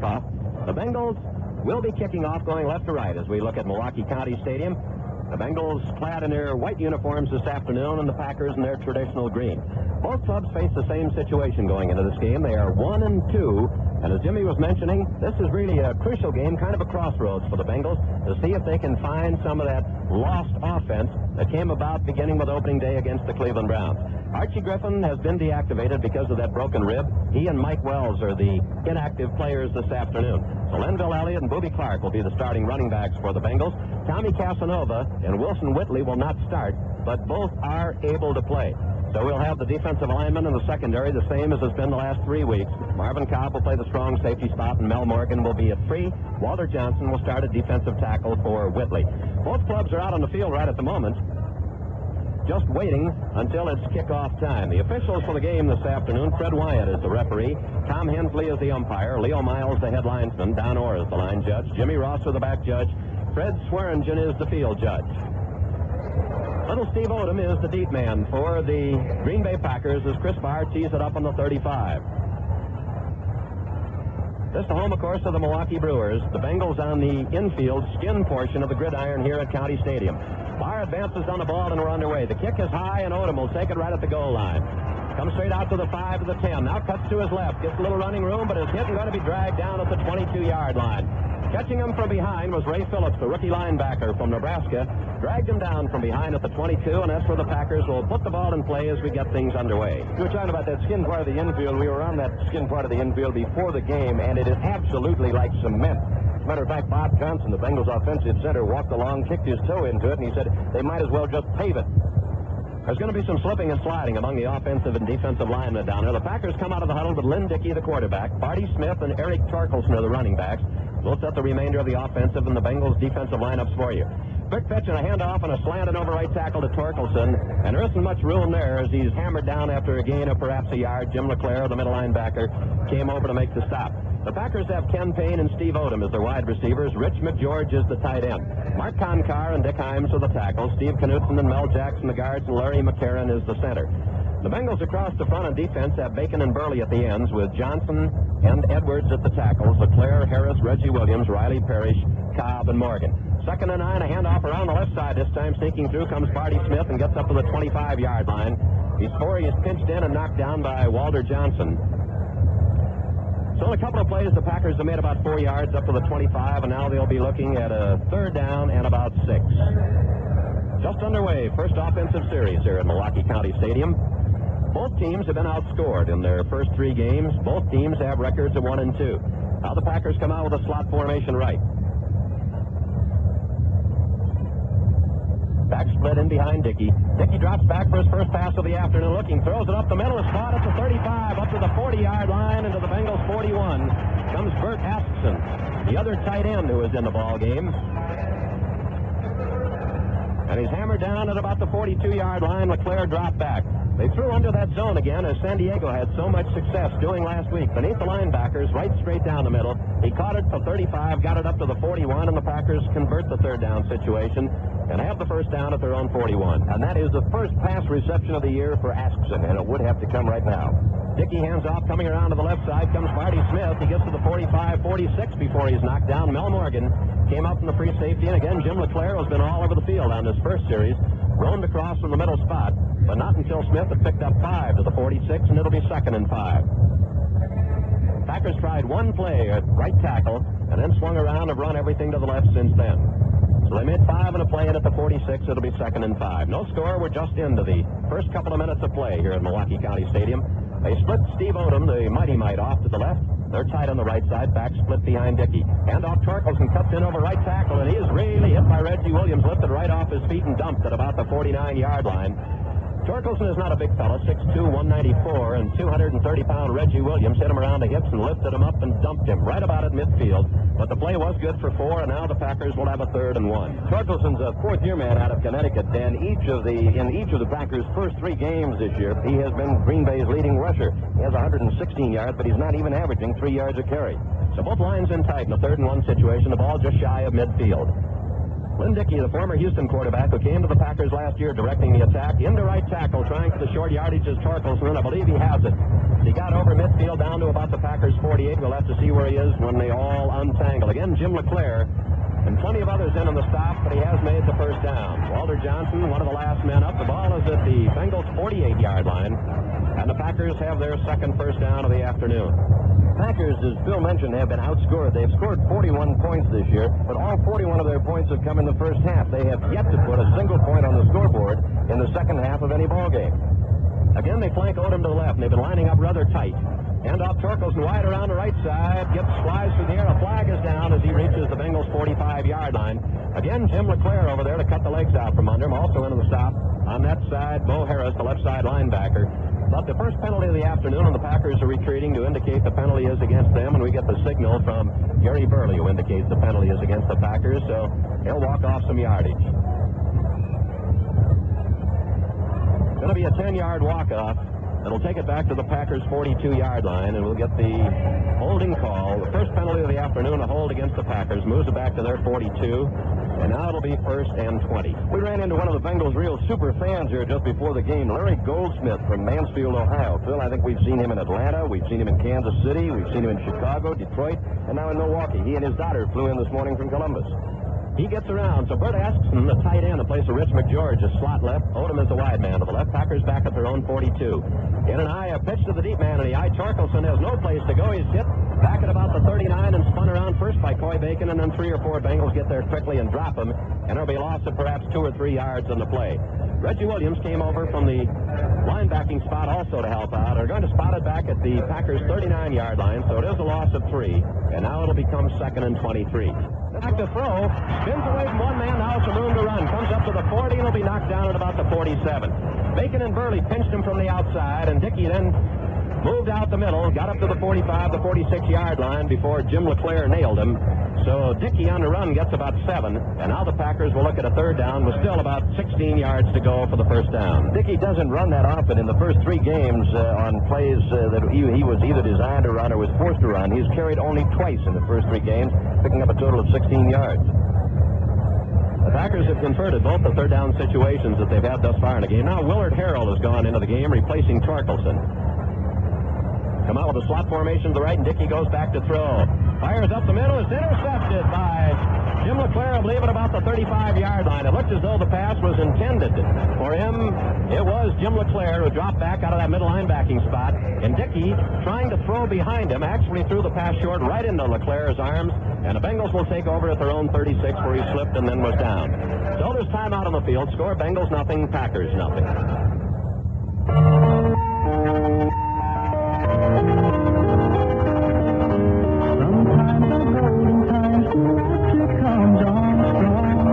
kickoff. The Bengals will be kicking off going left to right as we look at Milwaukee County Stadium. The Bengals clad in their white uniforms this afternoon, and the Packers in their traditional green. Both clubs face the same situation going into this game. They are 1-2, and as Jimmy was mentioning, this is really a crucial game, kind of a crossroads for the Bengals to see if they can find some of that lost offense that came about beginning with opening day against the Cleveland Browns. Archie Griffin has been deactivated because of that broken rib. He and Mike Wells are the inactive players this afternoon. So Linville Elliott and Booby Clark will be the starting running backs for the Bengals. Tommy Casanova and Wilson Whitley will not start, but both are able to play. So we'll have the defensive lineman in the secondary, the same as it's been the last 3 weeks. Marvin Cobb will play the strong safety spot, and Mel Morgan will be at free. Walter Johnson will start at defensive tackle for Whitley. Both clubs are out on the field right at the moment, just waiting until it's kickoff time. The officials for the game this afternoon: Fred Wyatt is the referee, Tom Hensley is the umpire, Leo Miles the head linesman, Don Orr is the line judge, Jimmy Rosser the back judge, Fred Swearingen is the field judge. Little Steve Odom is the deep man for the Green Bay Packers as Chris Barr tees it up on the 35. This is the home, of course, of the Milwaukee Brewers. The Bengals on the infield skin portion of the gridiron here at County Stadium. Barr advances on the ball, and we're underway. The kick is high, and Odom will take it right at the goal line. Comes straight out to the 5 to the 10. Now cuts to his left. Gets a little running room, but is hit and going to be dragged down at the 22-yard line. Catching him from behind was Ray Phillips, the rookie linebacker from Nebraska. Dragged him down from behind at the 22, and that's where the Packers will put the ball in play as we get things underway. You were talking about that skin part of the infield. We were on that skin part of the infield before the game, and it is absolutely like cement. As a matter of fact, Bob Johnson, the Bengals offensive center, walked along, kicked his toe into it, and he said they might as well just pave it. There's going to be some slipping and sliding among the offensive and defensive linemen down there. The Packers come out of the huddle with Lynn Dickey, the quarterback, Barty Smith and Eric Torkelson are the running backs. We'll set the remainder of the offensive and the Bengals defensive lineups for you. Quick pitch and a handoff and a slanted over right tackle to Torkelson, and there isn't much room there as he's hammered down after a gain of perhaps a yard. Jim LeClaire, the middle linebacker, came over to make the stop. The Packers have Ken Payne and Steve Odom as their wide receivers. Rich McGeorge is the tight end. Mark Concar and Dick Himes are the tackles. Steve Knutson and Mel Jackson the guards, and Larry McCarron is the center. The Bengals across the front on defense have Bacon and Burley at the ends, with Johnson and Edwards at the tackles, LeClaire, Harris, Reggie Williams, Riley Parrish, Cobb, and Morgan. 2nd and 9, a handoff around the left side. This time sneaking through comes Barty Smith and gets up to the 25-yard line. Before he is pinched in and knocked down by Walter Johnson. So in a couple of plays, the Packers have made about 4 yards up to the 25, and now they'll be looking at a 3rd down and about 6. Just underway, first offensive series here at Milwaukee County Stadium. Both teams have been outscored in their first 3 games. Both teams have records of 1-2. Now the Packers come out with a slot formation right. Back split in behind Dickey. Dickey drops back for his first pass of the afternoon, looking, throws it up the middle, is caught at the 35, up to the 40-yard line, into the Bengals 41. Comes Bert Askson, the other tight end who is in the ball game. And he's hammered down at about the 42-yard line. LeClaire dropped back. They threw under that zone again, as San Diego had so much success doing last week. Beneath the linebackers, right straight down the middle. He caught it for 35, got it up to the 41, and the Packers convert the 3rd down situation and have the first down at their own 41. And that is the first pass reception of the year for Askson, and it would have to come right now. Dickey hands off, coming around to the left side comes Barty Smith. He gets to the 45-46 before he's knocked down. Mel Morgan came up from the free safety, and again Jim LeClaire has been all over the field on this first series. Roamed across from the middle spot, but not until Smith had picked up 5 to the 46, and it'll be 2nd and 5. Packers tried one play at right tackle and then swung around and run everything to the left since then. So they made 5 in a play, and at the 46, it'll be 2nd and 5. No score. We're just into the first couple of minutes of play here at Milwaukee County Stadium. They split Steve Odom, the Mighty Mite, off to the left. They're tight on the right side, back split behind Dickey. Handoff Torkelson cuts in over right tackle, and he is really hit by Reggie Williams, lifted right off his feet and dumped at about the 49-yard line. Torkelson is not a big fellow, 6'2", 194, and 230-pound Reggie Williams hit him around the hips and lifted him up and dumped him right about at midfield. But the play was good for 4, and now the Packers will have a 3rd and 1. Torkelson's a 4th-year man out of Connecticut, and in each of the Packers' first 3 games this year, he has been Green Bay's leading rusher. He has 116 yards, but he's not even averaging 3 yards a carry. So both lines in tight in a 3rd and 1 situation. The ball just shy of midfield. Lynn Dickey, the former Houston quarterback who came to the Packers last year directing the attack, into right tackle, trying for the short yardage is Torkelson. I believe he has it. He got over midfield down to about the Packers' 48. We'll have to see where he is when they all untangle. Again, Jim LeClaire and plenty of others in on the stop, but he has made the first down. Walter Johnson, one of the last men up. The ball is at the Bengals' 48-yard line, and the Packers have their second first down of the afternoon. Packers, as Bill mentioned, have been outscored. They've scored 41 points this year, but all 41 of their points have come in the first half. They have yet to put a single point on the scoreboard in the second half of any ball game. Again, they flank Odom to the left, and they've been lining up rather tight. Hand off Torkelson wide around the right side. Flies through the air. A flag is down as he reaches the Bengals' 45-yard line. Again, Jim LeClaire over there to cut the legs out from under him. Also into the stop on that side, Bo Harris, the left side linebacker. But the first penalty of the afternoon, and the Packers are retreating to indicate the penalty is against them, and we get the signal from Gary Burley who indicates the penalty is against the Packers, so he'll walk off some yardage. It's going to be a 10-yard walk-off. It'll take it back to the Packers' 42-yard line, and we'll get the holding call. The first penalty of the afternoon, a hold against the Packers, moves it back to their 42, and now it'll be first and 20. We ran into one of the Bengals' real super fans here just before the game, Larry Goldsmith from Mansfield, Ohio. Phil, I think we've seen him in Atlanta, we've seen him in Kansas City, we've seen him in Chicago, Detroit, and now in Milwaukee. He and his daughter flew in this morning from Columbus. He gets around, so Bert Askson, the tight end, in place of Rich McGeorge, is slot left. Odom is the wide man to the left. Packers back at their own 42. In an eye, a pitch to the deep man in the eye. Torkelson has no place to go. He's hit back at about the 39 and spun around first by Coy Bacon, and then 3 or 4 Bengals get there quickly and drop him, and there'll be a loss of perhaps 2 or 3 yards on the play. Reggie Williams came over from the linebacking spot also to help out. They're going to spot it back at the Packers' 39-yard line, so it is a loss of 3, and now it'll become second and 23. Back to throw, spins away from one man, now some room to run, comes up to the 40, and will be knocked down at about the 47. Bacon and Burley pinched him from the outside, and Dickey then moved out the middle, got up to the 45, the 46-yard line before Jim LeClaire nailed him. So Dickey on the run gets about 7, and now the Packers will look at a third down with still about 16 yards to go for the first down. Dickey doesn't run that often. In the first 3 games on plays that he was either designed to run or was forced to run, he's carried only twice in the first 3 games, picking up a total of 16 yards. The Packers have converted both the third down situations that they've had thus far in the game. Now Willard Harrell has gone into the game, replacing Torkelson. Come out with a slot formation to the right, and Dickey goes back to throw. Fires up the middle. It's intercepted by Jim LeClaire, I believe, at about the 35-yard line. It looked as though the pass was intended for him. It was Jim LeClaire who dropped back out of that middle linebacking spot, and Dickey, trying to throw behind him, actually threw the pass short right into LeClaire's arms, and the Bengals will take over at their own 36 where he slipped and then was down. So there's time out on the field. Score Bengals nothing, Packers nothing. Sometimes the golden times laughter comes on strong.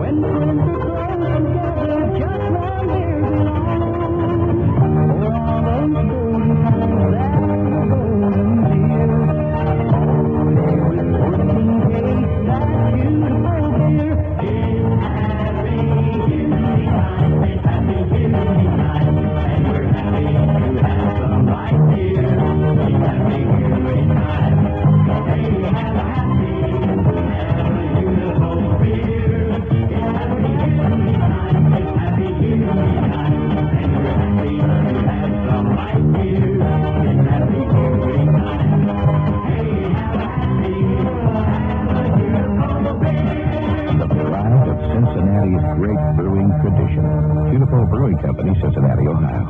When friends are close together, just one year belong. For all those golden times, that's the golden year. There is 14 days, that beautiful year. It's happy Unity time, it's happy Unity time, and we're happy to have some right here. It's happy Unity time. Cincinnati's great brewing tradition. Beautiful Brewing Company, Cincinnati, Ohio.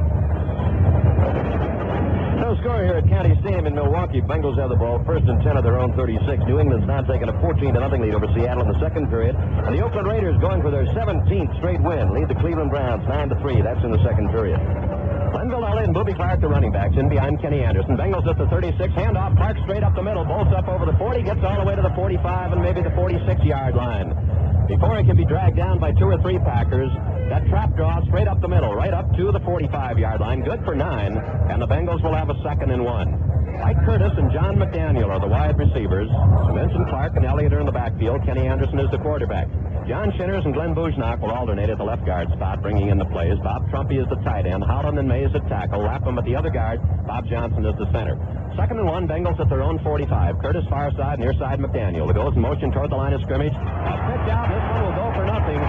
No score here at County Stadium in Milwaukee. Bengals have the ball, first and 10 of their own 36. New England's now taking a 14-0 lead over Seattle in the second period. And the Oakland Raiders going for their 17th straight win. Lead the Cleveland Browns 9-3. That's in the second period. Glenville Elliott and Booby Clark, the running backs, in behind Kenny Anderson. Bengals at the 36. Handoff. Clark straight up the middle. Bolts up over the 40. Gets all the way to the 45 and maybe the 46-yard line. Before he can be dragged down by 2 or 3 Packers, that trap draw straight up the middle, right up to the 45-yard line. Good for 9, and the Bengals will have a 2nd and 1. Mike Curtis and John McDaniel are the wide receivers. I mentioned Clark and Elliott are in the backfield. Kenny Anderson is the quarterback. John Shinners and Glenn Bujnock will alternate at the left guard spot, bringing in the plays. Bob Trumpy is the tight end. Holland and Mays at tackle. Lapham at the other guard. Bob Johnson is the center. 2nd and 1, Bengals at their own 45. Curtis far side, near side McDaniel. It goes in motion toward the line of scrimmage. A pitch out. This one will go for nothing.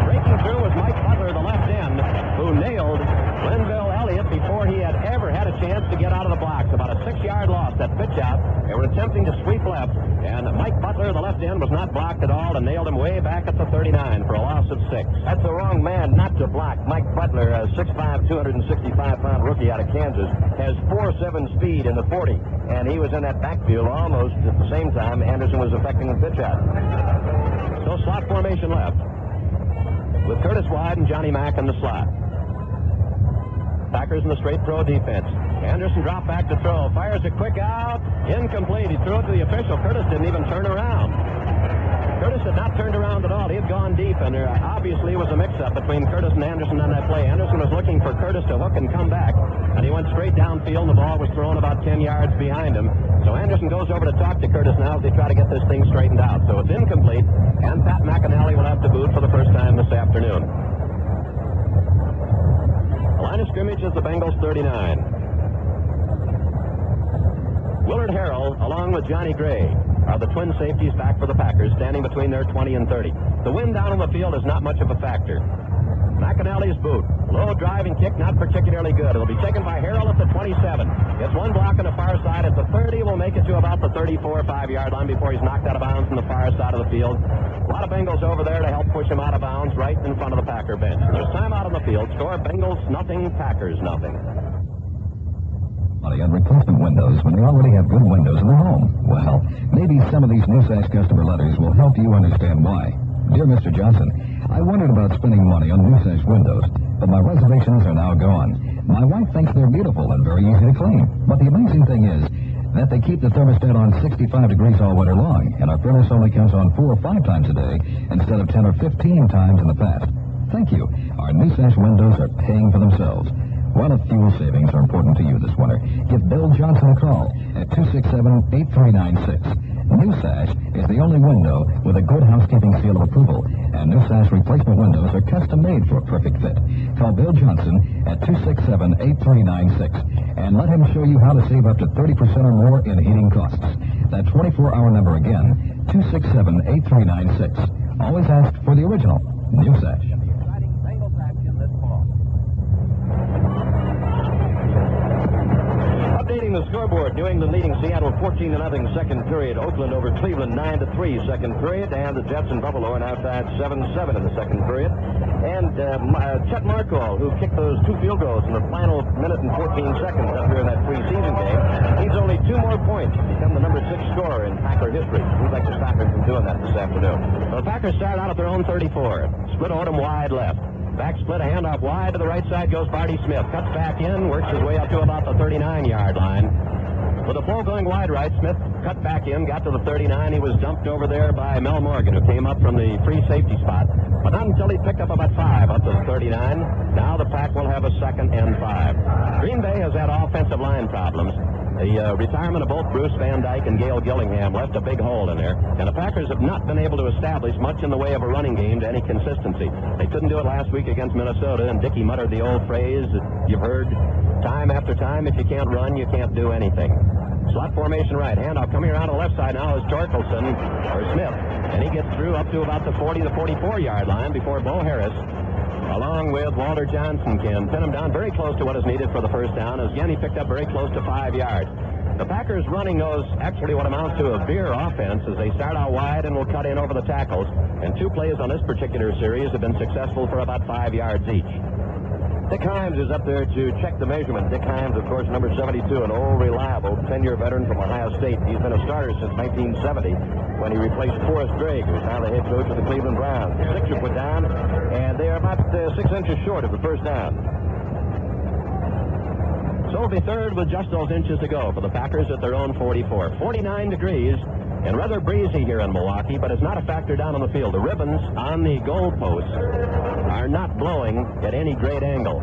Breaking through was Mike Butler, the left end, who nailed Glenville Elliott before he had ever had a chance to get out of the blocks. About a 6-yard loss, that pitch out. They were attempting to sweep left, and Mike Butler, the left end, was not blocked at all and nailed him way back at the 39 for a loss of 6. That's the wrong man not to block. Mike Butler, a 6'5", 265-pound rookie out of Kansas, has 4.7 speed in the 40, and he was in that backfield almost at the same time Anderson was effecting the pitch out. So slot formation left, with Curtis Wide and Johnny Mack in the slot. Packers in the straight throw defense. Anderson dropped back to throw. Fires a quick out. Incomplete. He threw it to the official. Curtis didn't even turn around. Curtis had not turned around at all. He had gone deep, and there obviously was a mix-up between Curtis and Anderson on that play. Anderson was looking for Curtis to hook and come back, and he went straight downfield, and the ball was thrown about 10 yards behind him. So Anderson goes over to talk to Curtis now as they try to get this thing straightened out. So it's incomplete, and Pat McAnally will have to boot for the first time this afternoon. Line of scrimmage is the Bengals 39. Willard Harrell, along with Johnny Gray, are the twin safeties back for the Packers, standing between their 20 and 30. The wind down on the field is not much of a factor. McAnally's boot. Low driving kick, not particularly good. It'll be taken by Harrell at the 27. Gets one block on the far side at the 30. Will make it to about the 34 or 5-yard line before he's knocked out of bounds on the far side of the field. A lot of Bengals over there to help push him out of bounds right in front of the Packer bench. There's time out on the field. Score Bengals nothing, Packers nothing. On replacement windows when they already have good windows in their home. Well, maybe some of these New Sash customer letters will help you understand why. Dear Mr. Johnson, I wondered about spending money on New Sash windows, but my reservations are now gone. My wife thinks they're beautiful and very easy to clean, but the amazing thing is that they keep the thermostat on 65 degrees all winter long, and our furnace only comes on 4 or 5 times a day instead of 10 or 15 times in the past. Thank you. Our New Sash windows are paying for themselves. Well, if fuel savings are important to you this winter, give Bill Johnson a call at 267-8396. New Sash is the only window with a good housekeeping seal of approval, and New Sash replacement windows are custom-made for a perfect fit. Call Bill Johnson at 267-8396 and let him show you how to save up to 30% or more in heating costs. That 24-hour number again, 267-8396. Always ask for the original New Sash. Updating the scoreboard, New England leading Seattle 14-0 second period. Oakland over Cleveland 9-3 second period, and the Jets and Buffalo are now tied 7-7 in the second period. And Chet Markall, who kicked those 2 field goals in the final minute and 14 seconds up here in that preseason game, needs only 2 more points to become the number 6 scorer in Packer history. We'd like to stop him from doing that this afternoon. So the Packers start out at their own 34. Split Odom wide left. Back split, a handoff wide to the right side goes Barty Smith. Cuts back in, works his way up to about the 39-yard line. With the flow going wide right, Smith cut back in, got to the 39. He was dumped over there by Mel Morgan, who came up from the free safety spot. But not until he picked up about 5 up to the 39. Now the Pack will have a 2nd and 5. Green Bay has had offensive line problems. The retirement of both Bruce Van Dyke and Gail Gillingham left a big hole in there, and the Packers have not been able to establish much in the way of a running game to any consistency. They couldn't do it last week against Minnesota, and Dickey muttered the old phrase that you've heard time after time: if you can't run, you can't do anything. Slot formation right. Handoff coming around to the left side now is Torkelson, or Smith, and he gets through up to about the 40 to 44-yard line before Bo Harris, along with Walter Johnson, can pin him down very close to what is needed for the first down. Again, he picked up very close to 5 yards. The Packers running those actually what amounts to a veer offense as they start out wide and will cut in over the tackles. And 2 plays on this particular series have been successful for about 5 yards each. Dick Himes is up there to check the measurement. Dick Himes, of course, number 72, an old, reliable 10-year veteran from Ohio State. He's been a starter since 1970 when he replaced Forrest Gregg, who's now the head coach of the Cleveland Browns. The 6 are put down, and they are about 6 inches short of the first down. So it'll be third with just those inches to go for the Packers at their own 44. 49 degrees and rather breezy here in Milwaukee, but it's not a factor down on the field. The ribbons on the goalposts are not blowing at any great angle.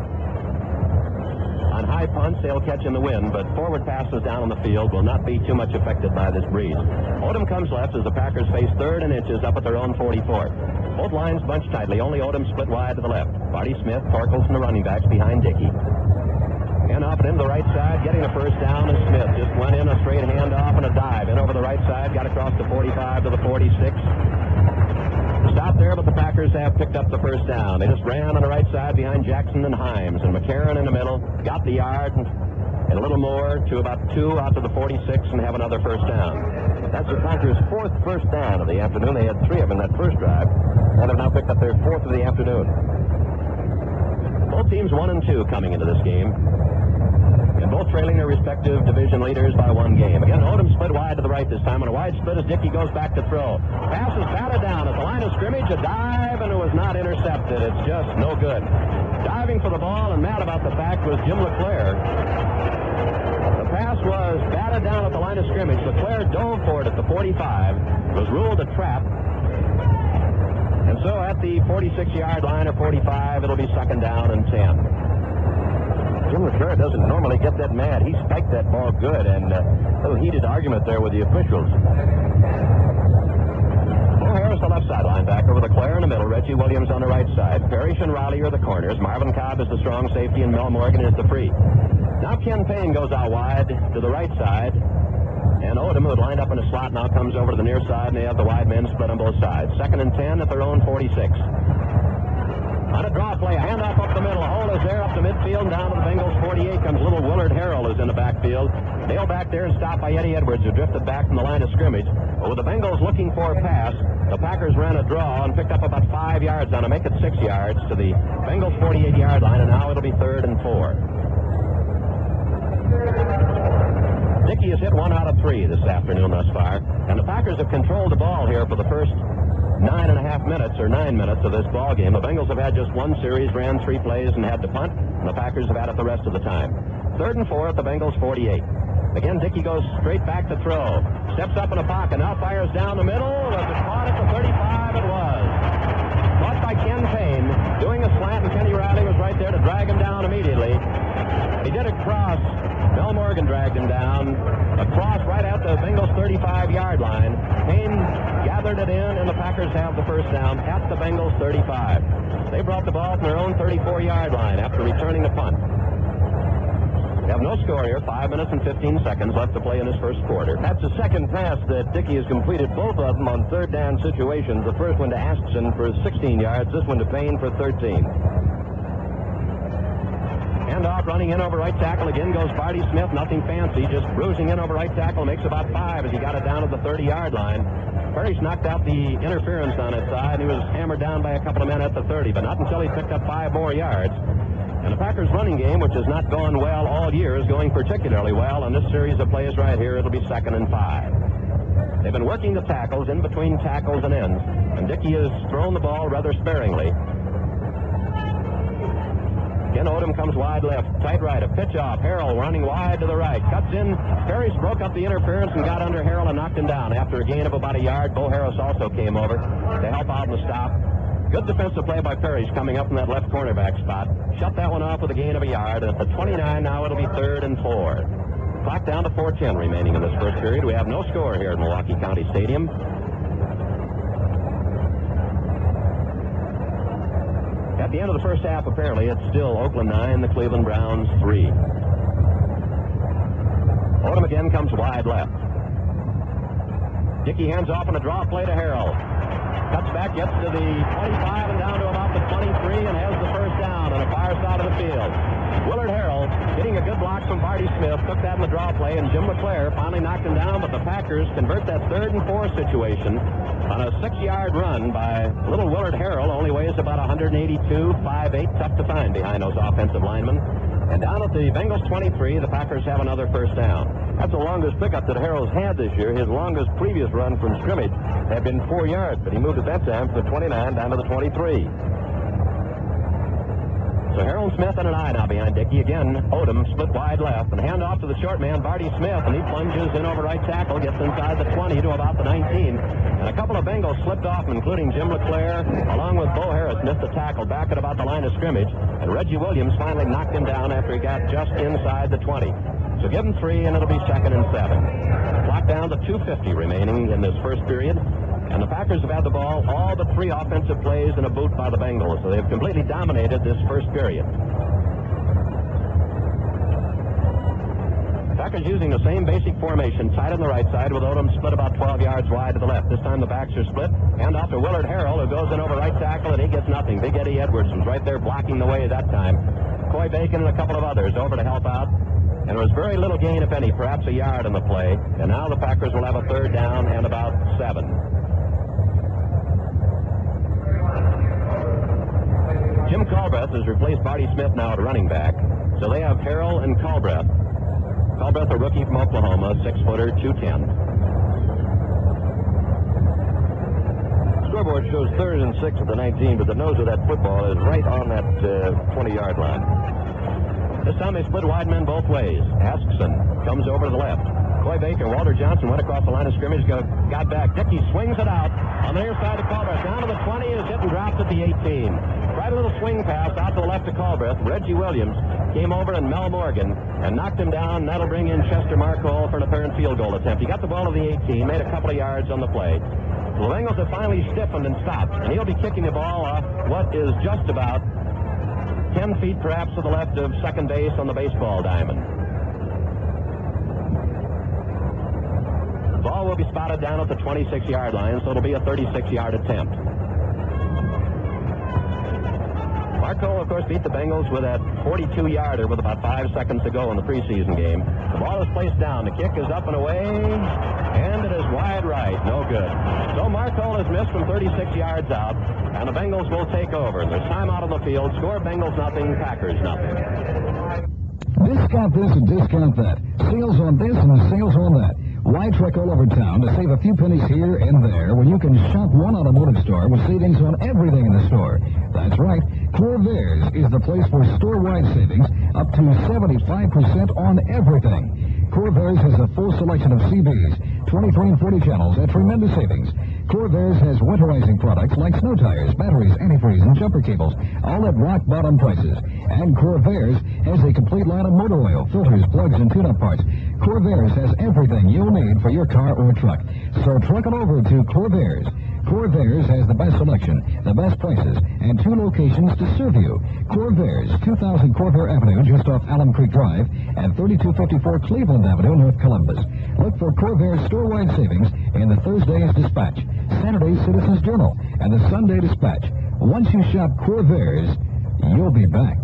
On On high punts, they'll catch in the wind, but forward passes down on the field will not be too much affected by this breeze. Odom comes left as the Packers face 3rd and inches up at their own 44. Both lines bunched tightly, only Odom split wide to the left. Marty Smith, Torkelson, the running backs behind Dickey. And off and into the right side, getting the first down, and Smith just went in a straight handoff and a dive. In over the right side, got across the 45 to the 46. Stop there, but the Packers have picked up the first down. They just ran on the right side behind Jackson and Himes, and McCarron in the middle, got the yard, and a little more to about 2 out to the 46 and have another first down. That's the Packers' 4th first down of the afternoon. They had 3 of them in that first drive, and have now picked up their 4th of the afternoon. Both teams 1 and 2 coming into this game, and both trailing their respective division leaders by 1 game. Again, Odom split wide to the right this time on a wide split as Dickey goes back to throw. Pass is batted down at the line of scrimmage, a dive, and it was not intercepted. It's just no good. Diving for the ball and mad about the fact was Jim LeClaire. The pass was batted down at the line of scrimmage. LeClaire dove for it at the 45. It was ruled a trap. And so at the 46-yard line or 45, it'll be 2nd down and 10. Jim LeClaire doesn't normally get that mad. He spiked that ball good, and a little heated argument there with the officials. Bo Harris, the left side linebacker, with LeClaire in the middle. Reggie Williams on the right side. Parrish and Riley are the corners. Marvin Cobb is the strong safety, and Mel Morgan is the free. Now Ken Payne goes out wide to the right side. And Odom, who had lined up in a slot, now comes over to the near side, and they have the wide men split on both sides. 2nd and 10 at their own 46. On a draw play, a handoff up the middle. A hole is there up to midfield, down to the Bengals 48 comes little Willard Harrell, who's in the backfield. Nailed back there and stopped by Eddie Edwards, who drifted back from the line of scrimmage. But with the Bengals looking for a pass, the Packers ran a draw and picked up about 5 yards now to make it 6 yards to the Bengals 48-yard line, and now it'll be 3rd and 4. Dickey has hit 1 out of 3 this afternoon thus far, and the Packers have controlled the ball here for the first 9.5 minutes or 9 minutes of this ball game. The Bengals have had just 1 series, ran 3 plays, and had to punt, and the Packers have had it the rest of the time. 3rd and 4 at the Bengals 48. Again, Dickey goes straight back to throw. Steps up in the pocket, now fires down the middle. Was it caught at the 35? It was. Caught by Ken Payne, doing a slant, and Kenny Riley was right there to drag him down immediately. He did it cross. Mel Morgan dragged him down. Across right at the Bengals 35-yard line. Payne gathered it in, and the Packers have the first down at the Bengals 35. They brought the ball from their own 34-yard line after returning the punt. We have no score here. 5 minutes and 15 seconds left to play in this first quarter. That's the second pass that Dickey has completed, both of them on 3rd down situations. The first one to Askson for 16 yards, this one to Payne for 13. Handoff, running in over right tackle. Again goes Barty Smith. Nothing fancy, just bruising in over right tackle. Makes about 5 as he got it down to the 30-yard line. Parrish knocked out the interference on his side. He was hammered down by a couple of men at the 30, but not until he picked up 5 more yards. And the Packers' running game, which has not gone well all year, is going particularly well. On this series of plays right here, it'll be 2nd and 5. They've been working the tackles in between tackles and ends, and Dickey has thrown the ball rather sparingly. Again, Odom comes wide left, tight right, a pitch off. Harrell running wide to the right, cuts in. Parrish broke up the interference and got under Harrell and knocked him down. After a gain of about a yard, Bo Harris also came over to help out in the stop. Good defensive play by Parrish coming up from that left cornerback spot. Shut that one off with a gain of a yard. And at the 29 now, it'll be 3rd and 4. Clock down to 4:10 remaining in this first period. We have no score here at Milwaukee County Stadium. At the end of the first half, apparently, it's still Oakland 9, the Cleveland Browns 3. Odom again comes wide left. Dickey hands off on a draw play to Harrell. Cuts back, gets to the 25 and down to about the 23 and has the first down on the far side of the field. Willard Harrell getting a good block from Barty Smith, took that in the draw play, and Jim LeClaire finally knocked him down, but the Packers convert that 3rd and 4 situation on a 6-yard run by little Willard Harrell. Only weighs about 182, 5'8", tough to find behind those offensive linemen. And down at the Bengals 23, the Packers have another first down. That's the longest pickup that Harrell's had this year. His longest previous run from scrimmage had been 4 yards, but he moved at that time from the 29 down to the 23. So Harold Smith and an eye now behind Dickey. Again, Odom split wide left. And hand off to the short man, Barty Smith. And he plunges in over right tackle, gets inside the 20 to about the 19. And a couple of Bengals slipped off, including Jim LeClaire, along with Bo Harris, missed a tackle back at about the line of scrimmage. And Reggie Williams finally knocked him down after he got just inside the 20. So give him 3, and it'll be 2nd and 7. Clock down to 2:50 remaining in this first period. And the Packers have had the ball all but 3 offensive plays in a boot by the Bengals. So they've completely dominated this first period. Packers using the same basic formation, tight on the right side, with Odom split about 12 yards wide to the left. This time the backs are split. Hand off to Willard Harrell, who goes in over right tackle, and he gets nothing. Big Eddie Edwards was right there blocking the way that time. Coy Bacon and a couple of others over to help out. And there was very little gain, if any, perhaps a yard on the play. And now the Packers will have a 3rd down and about 7. Jim Culbreth has replaced Barty Smith now at running back. So they have Harrell and Culbreth. Culbreth, a rookie from Oklahoma, 6-footer, 210. Scoreboard shows 3rd and 6 at the 19, but the nose of that football is right on that 20-yard line. This time they split wide men both ways. Askson comes over to the left. Coy Baker, Walter Johnson went across the line of scrimmage, got back. Dickey swings it out on the near side of Culbreth. Down to the 20, is hit and dropped at the 18. Tried a little swing pass out to the left of Culbreth. Reggie Williams came over, and Mel Morgan, and knocked him down. That'll bring in Chester Markole for an apparent field goal attempt. He got the ball to the 18, made a couple of yards on the play. The Bengals have finally stiffened and stopped, and he'll be kicking the ball off what is just about 10 feet perhaps to the left of second base on the baseball diamond. The ball will be spotted down at the 26-yard line, so it'll be a 36-yard attempt. Markole, of course, beat the Bengals with that 42-yarder with about 5 seconds to go in the preseason game. The ball is placed down. The kick is up and away, and it is wide right. No good. So Markole has missed from 36 yards out, and the Bengals will take over. There's time out on the field. Score Bengals nothing, Packers nothing. Discount this and discount that. Sales on this and sales on that. Why trek all over town to save a few pennies here and there when you can shop one automotive store with savings on everything in the store? That's right. Corvairs is the place for store-wide savings up to 75% on everything. Corvairs has a full selection of CBs, 23 and 40 channels at tremendous savings. Corvairs has winterizing products like snow tires, batteries, antifreeze, and jumper cables, all at rock-bottom prices. And Corvairs has a complete line of motor oil, filters, plugs, and tune-up parts. Corvairs has everything you'll need for your car or truck. So truck it over to Corvairs. Corvairs has the best selection, the best prices, and 2 locations to serve you. Corvairs, 2000 Corvair Avenue, just off Alum Creek Drive, and 3254 Cleveland Avenue, North Columbus. Look for Corvairs store-wide savings in the Thursday's Dispatch, Saturday's Citizens Journal, and the Sunday Dispatch. Once you shop Corvairs, you'll be back.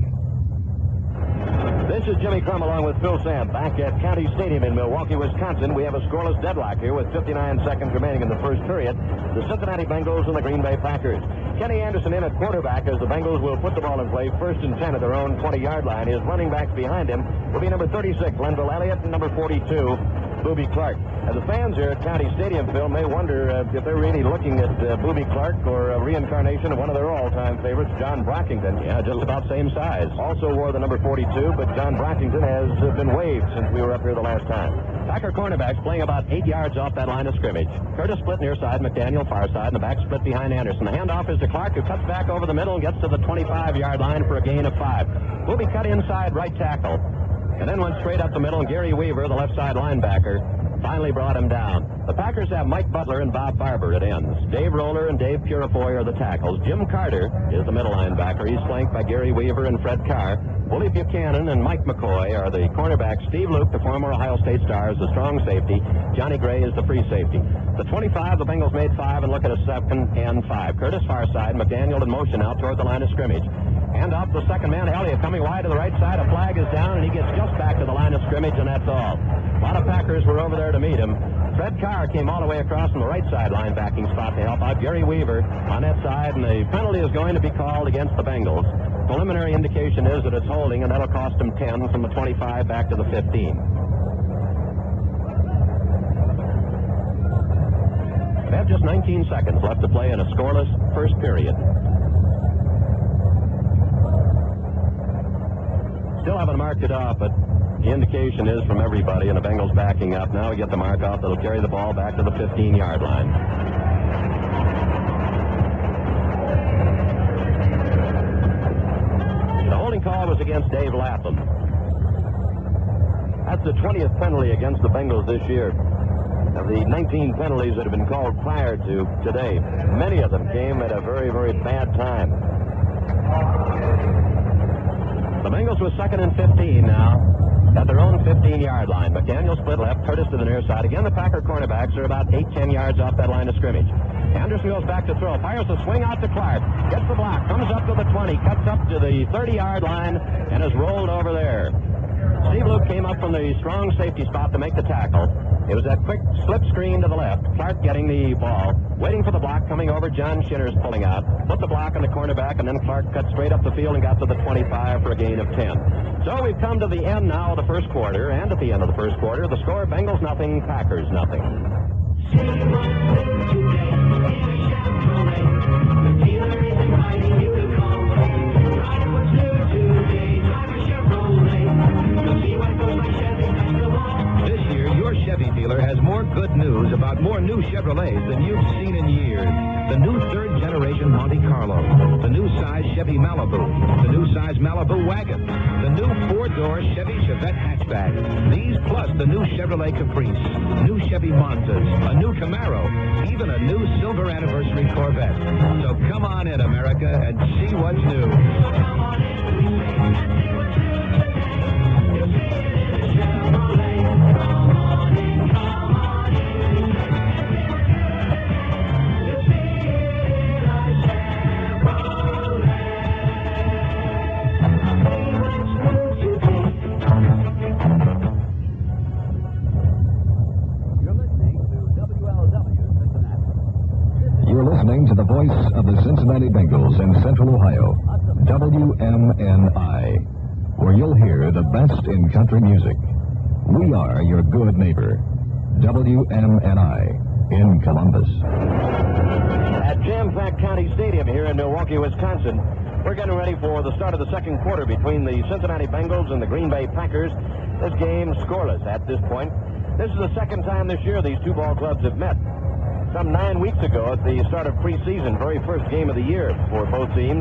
This is Jimmy Crum along with Phil Sam back at County Stadium in Milwaukee, Wisconsin. We have a scoreless deadlock here with 59 seconds remaining in the first period. The Cincinnati Bengals and the Green Bay Packers. Kenny Anderson in at quarterback as the Bengals will put the ball in play 1st and 10 at their own 20-yard line. His running backs behind him will be number 36, Lenville Elliott, and number 42, Boobie Clark. The fans here at County Stadium, Phil, may wonder if they're really looking at Boobie Clark or a reincarnation of one of their all-time favorites, John Brockington. Yeah, just about same size. Also wore the number 42, but John Brockington has been waived since we were up here the last time. Packer cornerbacks playing about 8 yards off that line of scrimmage. Curtis split near side, McDaniel far side, and the back split behind Anderson. The handoff is to Clark, who cuts back over the middle and gets to the 25-yard line for a gain of 5. Boobie cut inside right tackle, and then went straight up the middle, and Gary Weaver, the left side linebacker, finally brought him down. The Packers have Mike Butler and Bob Barber at ends. Dave Roller and Dave Purifoy are the tackles. Jim Carter is the middle linebacker. He's flanked by Gary Weaver and Fred Carr. Willie Buchanan and Mike McCoy are the cornerbacks. Steve Luke, the former Ohio State star, is the strong safety. Johnny Gray is the free safety. The 25, the Bengals made 5 and look at a 2nd and 5. Curtis far side, McDaniel in motion out toward the line of scrimmage. Hand off the second man, Elliott, coming wide to the right side. A flag is down, and he gets just back to the line of scrimmage, and that's all. A lot of Packers were over there to meet him. Fred Carr came all the way across from the right side linebacking spot to help out Gary Weaver on that side, and the penalty is going to be called against the Bengals. Preliminary indication is that it's holding, and that'll cost them 10 from the 25 back to the 15. They have just 19 seconds left to play in a scoreless first period. still haven't marked it off, but the indication is from everybody, and the Bengals backing up. Now we get the mark off that'll carry the ball back to the 15-yard line. The holding call was against Dave Lapham. That's the 20th penalty against the Bengals this year. Of the 19 penalties that have been called prior to today, many of them came at a very, very bad time. The Bengals with 2nd and 15 now at their own 15-yard line. McDaniel split left, Curtis to the near side. Again, the Packer cornerbacks are about 8-10 yards off that line of scrimmage. Anderson goes back to throw, fires a swing out to Clark, gets the block, comes up to the 20, cuts up to the 30-yard line, and is rolled over there. Steve Luke came up from the strong safety spot to make the tackle. It was that quick slip screen to the left. Clark getting the ball, waiting for the block, coming over. John Shinner's pulling out. Put the block on the cornerback, and then Clark cut straight up the field and got to the 25 for a gain of 10. So we've come to the end now of the first quarter, and at the end of the first quarter, the score, Bengals nothing, Packers nothing. Chevy dealer has more good news about more new Chevrolets than you've seen in years. The new third-generation Monte Carlo, the new size Chevy Malibu, the new size Malibu wagon, the new four-door Chevy Chevette hatchback. These plus the new Chevrolet Caprice, new Chevy Monzas, a new Camaro, even a new silver anniversary Corvette. So come on in, America, and see what's new. Come on in and see what's new. You'll see it in the Chevrolet. Come on in. You're listening to the voice of the Cincinnati Bengals in Central Ohio, WMNI, where you'll hear the best in country music. We are your good neighbor, WMNI in Columbus. At Jam-packed County Stadium here in Milwaukee, Wisconsin, we're getting ready for the start of the second quarter between the Cincinnati Bengals and the Green Bay Packers. This game scoreless at this point. This is the second time this year these two ball clubs have met. Some 9 weeks ago at the start of preseason, very first game of the year for both teams,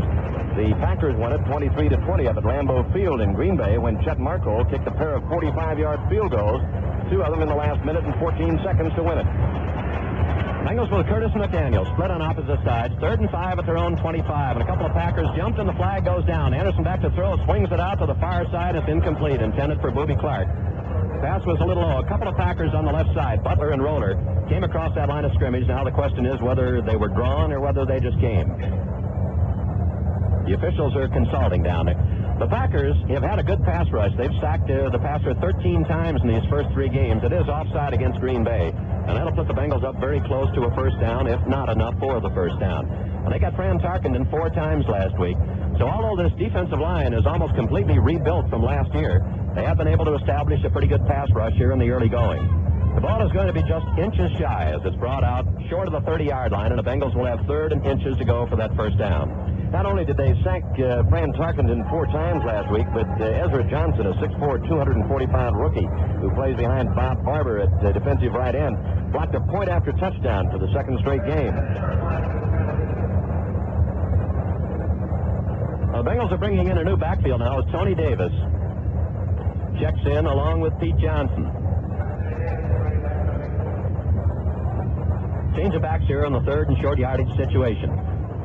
the Packers won it 23-20 up at Lambeau Field in Green Bay when Chet Markle kicked a pair of 45-yard field goals, two of them in the last minute and 14 seconds to win it. Bengals with Curtis and McDaniel split on opposite sides. 3rd and 5 at their own 25, and a couple of Packers jumped and the flag goes down. Anderson back to throw, swings it out to the far side. It's incomplete, intended for Booby Clark. Pass was a little low. A couple of Packers on the left side, Butler and Roller, came across that line of scrimmage. Now the question is whether they were drawn or whether they just came. The officials are consulting down there. The Packers have had a good pass rush. They've sacked the passer 13 times in these first 3 games. It is offside against Green Bay, and that'll put the Bengals up very close to a first down, if not enough for the first down. And they got Fran Tarkenton 4 times last week. So although this defensive line is almost completely rebuilt from last year, they have been able to establish a pretty good pass rush here in the early going. The ball is going to be just inches shy as it's brought out short of the 30-yard line, and the Bengals will have 3rd and inches to go for that first down. Not only did they sack Fran Tarkenton 4 times last week, but Ezra Johnson, a 6'4", 245 rookie who plays behind Bob Barber at defensive right end, blocked a point after touchdown for the 2nd straight game. The Bengals are bringing in a new backfield now. It's Tony Davis. Checks in along with Pete Johnson. Change of backs here on the 3rd and short yardage situation.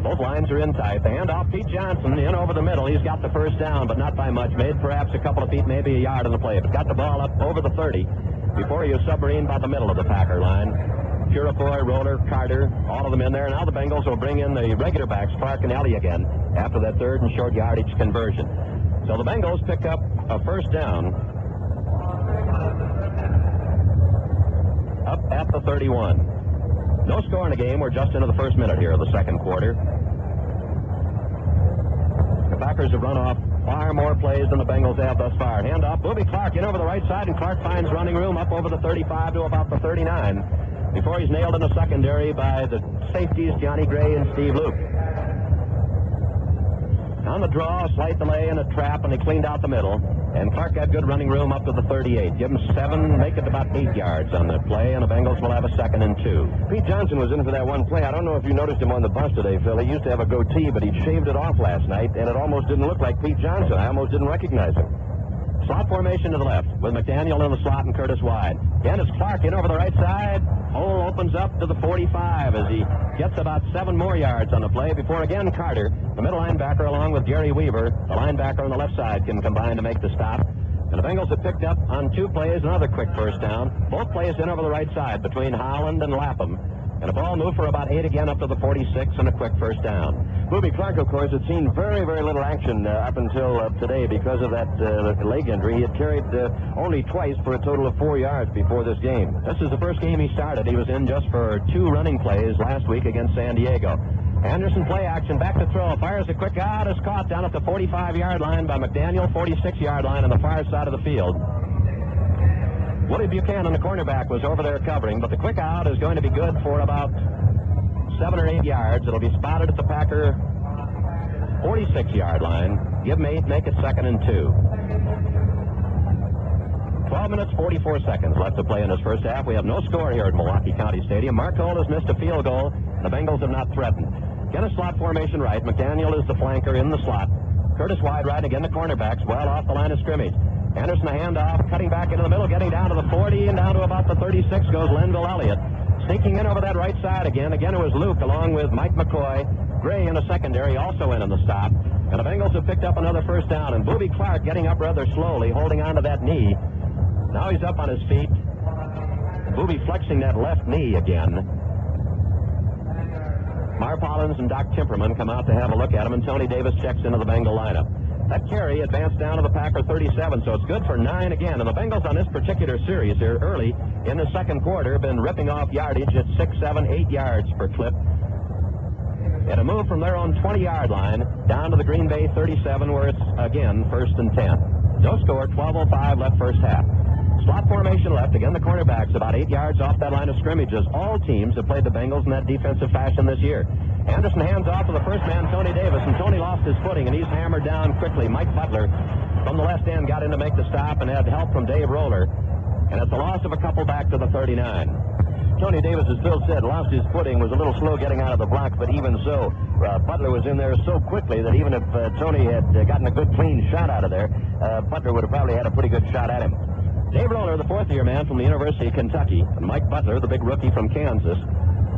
Both lines are in tight. The handoff, Pete Johnson in over the middle. He's got the first down, but not by much. Made perhaps a couple of feet, maybe a yard on the play, but got the ball up over the 30 before he was submarine by the middle of the Packer line. Purifoy, Roller, Carter, all of them in there. Now the Bengals will bring in the regular backs, Clark and Ellie again, after that 3rd and short yardage conversion. So the Bengals pick up a first down up at the 31. No score in the game. We're just into the first minute here of the second quarter. The Packers have run off far more plays than the Bengals have thus far. Handoff, Booby Clark in over the right side, and Clark finds running room up over the 35 to about the 39 before he's nailed in the secondary by the safeties Johnny Gray and Steve Luke. On the draw, a slight delay and a trap, and he cleaned out the middle. And Clark had good running room up to the 38. Give him 7, make it about 8 yards on that play, and the Bengals will have a 2nd and 2. Pete Johnson was in for that one play. I don't know if you noticed him on the bus today, Phil. He used to have a goatee, but he shaved it off last night, and it almost didn't look like Pete Johnson. I almost didn't recognize him. Slot formation to the left with McDaniel in the slot and Curtis wide. Again, it's Clark in over the right side. Hole opens up to the 45 as he gets about 7 more yards on the play before again Carter, the middle linebacker, along with Jerry Weaver, the linebacker on the left side, can combine to make the stop. And the Bengals have picked up on 2 plays another quick first down. Both plays in over the right side between Holland and Lapham. And a ball moved for about 8 again up to the 46 and a quick first down. Booby Clark, of course, had seen very, very little action up until today because of that leg injury. He had carried only twice for a total of 4 yards before this game. This is the first game he started. He was in just for 2 running plays last week against San Diego. Anderson play action, back to throw, fires a quick out, is caught down at the 45-yard line by McDaniel, 46-yard line on the far side of the field. Woody Buchanan, the cornerback, was over there covering, but the quick out is going to be good for about 7 or 8 yards. It'll be spotted at the Packer 46-yard line. Give him 8, make it 2nd and 2. 12 minutes, 44 seconds left to play in this first half. We have no score here at Milwaukee County Stadium. Mark Holt has missed a field goal. The Bengals have not threatened. Again, a slot formation right. McDaniel is the flanker in the slot. Curtis wide right, again the cornerbacks well off the line of scrimmage. Anderson a handoff, cutting back into the middle, getting down to the 40 and down to about the 36 goes Lenville Elliott. Sneaking in over that right side again. Again, it was Luke along with Mike McCoy. Gray in the secondary also in the stop. And the Bengals have picked up another first down. And Booby Clark getting up rather slowly, holding on to that knee. Now he's up on his feet. Booby flexing that left knee again. Marv Hollins and Doc Timperman come out to have a look at him, and Tony Davis checks into the Bengal lineup. That carry advanced down to the Packer 37, so it's good for 9 again. And the Bengals on this particular series here early in the second quarter have been ripping off yardage at 6, 7, 8 yards per clip. And a move from their own 20-yard line down to the Green Bay 37, where it's, again, 1st and 10. No score, 12:05 left first half. Slot formation left. Again, the cornerbacks about 8 yards off that line of scrimmages. All teams have played the Bengals in that defensive fashion this year. Anderson hands off to the first man, Tony Davis, and Tony lost his footing, and he's hammered down quickly. Mike Butler from the left end got in to make the stop and had help from Dave Roller. And it's a loss of a couple back to the 39. Tony Davis, as Phil said, lost his footing, was a little slow getting out of the block, but even so, Butler was in there so quickly that even if Tony had gotten a good, clean shot out of there, Butler would have probably had a pretty good shot at him. Dave Roller, the fourth-year man from the University of Kentucky, and Mike Butler, the big rookie from Kansas,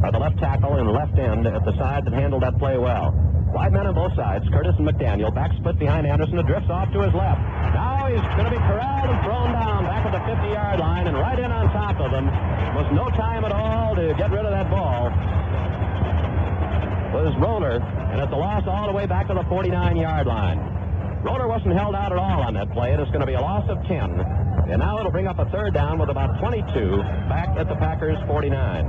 are the left tackle and left end at the side that handled that play well. Wide men on both sides, Curtis and McDaniel, back split behind Anderson, it drifts off to his left. Now he's going to be corralled and thrown down back at the 50-yard line, and right in on top of them. Was no time at all to get rid of that ball. Was Roller, and it's a loss all the way back to the 49-yard line. Roller wasn't held out at all on that play. It is going to be a loss of 10. And now it'll bring up a third down with about 22 back at the Packers' 49.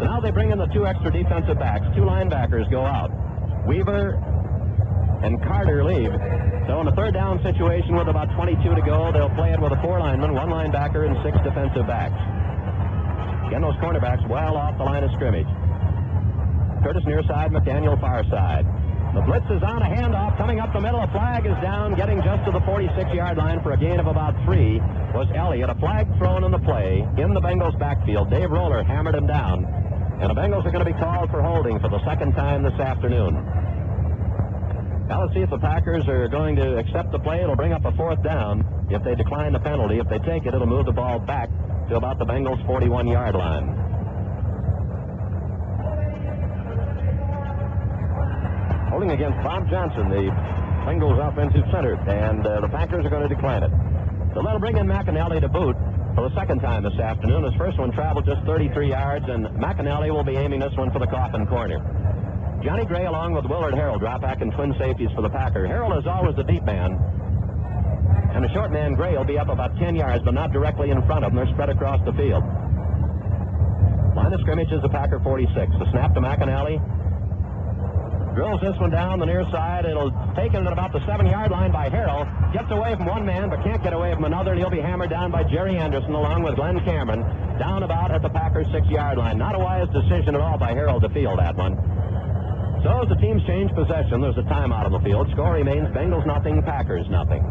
So now they bring in the 2 extra defensive backs. 2 linebackers go out. Weaver and Carter leave. So in the third down situation with about 22 to go, they'll play it with a 4 linemen, 1 linebacker, and 6 defensive backs. Again, those cornerbacks well off the line of scrimmage. Curtis near side, McDaniel far side. The blitz is on, a handoff coming up the middle. A flag is down, getting just to the 46-yard line for a gain of about 3 was Elliott. A flag thrown in the play in the Bengals backfield. Dave Roller hammered him down, and the Bengals are going to be called for holding for the second time this afternoon. Now let's see if the Packers are going to accept the play. It'll bring up a 4th down. If they decline the penalty, if they take it, it'll move the ball back to about the Bengals' 41-yard line. Holding against Bob Johnson, the Bengals offensive center, and the Packers are going to decline it. So they'll bring in McAnally to boot for the second time this afternoon. His first one traveled just 33 yards, and McAnally will be aiming this one for the coffin corner. Johnny Gray along with Willard Harrell drop back in twin safeties for the Packer. Harrell is always the deep man, and the short man Gray will be up about 10 yards, but not directly in front of them. They're spread across the field. Line of scrimmage is the Packer 46. The snap to McAnally. Drills this one down the near side. It'll take it at about the 7-yard line by Harrell. Gets away from one man, but can't get away from another, and he'll be hammered down by Jerry Anderson along with Glenn Cameron down about at the Packers' 6-yard line. Not a wise decision at all by Harrell to field that one. So as the teams change possession, there's a timeout on the field. Score remains Bengals nothing, Packers nothing.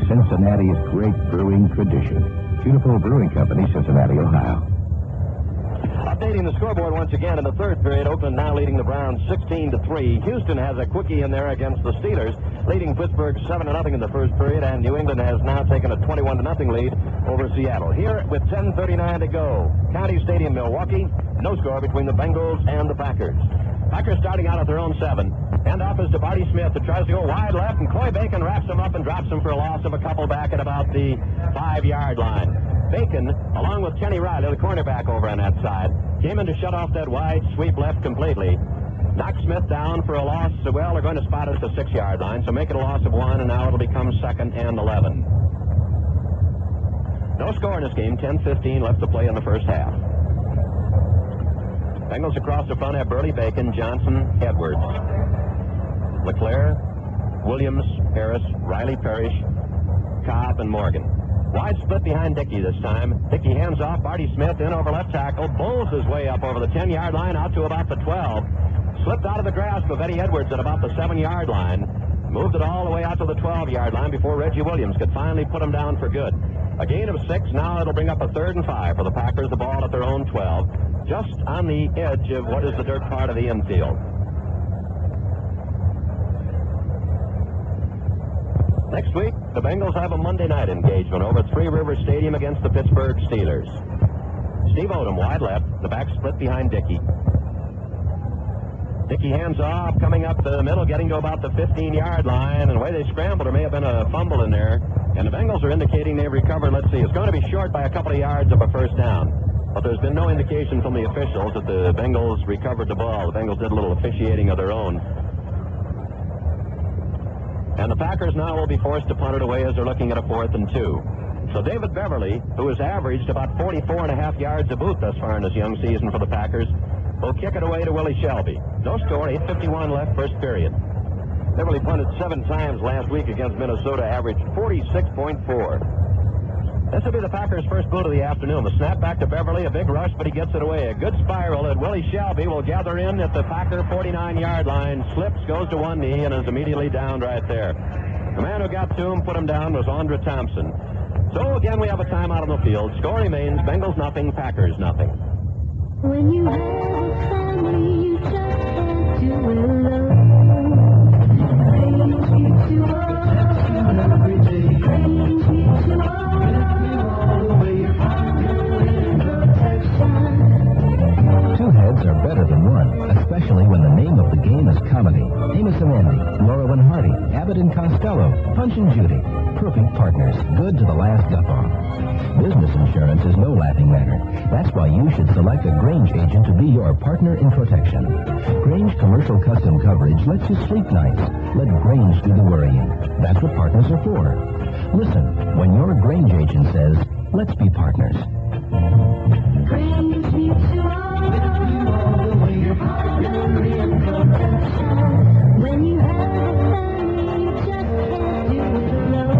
Cincinnati's great brewing tradition. Beautiful Brewing Company, Cincinnati, Ohio. Updating the scoreboard once again in the third period. Oakland now leading the Browns 16-3. Houston has a quickie in there against the Steelers, leading Pittsburgh 7-0 in the first period, and New England has now taken a 21-0 lead over Seattle. Here with 10:39 to go, County Stadium, Milwaukee. No score between the Bengals and the Packers. Packers starting out at their own 7. Hand off is to Barty Smith, who tries to go wide left, and Coy Bacon wraps him up and drops him for a loss of a couple back at about the 5-yard line. Bacon, along with Kenny Riley, the cornerback over on that side, came in to shut off that wide sweep left completely. Knocked Smith down for a loss. Well, they're going to spot it at the 6-yard line, so make it a loss of 1, and now it'll become 2nd and 11. No score in this game. 10:15 left to play in the first half. Bengals across the front have Burley, Bacon, Johnson, Edwards, LeClaire, Williams, Harris, Riley, Parrish, Cobb, and Morgan. Wide split behind Dickey this time. Dickey hands off. Barty Smith in over left tackle. Bowls his way up over the 10-yard line out to about the 12. Slipped out of the grasp of Eddie Edwards at about the 7-yard line. Moved it all the way out to the 12-yard line before Reggie Williams could finally put him down for good. A gain of 6. Now it'll bring up a 3rd and 5 for the Packers. The ball at their own 12. Just on the edge of what is the dirt part of the infield. Next week, the Bengals have a Monday night engagement over at Three Rivers Stadium against the Pittsburgh Steelers. Steve Odom wide left, the back split behind Dickey. Dickey hands off, coming up the middle, getting to about the 15-yard line, and the way they scrambled, there may have been a fumble in there, and the Bengals are indicating they've recovered. Let's see, it's going to be short by a couple of yards of a first down. But there's been no indication from the officials that the Bengals recovered the ball. The Bengals did a little officiating of their own. And the Packers now will be forced to punt it away as they're looking at a 4th and 2. So David Beverly, who has averaged about 44.5 yards a boot thus far in this young season for the Packers, will kick it away to Willie Shelby. No score, 8:51 left, first period. Beverly punted 7 times last week against Minnesota, averaged 46.4. This will be the Packers' first boot of the afternoon. The snap back to Beverly, a big rush, but he gets it away. A good spiral that Willie Shelby will gather in at the Packer 49-yard line. Slips, goes to one knee, and is immediately downed right there. The man who got to him, put him down, was Andre Thompson. So again, we have a timeout on the field. Score remains Bengals nothing, Packers nothing. When you have a family, you just can't do it alone. Brings you to every day. Brings you to all the way protection. 2 heads are better than 1, especially when the name of the game is comedy. Amos and Andy, Laurel and Hardy, Abbott and Costello, Punch and Judy. Perfect partners, good to the last guffaw. Business insurance is no laughing matter. That's why you should select a Grange agent to be your partner in protection. Grange Commercial Custom Coverage lets you sleep nights. Let Grange do the worrying. That's what partners are for. Listen, when your Grange agent says, let's be partners. Brings you to all the way you're partner in protection. When you have a family, you just can't do it alone.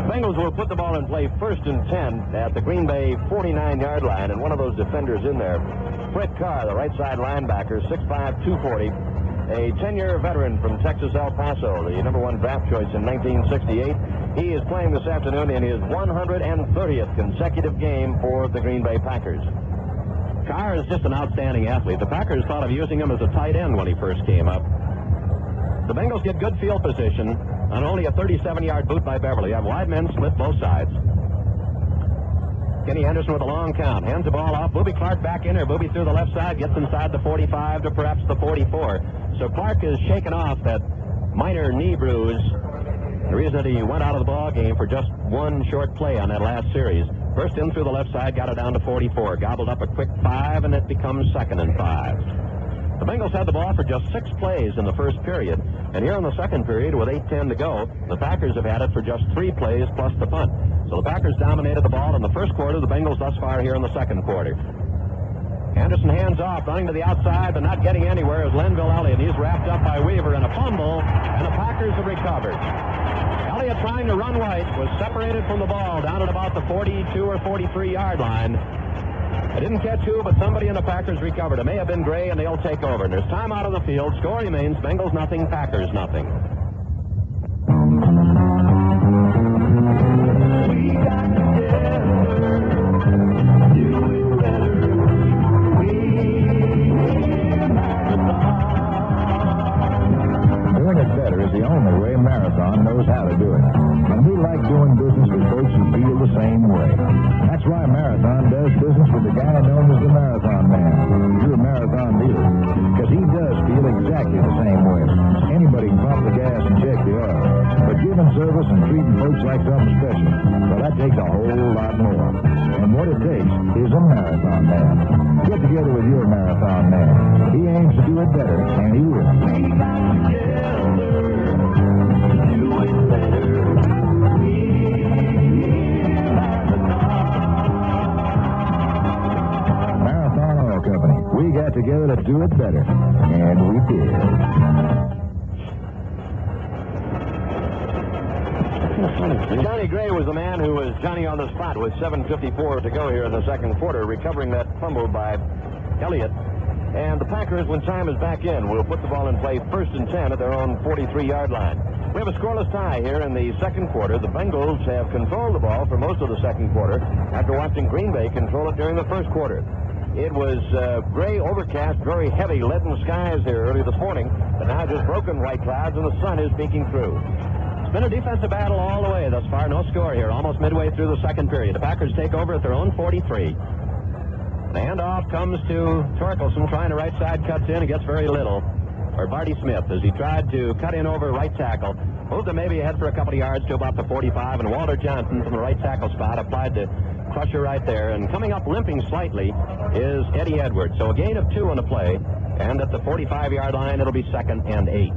Bengals will put the ball in play 1st and 10 at the Green Bay 49-yard line, and one of those defenders in there, Fred Carr, the right side linebacker, 6'5", 240, a 10-year veteran from Texas, El Paso, the #1 draft choice in 1968. He is playing this afternoon in his 130th consecutive game for the Green Bay Packers. Carr is just an outstanding athlete. The Packers thought of using him as a tight end when he first came up. The Bengals get good field position on only a 37-yard boot by Beverly. You have wide men split both sides. Kenny Henderson with a long count. Hands the ball off. Booby Clark back in there. Booby through the left side. Gets inside the 45 to perhaps the 44. So Clark is shaken off that minor knee bruise. The reason that he went out of the ball game for just one short play on that last series. First in through the left side, got it down to 44. Gobbled up a quick 5, and it becomes 2nd and 5. The Bengals had the ball for just 6 plays in the first period. And here in the second period, with 8:10 to go, the Packers have had it for just 3 plays plus the punt. So the Packers dominated the ball in the first quarter. The Bengals thus far here in the second quarter. Anderson hands off, running to the outside, but not getting anywhere is Lenville Elliott. He's wrapped up by Weaver in a fumble, and the Packers have recovered. Elliott, trying to run right, was separated from the ball down at about the 42 or 43-yard line. It didn't catch who, but somebody in the Packers recovered. It may have been Gray, and they'll take over. And there's time out on the field. Score remains Bengals nothing, Packers nothing. We got together, do it better. Doing it better is the only way Marathon knows how to do it. And we like doing business with folks who feel the same way. That's why Marathon does business with the guy known as the Marathon Man. You're a Marathon dealer. Because he does feel exactly the same way. Anybody can pump the gas and check the oil. But giving service and treating folks like something special, well, that takes a whole lot more. And what it takes is a Marathon Man. Get together with your Marathon Man. He aims to do it better, and he will. We got together, do it better. Marathon Oil Company. We got together to do it better, and we did. Johnny Gray was the man who was Johnny on the spot with 7:54 to go here in the second quarter, recovering that fumble by Elliott. And the Packers, when time is back in, will put the ball in play 1st and 10 at their own 43-yard line. We have a scoreless tie here in the second quarter. The Bengals have controlled the ball for most of the second quarter after watching Green Bay control it during the first quarter. It was gray, overcast, very heavy leaden skies here early this morning, but now just broken white clouds, and the sun is peeking through. It's been a defensive battle all the way thus far. No score here, almost midway through the second period. The Packers take over at their own 43. The handoff comes to Torkelson, trying to right side, cuts in, and gets very little. Or Barty Smith, as he tried to cut in over right tackle, moved him maybe ahead for a couple of yards to about the 45, and Walter Johnson from the right tackle spot applied to Crusher right there. And coming up limping slightly is Eddie Edwards. So a gain of 2 on the play, and at the 45-yard line, it'll be 2nd and 8.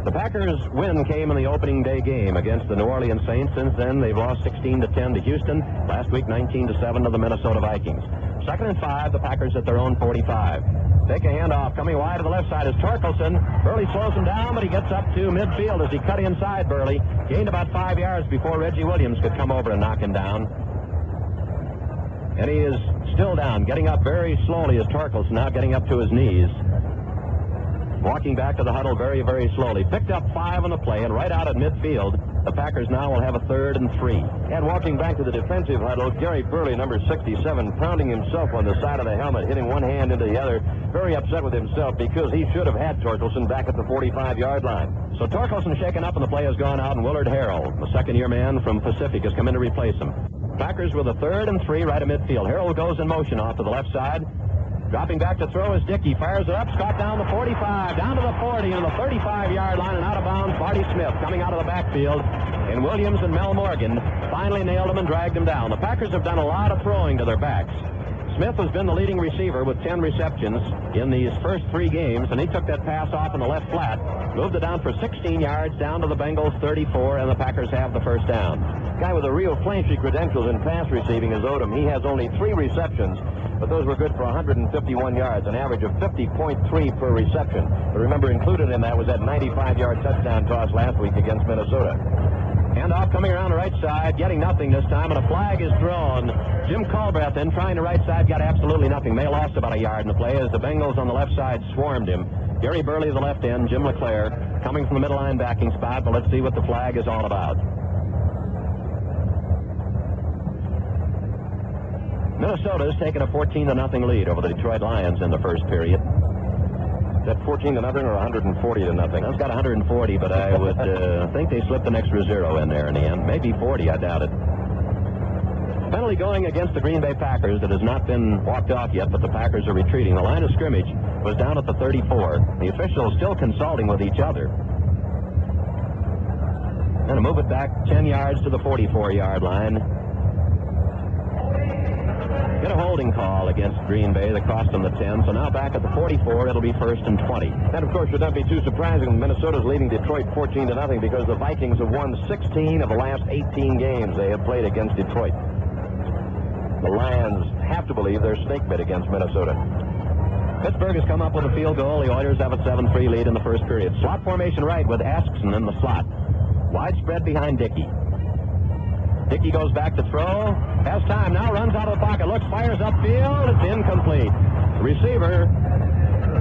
The Packers' win came in the opening day game against the New Orleans Saints. Since then, they've lost 16-10 to Houston. Last week, 19-7 to the Minnesota Vikings. 2nd and 5, the Packers at their own 45. Take a handoff. Coming wide to the left side is Torkelson. Burley slows him down, but he gets up to midfield as he cut inside Burley. Gained about 5 yards before Reggie Williams could come over and knock him down. And he is still down, getting up very slowly as Torkelson, now getting up to his knees. Walking back to the huddle very, very slowly. Picked up 5 on the play, and right out at midfield, the Packers now will have a 3rd and 3. And walking back to the defensive huddle, Gary Burley, number 67, pounding himself on the side of the helmet, hitting one hand into the other, very upset with himself because he should have had Torkelson back at the 45-yard line. So Torkelson shaken up, and the play has gone out, and Willard Harrell, the second-year man from Pacific, has come in to replace him. Packers with a 3rd and 3 right at midfield. Harrell goes in motion off to the left side. Dropping back to throw is Dickey. Fires it up. Scott down the 45, down to the 40, and the 35-yard line, and out of bounds. Barty Smith coming out of the backfield. And Williams and Mel Morgan finally nailed him and dragged him down. The Packers have done a lot of throwing to their backs. Smith has been the leading receiver with 10 receptions in these first 3 games, and he took that pass off in the left flat, moved it down for 16 yards, down to the Bengals 34, and the Packers have the first down. Guy with the real flashy credentials in pass receiving is Odom. He has only 3 receptions, but those were good for 151 yards, an average of 50.3 per reception. But remember, included in that was that 95-yard touchdown toss last week against Minnesota. Handoff coming around the right side, getting nothing this time, and a flag is thrown. Jim Culbreth then trying the right side, got absolutely nothing. May have lost about a yard in the play as the Bengals on the left side swarmed him. Gary Burley, the left end, Jim LeClaire coming from the middle linebacking spot, but let's see what the flag is all about. Minnesota's taken a 14-0 lead over the Detroit Lions in the first period. Is that 14-0 or 140-0? It's got 140, but I would think they slipped an extra 0 in there in the end. Maybe 40, I doubt it. Penalty going against the Green Bay Packers that has not been walked off yet, but the Packers are retreating. The line of scrimmage was down at the 34. The officials still consulting with each other. Going to move it back 10 yards to the 44-yard line. Get a holding call against Green Bay that cost them the 10. So now back at the 44, it'll be 1st and 20. That, of course, should not be too surprising. Minnesota's leading Detroit 14-0 because the Vikings have won 16 of the last 18 games they have played against Detroit. The Lions have to believe they're snake bit against Minnesota. Pittsburgh has come up with a field goal. The Oilers have a 7-3 lead in the first period. Slot formation right with Askson in the slot. Widespread behind Dickey. Dickey goes back to throw. Has time now. Runs out of the pocket. Looks, fires upfield. It's incomplete. The receiver,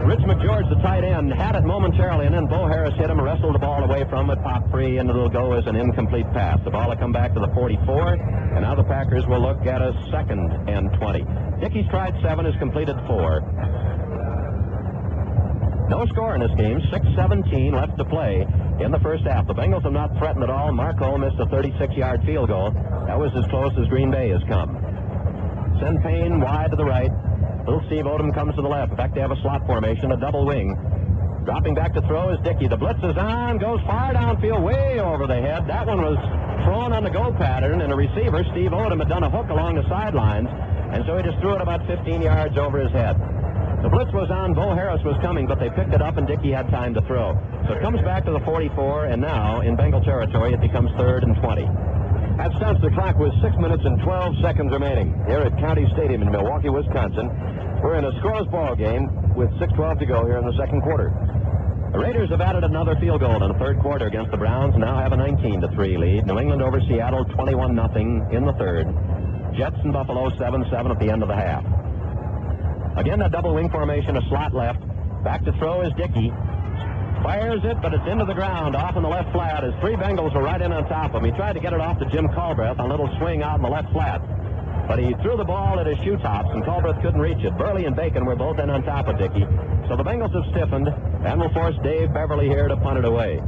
Rich McGeorge, the tight end, had it momentarily, and then Bo Harris hit him, wrestled the ball away from it, popped free, and it'll go as an incomplete pass. The ball will come back to the 44, and now the Packers will look at a 2nd and 20. Dickey's tried 7, has completed 4. No score in this game. 6:17 left to play in the first half. The Bengals have not threatened at all. Marco missed a 36-yard field goal. That was as close as Green Bay has come. Send Payne wide to the right. Little Steve Odom comes to the left. In fact, they have a slot formation, a double wing. Dropping back to throw is Dickey. The blitz is on, goes far downfield, way over the head. That one was thrown on the go pattern, and a receiver, Steve Odom, had done a hook along the sidelines, and so he just threw it about 15 yards over his head. The blitz was on, Bo Harris was coming, but they picked it up, and Dickey had time to throw. So it comes back to the 44, and now, in Bengal territory, it becomes 3rd and 20. That starts the clock with 6 minutes and 12 seconds remaining here at County Stadium in Milwaukee, Wisconsin. We're in a scoreless ball game with 6:12 to go here in the second quarter. The Raiders have added another field goal in the third quarter against the Browns, now have a 19-3 lead. New England over Seattle, 21-0 in the third. Jets and Buffalo, 7-7 at the end of the half. Again, that double wing formation, a slot left. Back to throw is Dickey. Fires it, but it's into the ground, off in the left flat, as 3 Bengals were right in on top of him. He tried to get it off to Jim Culbreth on a little swing out in the left flat, but he threw the ball at his shoe tops, and Culbreth couldn't reach it. Burley and Bacon were both in on top of Dickey. So the Bengals have stiffened and will force Dave Beverly here to punt it away.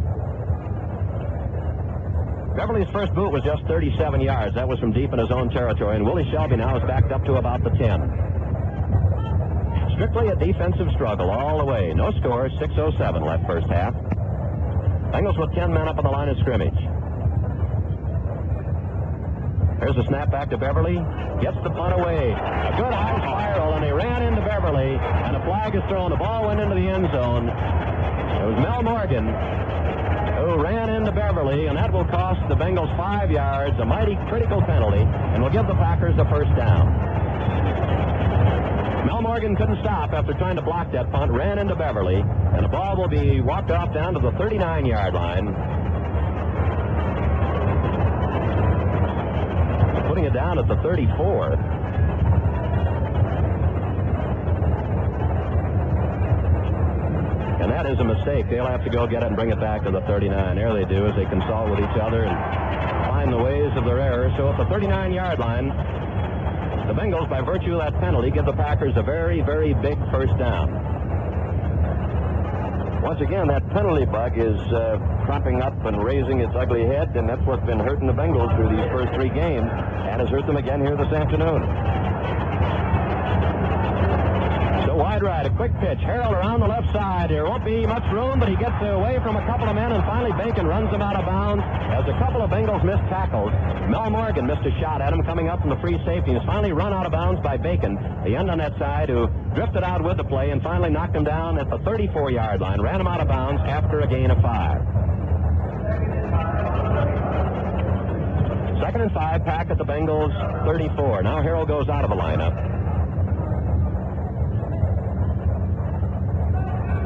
Beverly's first boot was just 37 yards. That was from deep in his own territory, and Willie Shelby now is backed up to about the 10. Strictly a defensive struggle all the way. No score, 6:07 left first half. Bengals with 10 men up on the line of scrimmage. There's a snap back to Beverly. Gets the punt away. A good high spiral, and they ran into Beverly, and a flag is thrown. The ball went into the end zone. It was Mel Morgan who ran into Beverly, and that will cost the Bengals 5 yards, a mighty critical penalty, and will give the Packers the first down. Mel Morgan couldn't stop after trying to block that punt, ran into Beverly, and the ball will be walked off down to the 39-yard line. Putting it down at the 34. And that is a mistake. They'll have to go get it and bring it back to the 39. There they do as they consult with each other and find the ways of their error. So at the 39-yard line, the Bengals, by virtue of that penalty, give the Packers a very, very big first down. Once again, that penalty bug is cropping up and raising its ugly head, and that's what's been hurting the Bengals through these first 3 games, and has hurt them again here this afternoon. So wide right, a quick pitch. Harold around the left side. There won't be much room, but he gets away from a couple of men, and finally Bacon runs him out of bounds as a couple of Bengals missed tackles. Mel Morgan missed a shot at him coming up from the free safety. He's finally run out of bounds by Bacon, the end on that side, who drifted out with the play and finally knocked him down at the 34-yard line, ran him out of bounds after a gain of 5. 2nd and 5, Pack at the Bengals 34. Now Harold goes out of the lineup.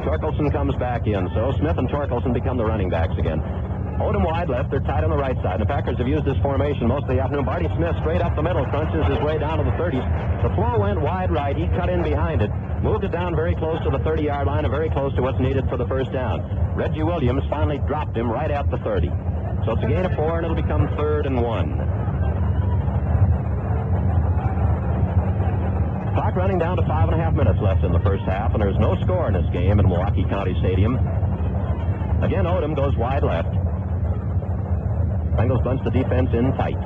Torkelson comes back in, so Smith and Torkelson become the running backs again. Odom wide left, they're tight on the right side. The Packers have used this formation most of the afternoon. Barty Smith straight up the middle, crunches his way down to the 30s. The flow went wide right, he cut in behind it, moved it down very close to the 30-yard line and very close to what's needed for the first down. Reggie Williams finally dropped him right at the 30. So it's a gain of 4, and it'll become 3rd and 1. running down to 5.5 minutes left in the first half, and there's no score in this game in Milwaukee County Stadium. Again, Odom goes wide left. Bengals bunch the defense in tight.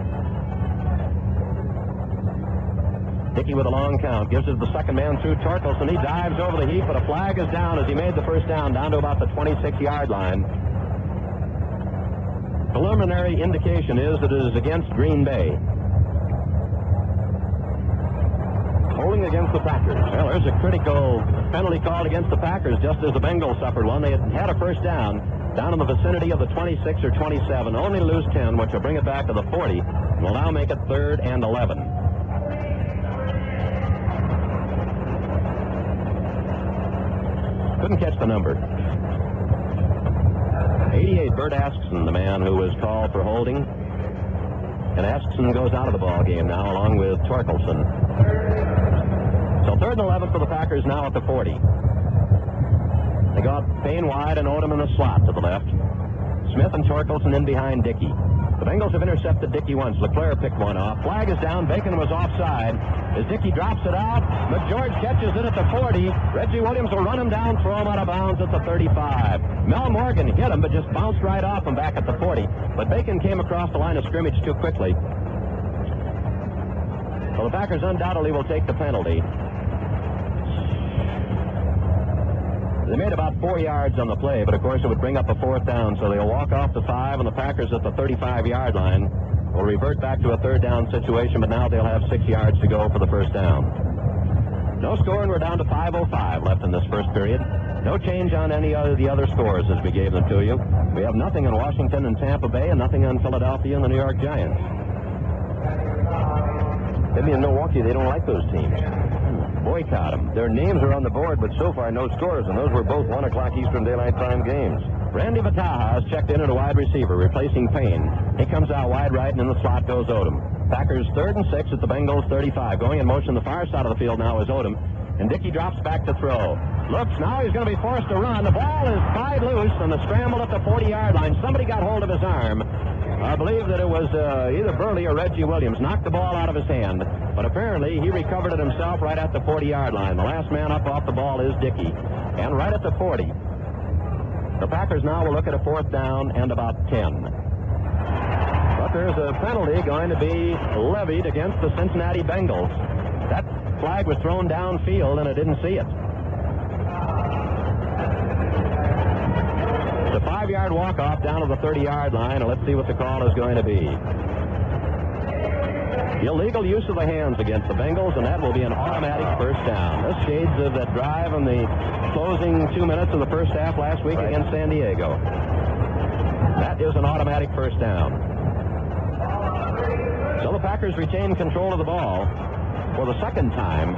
Dickey with a long count, gives it to the second man through Torkelson. He dives over the heap, but a flag is down as he made the first down to about the 26-yard line. Preliminary indication is that it is against Green Bay. Holding against the Packers. Well, there's a critical penalty called against the Packers just as the Bengals suffered one. They had a first down in the vicinity of the 26 or 27. Only lose 10, which will bring it back to the 40. And will now make it 3rd and 11. Couldn't catch the number. 88, Bert Askson, the man who was called for holding. And Askson goes out of the ball game now, along with Torkelson. So 3rd and 11 for the Packers now at the 40. They got Payne wide and Odom in the slot to the left. Smith and Torkelson in behind Dickey. The Bengals have intercepted Dickey once. LeClaire picked one off. Flag is down. Bacon was offside. As Dickey drops it out, McGeorge catches it at the 40. Reggie Williams will run him down, throw him out of bounds at the 35. Mel Morgan hit him, but just bounced right off him back at the 40. But Bacon came across the line of scrimmage too quickly. So the Packers undoubtedly will take the penalty. They made about 4 yards on the play, but of course it would bring up a 4th down, so they'll walk off the 5, and the Packers at the 35-yard line will revert back to a 3rd down situation, but now they'll have 6 yards to go for the first down. No score, and we're down to 5:05 left in this first period. No change on any of the other scores as we gave them to you. We have nothing on Washington and Tampa Bay, and nothing on Philadelphia and the New York Giants. Maybe in Milwaukee they don't like those teams. Boycott them. Their names are on the board, but so far no scores, and those were both 1 o'clock Eastern Daylight Time games. Randy Vataha has checked in at a wide receiver, replacing Payne. He comes out wide right, and in the slot goes Odom. Packers 3rd and 6 at the Bengals 35. Going in motion the far side of the field now is Odom, and Dickey drops back to throw. Looks, now he's going to be forced to run. The ball is tied loose on the scramble at the 40-yard line. Somebody got hold of his arm. I believe that it was either Burley or Reggie Williams knocked the ball out of his hand, but apparently he recovered it himself right at the 40-yard line. The last man up off the ball is Dickey, and right at the 40. The Packers now will look at a 4th down and about 10. But there's a penalty going to be levied against the Cincinnati Bengals. That flag was thrown downfield, and I didn't see it. The 5-yard walk-off down to the 30-yard line, and let's see what the call is going to be. Illegal use of the hands against the Bengals, and that will be an automatic first down. This shades of that drive in the closing 2 minutes of the first half last week against San Diego. That is an automatic first down. So the Packers retain control of the ball for the second time.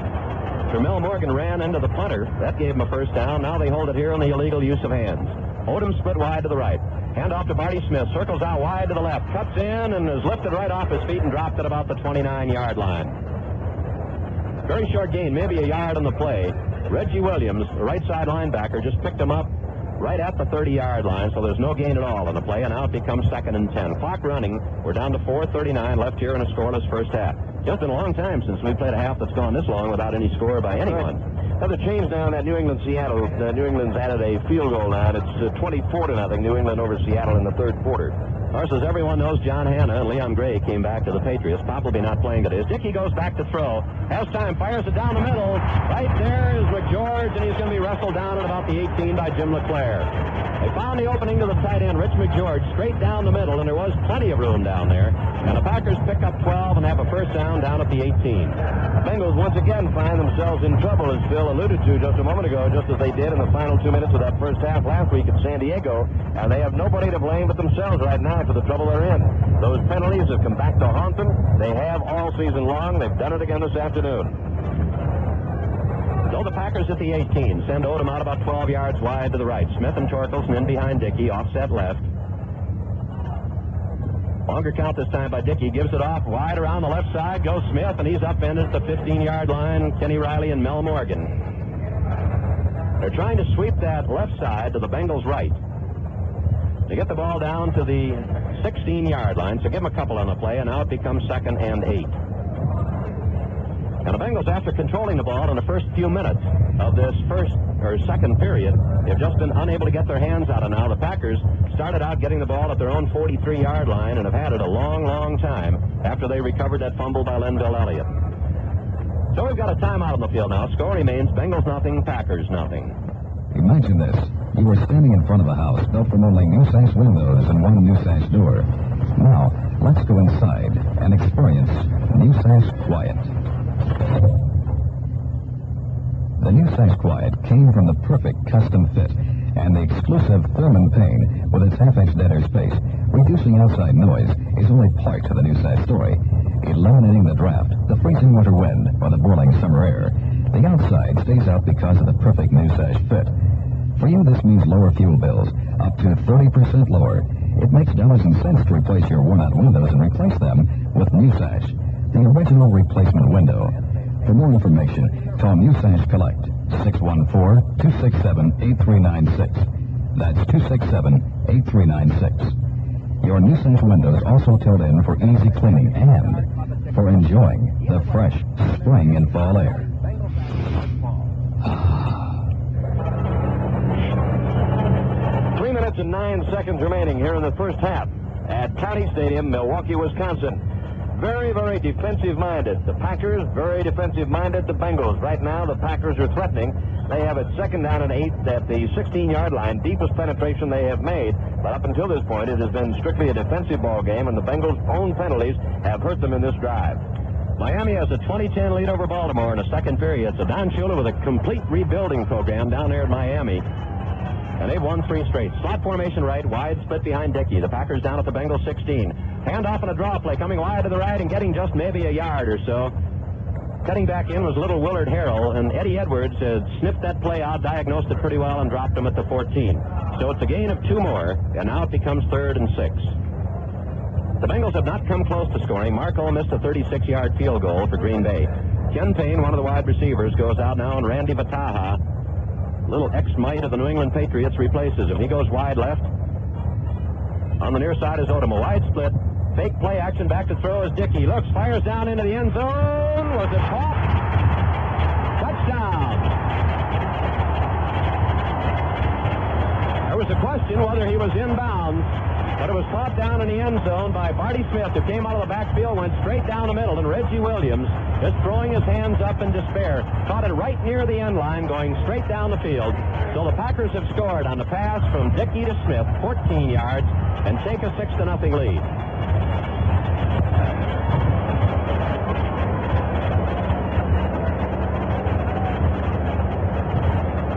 Mel Morgan ran into the punter. That gave him a first down. Now they hold it here on the illegal use of hands. Odom split wide to the right. Hand off to Barty Smith. Circles out wide to the left. Cuts in and is lifted right off his feet and dropped at about the 29-yard line. Very short gain, maybe a yard on the play. Reggie Williams, the right side linebacker, just picked him up right at the 30-yard line, so there's no gain at all on the play, and now it becomes 2nd and 10. Clock running. We're down to 4:39 left here in a scoreless first half. Just been a long time since we played a half that's gone this long without any score by anyone. Another change now in that New England-Seattle. New England's added a field goal now. It's 24-0 New England over Seattle in the 3rd quarter. Of course, as everyone knows, John Hanna and Leon Gray came back to the Patriots. Probably not playing today. Dickey goes back to throw. Has time. Fires it down the middle. Right there is McGeorge, and he's going to be wrestled down at about the 18 by Jim LeClaire. They found the opening to the tight end, Rich McGeorge, straight down the middle, and there was plenty of room down there. And the Packers pick up 12 and have a first down down at the 18. Bengals once again find themselves in trouble, as Phil alluded to just a moment ago, just as they did in the final 2 minutes of that first half last week at San Diego. And they have nobody to blame but themselves right now for the trouble they're in. Those penalties have come back to haunt them. They have all season long. They've done it again this afternoon. So the Packers at the 18 send Odom out about 12 yards wide to the right. Smith and Torkelson in behind Dickey, offset left. Longer count this time by Dickey. Gives it off wide around the left side. Goes Smith, and he's upended at the 15-yard line. Kenny Riley and Mel Morgan. They're trying to sweep that left side to the Bengals' right. They get the ball down to the 16-yard line, so give them a couple on the play, and now it becomes 2nd and 8. And the Bengals, after controlling the ball in the first few minutes of this second period, they've just been unable to get their hands out. And now the Packers started out getting the ball at their own 43-yard line and have had it a long, long time after they recovered that fumble by Linville Elliott. So we've got a timeout on the field now. Score remains Bengals nothing, Packers nothing. Imagine this. You were standing in front of a house built from only new sash windows and one new sash door. Now, let's go inside and experience new sash quiet. The new sash quiet came from the perfect custom fit and the exclusive Thurman pane with its half-inch dead air space. Reducing outside noise is only part of the new sash story. Eliminating the draft, the freezing winter wind, or the boiling summer air. The outside stays out because of the perfect new sash fit. For you, this means lower fuel bills, up to 30% lower. It makes dollars and cents to replace your worn-out windows and replace them with new sash, the original replacement window. For more information, call New Sash Collect, 614-267-8396. That's 267-8396. Your New Sash windows also towed in for easy cleaning and for enjoying the fresh spring and fall air. 3 minutes and 9 seconds remaining here in the first half at County Stadium, Milwaukee, Wisconsin. Very, very defensive-minded. The Packers, very defensive-minded. The Bengals. Right now, the Packers are threatening. They have it 2nd down and 8 at the 16-yard line. Deepest penetration they have made. But up until this point, it has been strictly a defensive ball game, and the Bengals' own penalties have hurt them in this drive. Miami has a 20-10 lead over Baltimore in the second period. So Don Shula with a complete rebuilding program down there at Miami. And they've won 3 straight. Slot formation right, wide split behind Dickey. The Packers down at the Bengals 16. Hand off on a draw play, coming wide to the right and getting just maybe a yard or so. Cutting back in was little Willard Harrell, and Eddie Edwards had sniffed that play out, diagnosed it pretty well, and dropped him at the 14. So it's a gain of 2 more, and now it becomes 3rd and 6. The Bengals have not come close to scoring. Marco missed a 36-yard field goal for Green Bay. Ken Payne, one of the wide receivers, goes out now, and Randy Bataha, little ex-mite of the New England Patriots, replaces him. He goes wide left. On the near side is Odom. A wide split. Fake play action, back to throw is Dickey. Looks, fires down into the end zone. Was it caught? Touchdown. There was a question whether he was inbounds, but it was caught down in the end zone by Barty Smith, who came out of the backfield, went straight down the middle, and Reggie Williams, just throwing his hands up in despair, caught it right near the end line, going straight down the field. So the Packers have scored on the pass from Dickey to Smith, 14 yards, and take a 6-0 lead.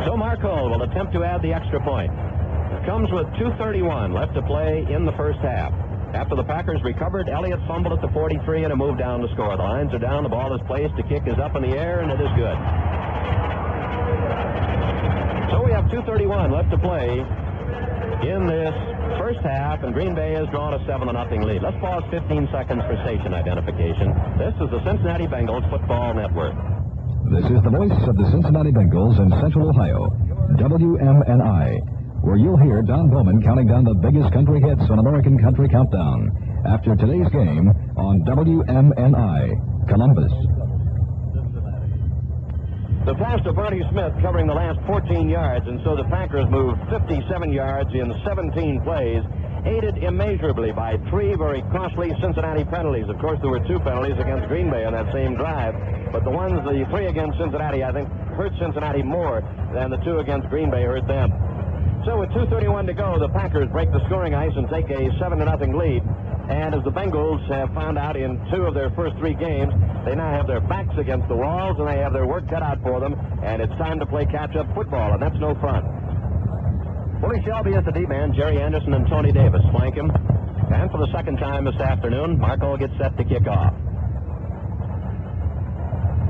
So Marco will attempt to add the extra point. It comes with 2:31 left to play in the first half. After the Packers recovered, Elliott fumbled at the 43 and a move down to score. The lines are down, the ball is placed, the kick is up in the air, and it is good. So we have 2:31 left to play in this first half, and Green Bay has drawn a 7-0 lead. Let's pause 15 seconds for station identification. This is the Cincinnati Bengals Football Network. This is the voice of the Cincinnati Bengals in Central Ohio, WMNI, where you'll hear Don Bowman counting down the biggest country hits on American Country Countdown after today's game on WMNI, Columbus. The pass to Barty Smith covering the last 14 yards, and so the Packers moved 57 yards in 17 plays, aided immeasurably by 3 very costly Cincinnati penalties. Of course, there were 2 penalties against Green Bay on that same drive, but the 3 against Cincinnati, I think, hurt Cincinnati more than the 2 against Green Bay hurt them. So with 2:31 to go, the Packers break the scoring ice and take a 7-0 lead. And as the Bengals have found out in 2 of their first 3 games, they now have their backs against the walls and they have their work cut out for them. And it's time to play catch-up football, and that's no fun. Willie Shelby is the D-man. Jerry Anderson and Tony Davis flank him. And for the second time this afternoon, Marco gets set to kick off.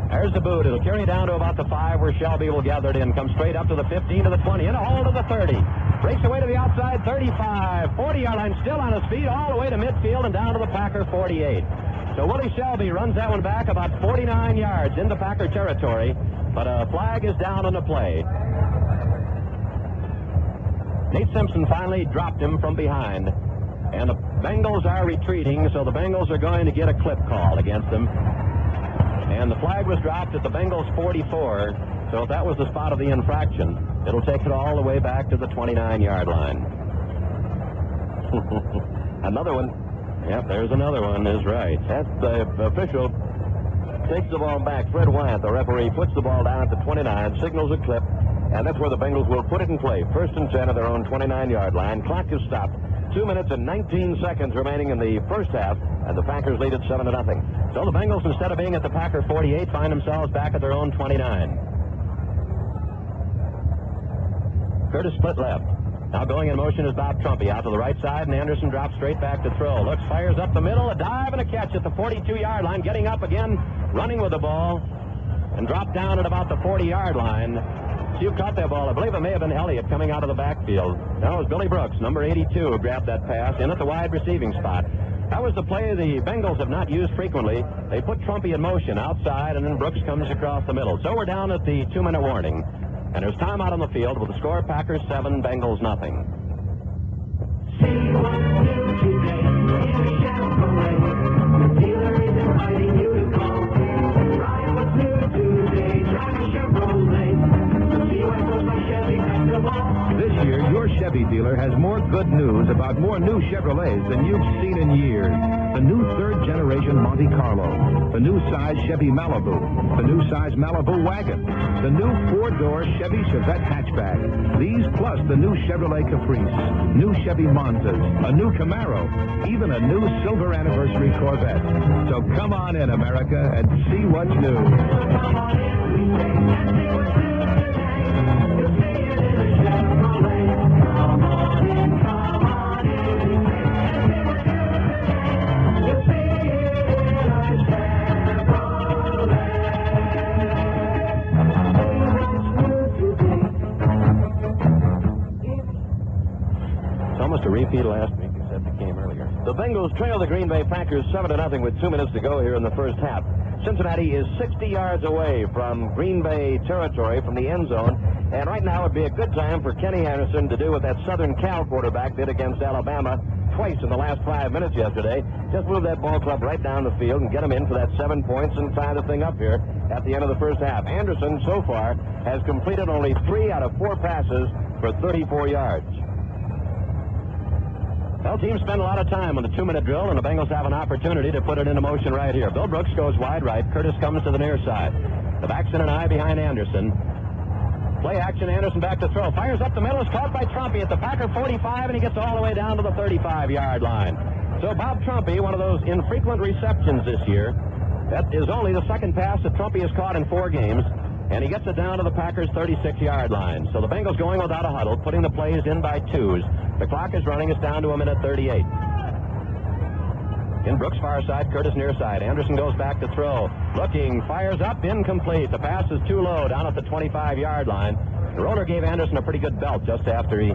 There's the boot. It'll carry down to about the 5 where Shelby will gather it in. Come straight up to the 15 to the 20. In a hole to the 30. Breaks away to the outside 35. 40-yard line still on his feet all the way to midfield and down to the Packer 48. So Willie Shelby runs that one back about 49 yards into Packer territory. But a flag is down on the play. Nate Simpson finally dropped him from behind. And the Bengals are retreating, so the Bengals are going to get a clip call against them. And the flag was dropped at the Bengals 44. So if that was the spot of the infraction, it'll take it all the way back to the 29-yard line. Another one. Yep, there's another one, is right. That's the official. Takes the ball back. Fred Wyatt, the referee, puts the ball down at the 29, signals a clip, and that's where the Bengals will put it in play. 1st and 10 at their own 29-yard line. Clock is stopped. 2 minutes and 19 seconds remaining in the first half, and the Packers lead it 7-0. So the Bengals, instead of being at the Packer 48, find themselves back at their own 29. Curtis split left. Now going in motion is Bob Trumpy out to the right side, and Anderson drops straight back to throw. Looks, fires up the middle, a dive and a catch at the 42-yard line. Getting up again, running with the ball, and dropped down at about the 40-yard line. So you caught that ball. I believe it may have been Elliott coming out of the backfield. That was Billy Brooks, number 82, who grabbed that pass in at the wide receiving spot. That was the play the Bengals have not used frequently. They put Trumpy in motion outside, and then Brooks comes across the middle. So we're down at the 2-minute warning. And there's time out on the field with the score: Packers 7, Bengals nothing. See what's new today in a Chevrolet. The dealer is inviting you to call. Try what's new today. Try a Chevrolet. See what goes by Chevy best of all. This year, your Chevy dealer has more good news about more new Chevrolets than you've seen in years. The new 3rd generation Monte Carlo, the new size Chevy Malibu, the new size Malibu wagon, the new 4-door Chevy Chevette hatchback. These plus the new Chevrolet Caprice, new Chevy Monzas, a new Camaro, even a new silver anniversary Corvette. So come on in, America, and see what's new. Come on in, we say, and see what's new today. You'll see it in a Chevrolet. Come on in, we say, and see what's new today. You'll see it in a Chevrolet. It's almost a repeat of last week, except it came earlier. The Bengals trail the Green Bay Packers 7-0 with 2 minutes to go here in the first half. Cincinnati is 60 yards away from Green Bay territory from the end zone, and right now would be a good time for Kenny Anderson to do what that Southern Cal quarterback did against Alabama twice in the last 5 minutes yesterday. Just move that ball club right down the field and get them in for that 7 points and tie the thing up here at the end of the first half. Anderson, so far, has completed only 3 out of 4 passes for 34 yards. Well, teams spend a lot of time on the 2-minute drill, and the Bengals have an opportunity to put it into motion right here. Bill Brooks goes wide right. Curtis comes to the near side. The back's in an eye behind Anderson. Play action, Anderson back to throw. Fires up the middle, is caught by Trumpy at the Packer 45, and he gets all the way down to the 35-yard line. So Bob Trumpy, one of those infrequent receptions this year, that is only the second pass that Trumpy has caught in 4 games, and he gets it down to the Packers' 36-yard line. So the Bengals going without a huddle, putting the plays in by 2s. The clock is running. It's down to 1:38. In Brooks' far side, Curtis near side. Anderson goes back to throw. Looking, fires up, incomplete. The pass is too low, down at the 25-yard line. The roller gave Anderson a pretty good belt just after he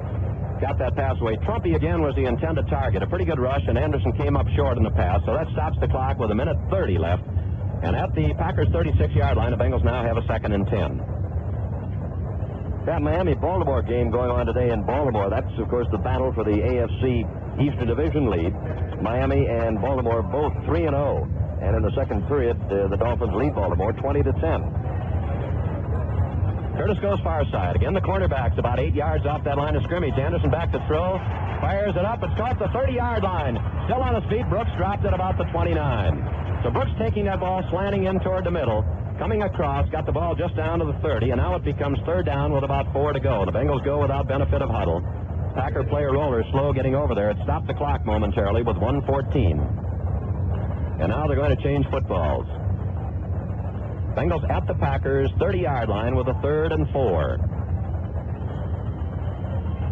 got that pass away. Trumpy again was the intended target. A pretty good rush, and Anderson came up short in the pass. So that stops the clock with 1:30 left. And at the Packers' 36-yard line, the Bengals now have a 2nd and 10. That Miami-Baltimore game going on today in Baltimore. That's, of course, the battle for the AFC Eastern Division lead. Miami and Baltimore both 3-0. And in the second period, the Dolphins lead Baltimore 20-10. Curtis goes far side. Again, the cornerback's about 8 yards off that line of scrimmage. Anderson back to throw. Fires it up. It's caught the 30-yard line. Still on his feet. Brooks dropped it about the 29. So Brooks taking that ball, slanting in toward the middle, coming across, got the ball just down to the 30, and now it becomes 3rd down with about 4 to go. The Bengals go without benefit of huddle. Packer player roller slow getting over there. It stopped the clock momentarily with 1:14. And now they're going to change footballs. Bengals at the Packers' 30-yard line with a 3rd and 4.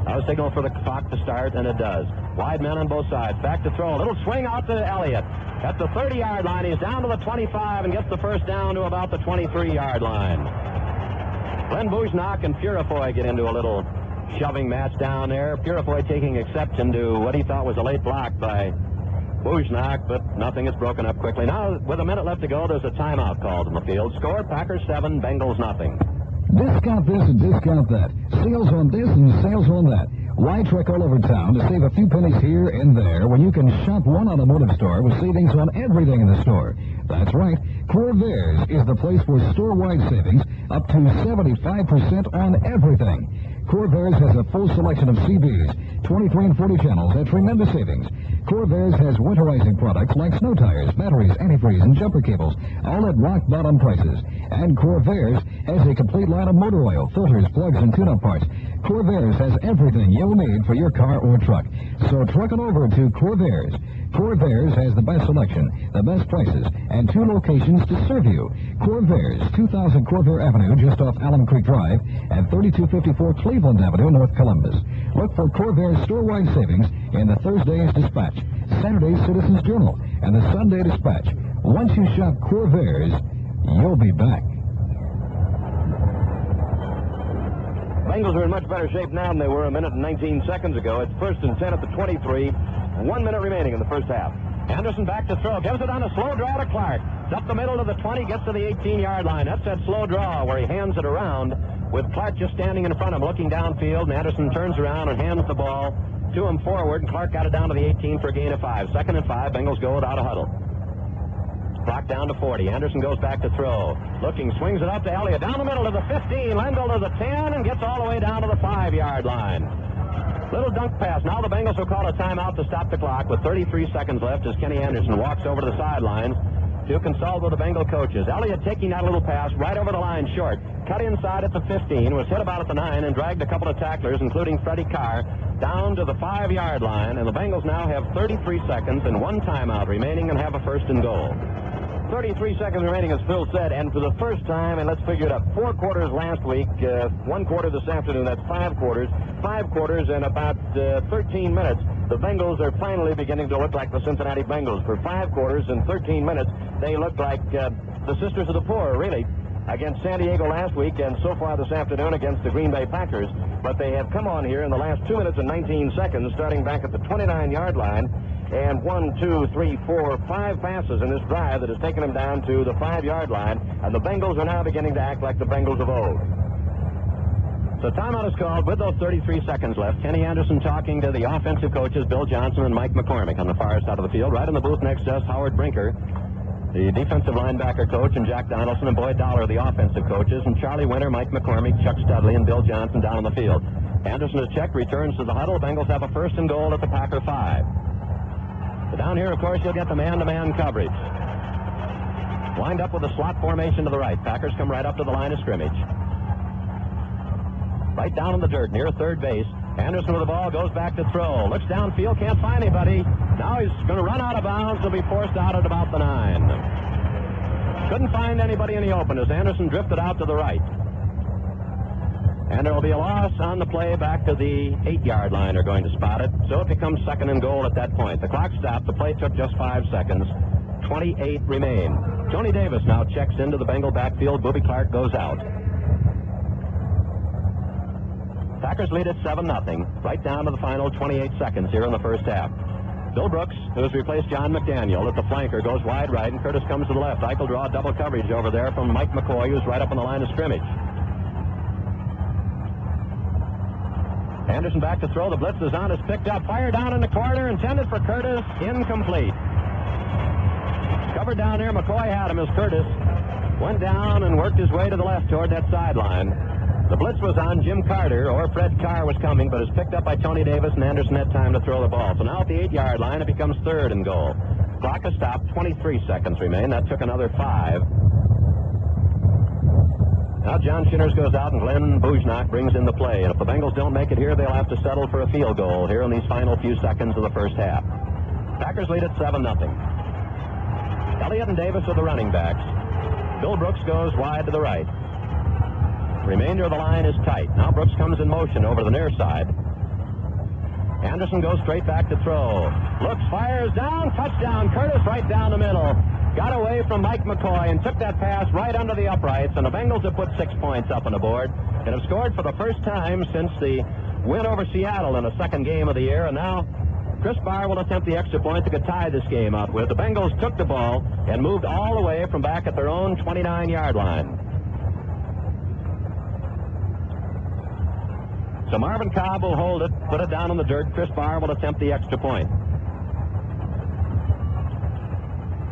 Now a signal for the clock to start, and it does. Wide men on both sides. Back to throw. A little swing out to Elliott. At the 30-yard line, he's down to the 25 and gets the first down to about the 23-yard line. Glenn Bujnak and Purifoy get into a little shoving match down there. Purifoy taking exception to what he thought was a late block by Bujnak, but nothing is broken up quickly. Now, with a minute left to go, there's a timeout called in the field. Score, Packers 7, Bengals nothing. Discount this and discount that. Sales on this and sales on that. Why trek all over town to save a few pennies here and there when you can shop one automotive store with savings on everything in the store? That's right. Corvairs is the place for store-wide savings up to 75% on everything. Corvairs has a full selection of CBs, 23 and 40 channels at tremendous savings. Corvairs has winterizing products like snow tires, batteries, antifreeze, and jumper cables, all at rock-bottom prices. And Corvairs has a complete line of motor oil, filters, plugs, and tune-up parts. Corvairs has everything you'll need for your car or truck. So truck it over to Corvairs. Corvairs has the best selection, the best prices, and 2 locations to serve you. Corvairs, 2000 Corvair Avenue, just off Alum Creek Drive, and 3254 Cleveland Avenue, North Columbus. Look for Corvairs store-wide savings in the Thursday's Dispatch, Saturday's Citizens Journal, and the Sunday Dispatch. Once you shop Corvairs, you'll be back. Bengals are in much better shape now than they were a minute and 19 seconds ago. It's 1st and 10 at the 23. 1 minute remaining in the first half. Anderson back to throw. Gives it on a slow draw to Clark. It's up the middle to the 20. Gets to the 18-yard line. That's that slow draw where he hands it around with Clark just standing in front of him looking downfield. And Anderson turns around and hands the ball to him forward. And Clark got it down to the 18 for a gain of 5. 2nd and 5. Bengals go without a huddle. Clock down to 40. Anderson goes back to throw. Looking, swings it up to Elliott. Down the middle to the 15. Lendl to the 10 and gets all the way down to the 5-yard line. Little dunk pass. Now the Bengals will call a timeout to stop the clock with 33 seconds left as Kenny Anderson walks over to the sidelines to consult with the Bengal coaches. Elliott taking that little pass right over the line short. Cut inside at the 15, was hit about at the 9, and dragged a couple of tacklers, including Freddie Carr, down to the 5-yard line. And the Bengals now have 33 seconds and 1 timeout remaining and have a 1st and goal. 33 seconds remaining, as Phil said, and for the first time, and let's figure it up, 4 quarters last week, 1 quarter this afternoon, that's 5 quarters. 5 quarters and about 13 minutes. The Bengals are finally beginning to look like the Cincinnati Bengals. For 5 quarters and 13 minutes, they look like the Sisters of the Poor, really, against San Diego last week and so far this afternoon against the Green Bay Packers. But they have come on here in the last 2 minutes and 19 seconds, starting back at the 29-yard line. And 1, 2, 3, 4, 5 passes in this drive that has taken them down to the 5-yard line. And the Bengals are now beginning to act like the Bengals of old. So timeout is called with those 33 seconds left. Kenny Anderson talking to the offensive coaches, Bill Johnson and Mike McCormick on the far side of the field. Right in the booth next to us, Howard Brinker, the defensive linebacker coach, and Jack Donaldson and Boyd Dollar, the offensive coaches, and Charlie Winter, Mike McCormick, Chuck Studley, and Bill Johnson down on the field. Anderson is checked, returns to the huddle. Bengals have a 1st and goal at the Packer 5. But down here, of course, you'll get the man-to-man coverage. Lined up with a slot formation to the right. Packers come right up to the line of scrimmage. Right down in the dirt near third base. Anderson with the ball, goes back to throw. Looks downfield, can't find anybody. Now he's going to run out of bounds. He'll be forced out at about the 9. Couldn't find anybody in the open as Anderson drifted out to the right. And there will be a loss on the play back to the 8-yard line. They're going to spot it. So it becomes 2nd and goal at that point. The clock stopped. The play took just 5 seconds. 28 remain. Tony Davis now checks into the Bengal backfield. Booby Clark goes out. Packers lead at 7-0. Right down to the final 28 seconds here in the first half. Bill Brooks, who has replaced John McDaniel at the flanker, goes wide right, and Curtis comes to the left. Eichel draw double coverage over there from Mike McCoy, who's right up on the line of scrimmage. Anderson back to throw. The blitz is on. Is picked up. Fire down in the corner. Intended for Curtis. Incomplete. Covered down there. McCoy had him as Curtis went down and worked his way to the left toward that sideline. The blitz was on Jim Carter, or Fred Carr was coming, but is picked up by Tony Davis, and Anderson had time to throw the ball. So now at the 8-yard line, it becomes 3rd and goal. Clock has stopped. 23 seconds remain. That took another 5. Now John Shinners goes out and Glenn Bujnak brings in the play. And if the Bengals don't make it here, they'll have to settle for a field goal here in these final few seconds of the first half. Packers lead at 7-0. Elliott and Davis are the running backs. Bill Brooks goes wide to the right. Remainder of the line is tight. Now Brooks comes in motion over the near side. Anderson goes straight back to throw. Looks, fires down, touchdown. Curtis right down the middle. Got away from Mike McCoy and took that pass right under the uprights, and the Bengals have put 6 points up on the board and have scored for the first time since the win over Seattle in the 2nd game of the year. And now Chris Barr will attempt the extra point to tie this game up with. The Bengals took the ball and moved all the way from back at their own 29-yard line. So Marvin Cobb will hold it, put it down in the dirt. Chris Barr will attempt the extra point.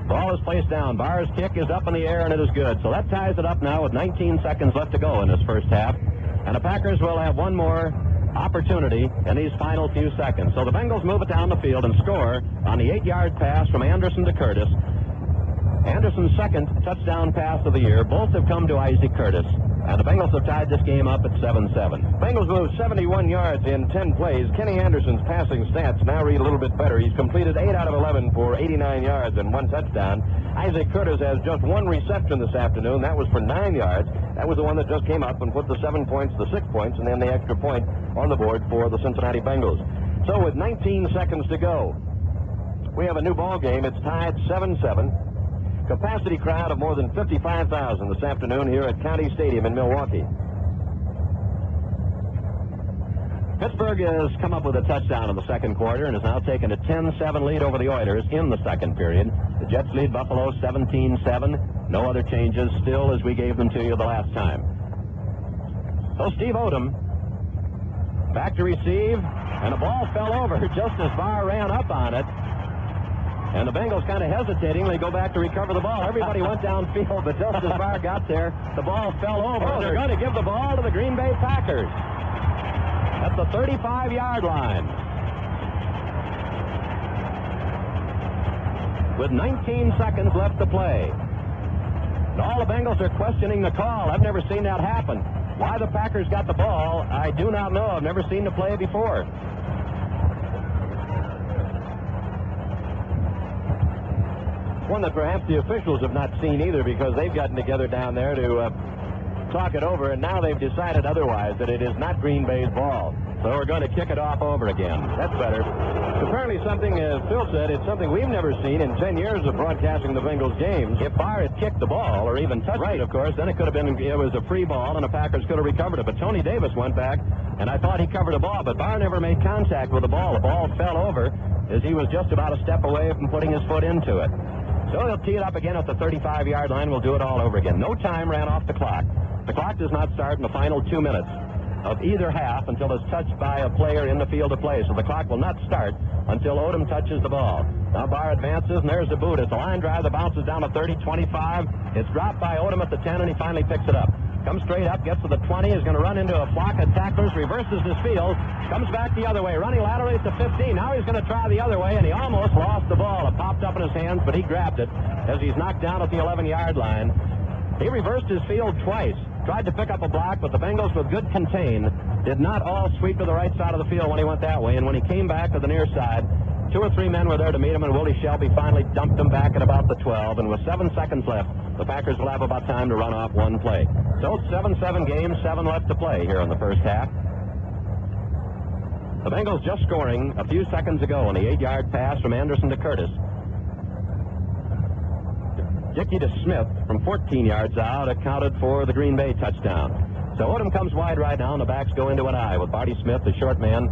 Ball is placed down. Barr's kick is up in the air, and it is good. So that ties it up now with 19 seconds left to go in this first half. And the Packers will have one more opportunity in these final few seconds. So the Bengals move it down the field and score on the 8-yard pass from Anderson to Curtis. Anderson's second touchdown pass of the year. Both have come to Isaac Curtis. And the Bengals have tied this game up at 7-7. Bengals moved 71 yards in 10 plays. Kenny Anderson's passing stats now read a little bit better. He's completed 8 out of 11 for 89 yards and 1 touchdown. Isaac Curtis has just 1 reception this afternoon. That was for 9 yards. That was the one that just came up and put the 7 points, the 6 points, and then the extra point on the board for the Cincinnati Bengals. So with 19 seconds to go, we have a new ball game. It's tied 7-7. Capacity crowd of more than 55,000 this afternoon here at County Stadium in Milwaukee. Pittsburgh has come up with a touchdown in the second quarter and has now taken a 10-7 lead over the Oilers in the second period. The Jets lead Buffalo 17-7. No other changes still as we gave them to you the last time. So Steve Odom back to receive, and the ball fell over just as Barr ran up on it. And the Bengals kind of hesitatingly go back to recover the ball. Everybody went downfield, but just as Barr got there, the ball fell over. They're going to give the ball to the Green Bay Packers at the 35-yard line. With 19 seconds left to play. And all the Bengals are questioning the call. I've never seen that happen. Why the Packers got the ball, I do not know. I've never seen the play before. One that perhaps the officials have not seen either, because they've gotten together down there to talk it over, and now they've decided otherwise, that it is not Green Bay's ball. So we're going to kick it off over again. That's better. Apparently something, as Phil said, it's something we've never seen in 10 years of broadcasting the Bengals games. If Barr had kicked the ball or even touched it, of course, then it could have been, it was a free ball, and the Packers could have recovered it. But Tony Davis went back, and I thought he covered the ball, but Barr never made contact with the ball. The ball fell over as he was just about a step away from putting his foot into it. So they'll tee it up again at the 35-yard line. We'll do it all over again. No time ran off the clock. The clock does not start in the final 2 minutes of either half until it's touched by a player in the field of play. So the clock will not start until Odom touches the ball. Now Barr advances, and there's the boot. It's a line drive that bounces down to 30, 25. It's dropped by Odom at the 10, and he finally picks it up. Comes straight up, gets to the 20, is going to run into a flock of tacklers, reverses his field, comes back the other way, running laterally at the 15. Now he's going to try the other way, and he almost lost the ball. It popped up in his hands, but he grabbed it as he's knocked down at the 11-yard line. He reversed his field twice, tried to pick up a block, but the Bengals, with good contain, did not all sweep to the right side of the field when he went that way. And when he came back to the near side, 2 or 3 men were there to meet him, and Willie Shelby finally dumped him back at about the 12. And with 7 seconds left, the Packers will have about time to run off one play. So it's 7-7 game, 7 left to play here in the first half. The Bengals just scoring a few seconds ago on the 8-yard pass from Anderson to Curtis. Dickey to Smith from 14 yards out accounted for the Green Bay touchdown. So Odom comes wide right now, and the backs go into an I with Barty Smith, the short man,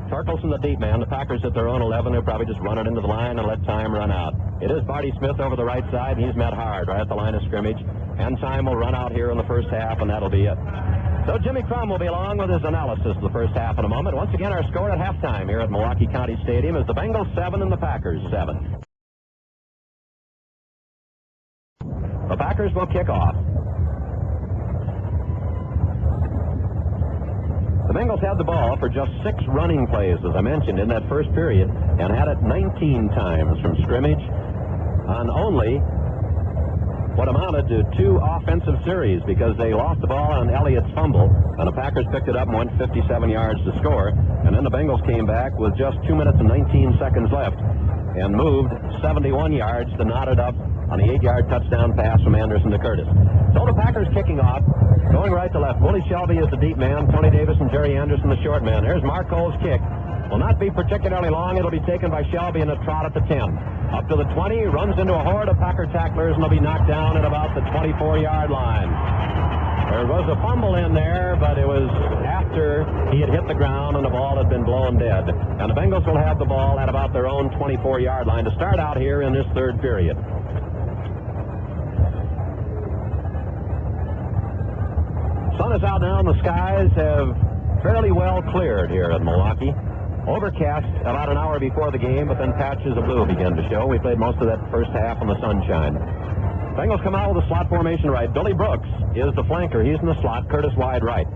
Torkelson, the deep man. The Packers at their own 11. They'll probably just run it into the line and let time run out. It is Barty Smith over the right side, and he's met hard right at the line of scrimmage. And time will run out here in the first half, and that'll be it. So Jimmy Crum will be along with his analysis of the first half in a moment. Once again, our score at halftime here at Milwaukee County Stadium is the Bengals 7 and the Packers 7. The Packers will kick off. The Bengals had the ball for just 6 running plays, as I mentioned, in that first period, and had it 19 times from scrimmage on only what amounted to 2 offensive series, because they lost the ball on Elliott's fumble, and the Packers picked it up and went 57 yards to score. And then the Bengals came back with just 2 minutes and 19 seconds left and moved 71 yards to knot it up on the 8-yard touchdown pass from Anderson to Curtis. So the Packers kicking off, going right to left. Willie Shelby is the deep man, Tony Davis and Jerry Anderson the short man. There's Marco's kick. Will not be particularly long. It'll be taken by Shelby in a trot at the 10. Up to the 20, runs into a horde of Packer tacklers, and will be knocked down at about the 24-yard line. There was a fumble in there, but it was after he had hit the ground and the ball had been blown dead. And the Bengals will have the ball at about their own 24-yard line to start out here in this third period. Sun is out now, and the skies have fairly well cleared here in Milwaukee. Overcast about an hour before the game, but then patches of blue began to show. We played most of that first half in the sunshine. Bengals come out with a slot formation right. Billy Brooks is the flanker. He's in the slot. Curtis wide right.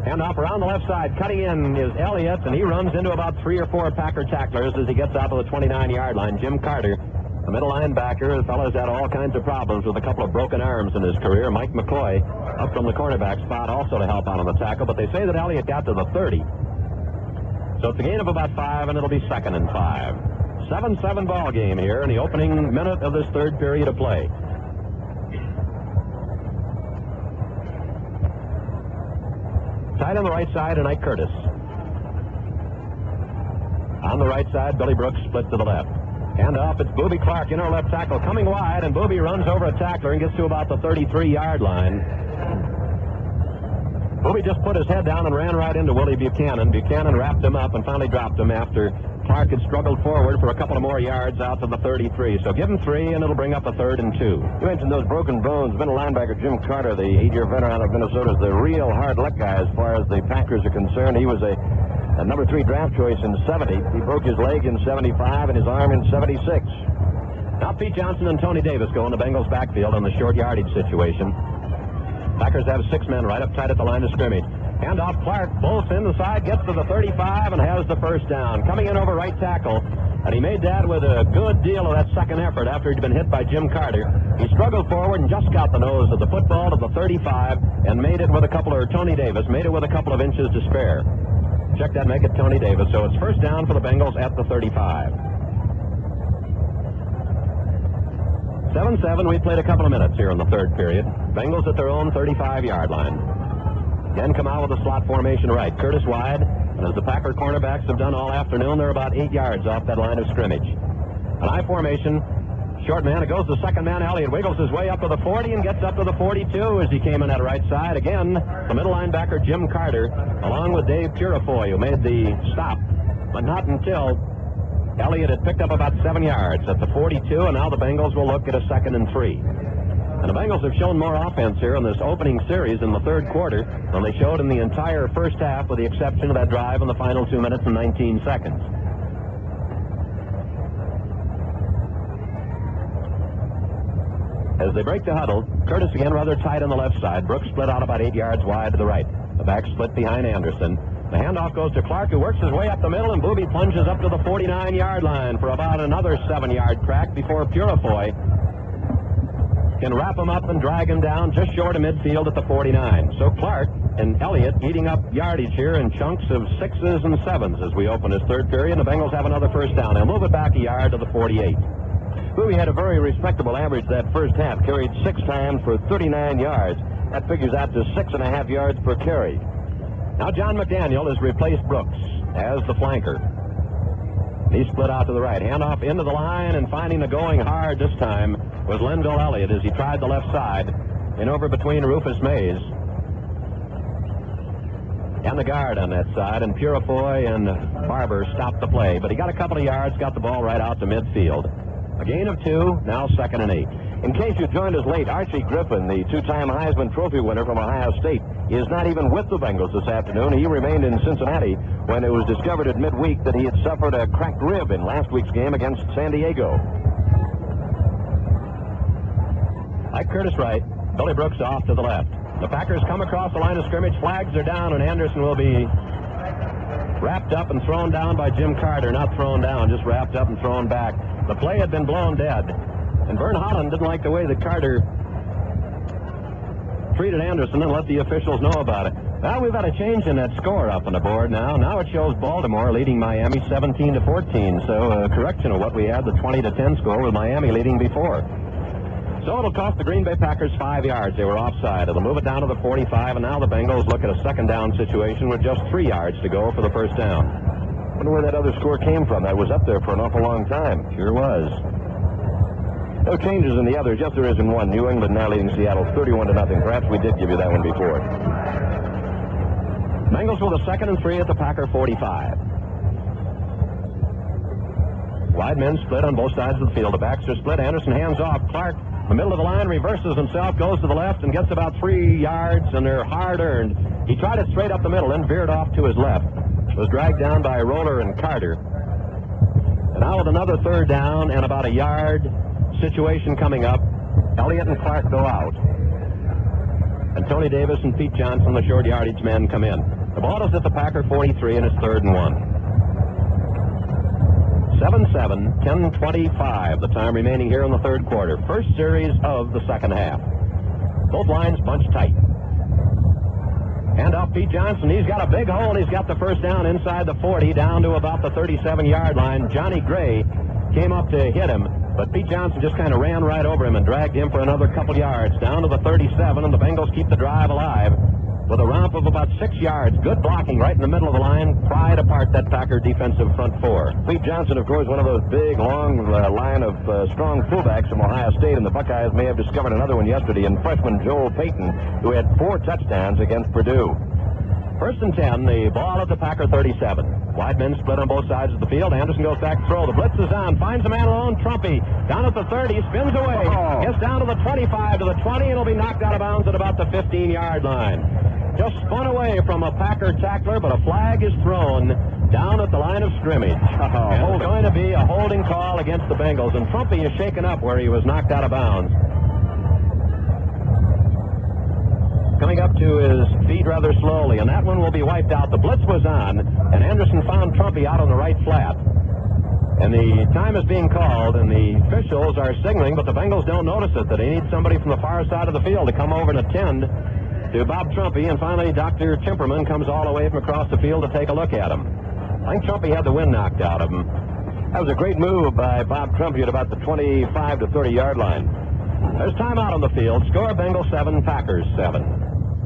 And off around the left side, cutting in is Elliott, and he runs into about 3 or 4 Packer tacklers as he gets out to the 29-yard line. Jim Carter, the middle linebacker, the fellow's had all kinds of problems with a couple of broken arms in his career. Mike McCoy up from the cornerback spot also to help out on the tackle, but they say that Elliott got to the 30. So it's a gain of about 5, and it'll be 2nd and 5. 7-7 ball game here in the opening minute of this third period of play. Tight on the right side, and Ike Curtis. On the right side, Billy Brooks split to the left. And off, it's Booby Clark in our left tackle, coming wide, and Booby runs over a tackler and gets to about the 33-yard line. Booby just put his head down and ran right into Willie Buchanan. Buchanan wrapped him up and finally dropped him after Clark had struggled forward for a couple of more yards out to the 33. So give him 3, and it'll bring up a 3rd and 2. You mentioned those broken bones. Middle linebacker Jim Carter, the 8-year veteran of Minnesota, is the real hard luck guy as far as the Packers are concerned. He was a number 3 draft choice in 70. He broke his leg in 75 and his arm in 76. Now Pete Johnson and Tony Davis go in the Bengals backfield on the short yardage situation. Packers have 6 men right up tight at the line of scrimmage. Hand off Clark, bolts in the side, gets to the 35, and has the first down. Coming in over right tackle, and he made that with a good deal of that second effort after he'd been hit by Jim Carter. He struggled forward and just got the nose of the football to the 35 and made it with a couple of, Tony Davis, made it with a couple of inches to spare. Check that, make it Tony Davis. So it's first down for the Bengals at the 35. 7-7, we played a couple of minutes here in the third period. Bengals at their own 35-yard line. Again, come out with a slot formation right. Curtis wide, and as the Packer cornerbacks have done all afternoon, they're about 8 yards off that line of scrimmage. An I formation, short man, it goes to second man. Elliott wiggles his way up to the 40 and gets up to the 42 as he came in that right side. Again, the middle linebacker, Jim Carter, along with Dave Purifoy, who made the stop, but not until Elliott had picked up about 7 yards at the 42, and now the Bengals will look at a 2nd and 3. And the Bengals have shown more offense here in this opening series in the third quarter than they showed in the entire first half, with the exception of that drive in the final 2 minutes and 19 seconds. As they break the huddle, Curtis again rather tight on the left side. Brooks split out about 8 yards wide to the right. The back split behind Anderson. The handoff goes to Clark, who works his way up the middle, and Booby plunges up to the 49-yard line for about another 7-yard crack before Purifoy can wrap him up and drag him down just short of midfield at the 49. So Clark and Elliott eating up yardage here in chunks of 6s and 7s as we open this third period. The Bengals have another first down. They'll move it back a yard to the 48. Booby had a very respectable average that first half, carried 6 times for 39 yards. That figures out to 6.5 yards per carry. Now John McDaniel has replaced Brooks as the flanker. He split out to the right. Handoff into the line, and finding the going hard this time was Linville Elliott as he tried the left side and over between Rufus Mays and the guard on that side, and Purifoy and Barber stopped the play. But he got a couple of yards, got the ball right out to midfield. A gain of 2, now 2nd and 8. In case you joined us late, Archie Griffin, the 2-time Heisman Trophy winner from Ohio State, is not even with the Bengals this afternoon. He remained in Cincinnati when it was discovered at midweek that he had suffered a cracked rib in last week's game against San Diego. Ike Curtis right, Billy Brooks off to the left. The Packers come across the line of scrimmage. Flags are down, and Anderson will be wrapped up and thrown down by Jim Carter. Not thrown down, just wrapped up and thrown back. The play had been blown dead, and Vern Holland didn't like the way that Carter treated Anderson and let the officials know about it. Well, we've got a change in that score up on the board now. Now it shows Baltimore leading Miami 17-14. So a correction of what we had, the 20-10 score with Miami leading before. So it'll cost the Green Bay Packers 5 yards. They were offside. It'll move it down to the 45, and now the Bengals look at a second down situation with just 3 yards to go for the first down. I wonder where that other score came from. That was up there for an awful long time. Sure was. No changes in the others. Yes, there is in one. New England now leading Seattle 31-0. Perhaps we did give you that one before. Bengals with a 2nd and 3 at the Packer 45. Wide men split on both sides of the field. The backs are split. Anderson hands off. Clark, the middle of the line, reverses himself, goes to the left, and gets about 3 yards, and they're hard-earned. He tried it straight up the middle, then veered off to his left. was dragged down by Roller and Carter. And now with another third down and about a yard situation coming up, Elliott and Clark go out. And Tony Davis and Pete Johnson, the short yardage men, come in. The ball is at the Packer 43, and it's 3rd and 1. 7-7, 10:25, the time remaining here in the third quarter. First series of the second half. Both lines bunched tight. Hand off Pete Johnson. He's got a big hole, and he's got the first down inside the 40, down to about the 37-yard line. Johnny Gray came up to hit him, but Pete Johnson just kind of ran right over him and dragged him for another couple yards, down to the 37, and the Bengals keep the drive alive with a romp of about 6 yards. Good blocking right in the middle of the line, pried apart that Packer defensive front four. Pete Johnson, of course, one of those big, long line of strong fullbacks from Ohio State, and the Buckeyes may have discovered another one yesterday in freshman Joel Payton, who had 4 touchdowns against Purdue. 1st and 10, the ball at the Packer 37. Wide men split on both sides of the field. Anderson goes back to throw. The blitz is on. Finds a man alone. Trumpy down at the 30. Spins away. Gets down to the 25, to the 20, and will be knocked out of bounds at about the 15-yard line. Just spun away from a Packer tackler, but a flag is thrown down at the line of scrimmage. And it's going to be a holding call against the Bengals, and Trumpy is shaken up where he was knocked out of bounds. Coming up to his feet rather slowly, and that one will be wiped out. The blitz was on, and Anderson found Trumpy out on the right flat. And the time is being called, and the officials are signaling, but the Bengals don't notice it, that they need somebody from the far side of the field to come over and attend to Bob Trumpy, and finally Dr. Timperman comes all the way from across the field to take a look at him. I think Trumpy had the wind knocked out of him. That was a great move by Bob Trumpy at about the 25 to 30-yard line. There's timeout on the field. Score Bengals 7, Packers 7.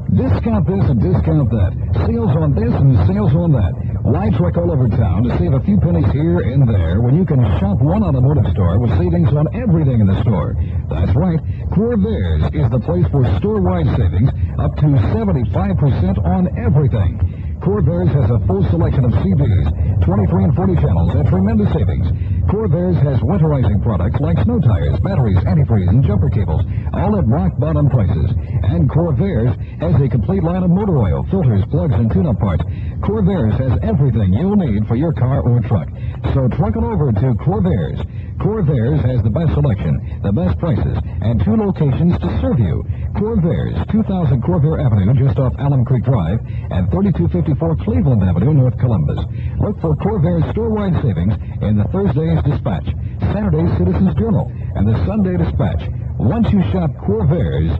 Discount this and discount that. Sales on this and sales on that. Why trek all over town to save a few pennies here and there when you can shop one automotive store with savings on everything in the store? That's right. Corvairs is the place for store-wide savings up to 75% on everything. Corvairs has a full selection of CDs, 23 and 40 channels at tremendous savings. Corvairs has winterizing products like snow tires, batteries, antifreeze, and jumper cables, all at rock-bottom prices. And Corvairs has a complete line of motor oil, filters, plugs, and tune-up parts. Corvairs has everything you'll need for your car or truck. So truck it over to Corvairs. Corvairs has the best selection, the best prices, and 2 locations to serve you. Corvairs, 2000 Corvair Avenue, just off Alum Creek Drive, and 3254 Cleveland Avenue, North Columbus. Look for Corvair's store-wide savings in the Thursday's Dispatch, Saturday's Citizens Journal, and the Sunday Dispatch. Once you shop Corvairs,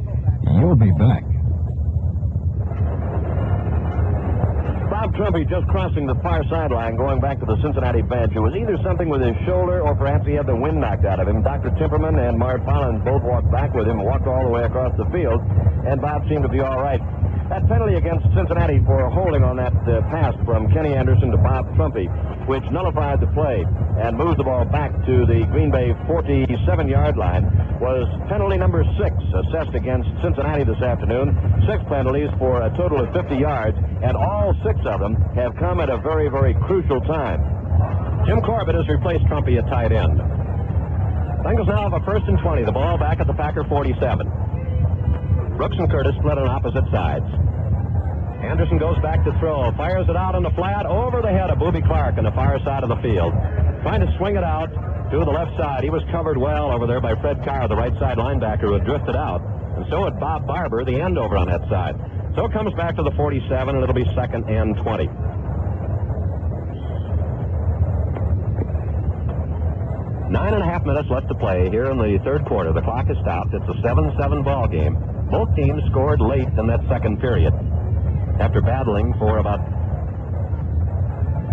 you'll be back. Bob Trumpy just crossing the far sideline, going back to the Cincinnati bench. It was either something with his shoulder or perhaps he had the wind knocked out of him. Dr. Timperman and Mart Collins both walked back with him and walked all the way across the field, and Bob seemed to be all right. That penalty against Cincinnati for holding on that pass from Kenny Anderson to Bob Trumpy, which nullified the play and moved the ball back to the Green Bay 47-yard line, was penalty number 6 assessed against Cincinnati this afternoon. 6 penalties for a total of 50 yards, and all 6 of them have come at a very, very crucial time. Jim Corbett has replaced Trumpy at tight end. Bengals now have a 1st and 20. The ball back at the Packer 47. Brooks and Curtis split on opposite sides. Anderson goes back to throw, fires it out on the flat, over the head of Booby Clark on the far side of the field. Trying to swing it out to the left side. He was covered well over there by Fred Carr, the right side linebacker, who had drifted out. And so had Bob Barber, the end over on that side. So it comes back to the 47, and it'll be 2nd and 20. 9.5 minutes left to play here in the third quarter. The clock has stopped. It's a 7-7 ball game. Both teams scored late in that second period after battling for about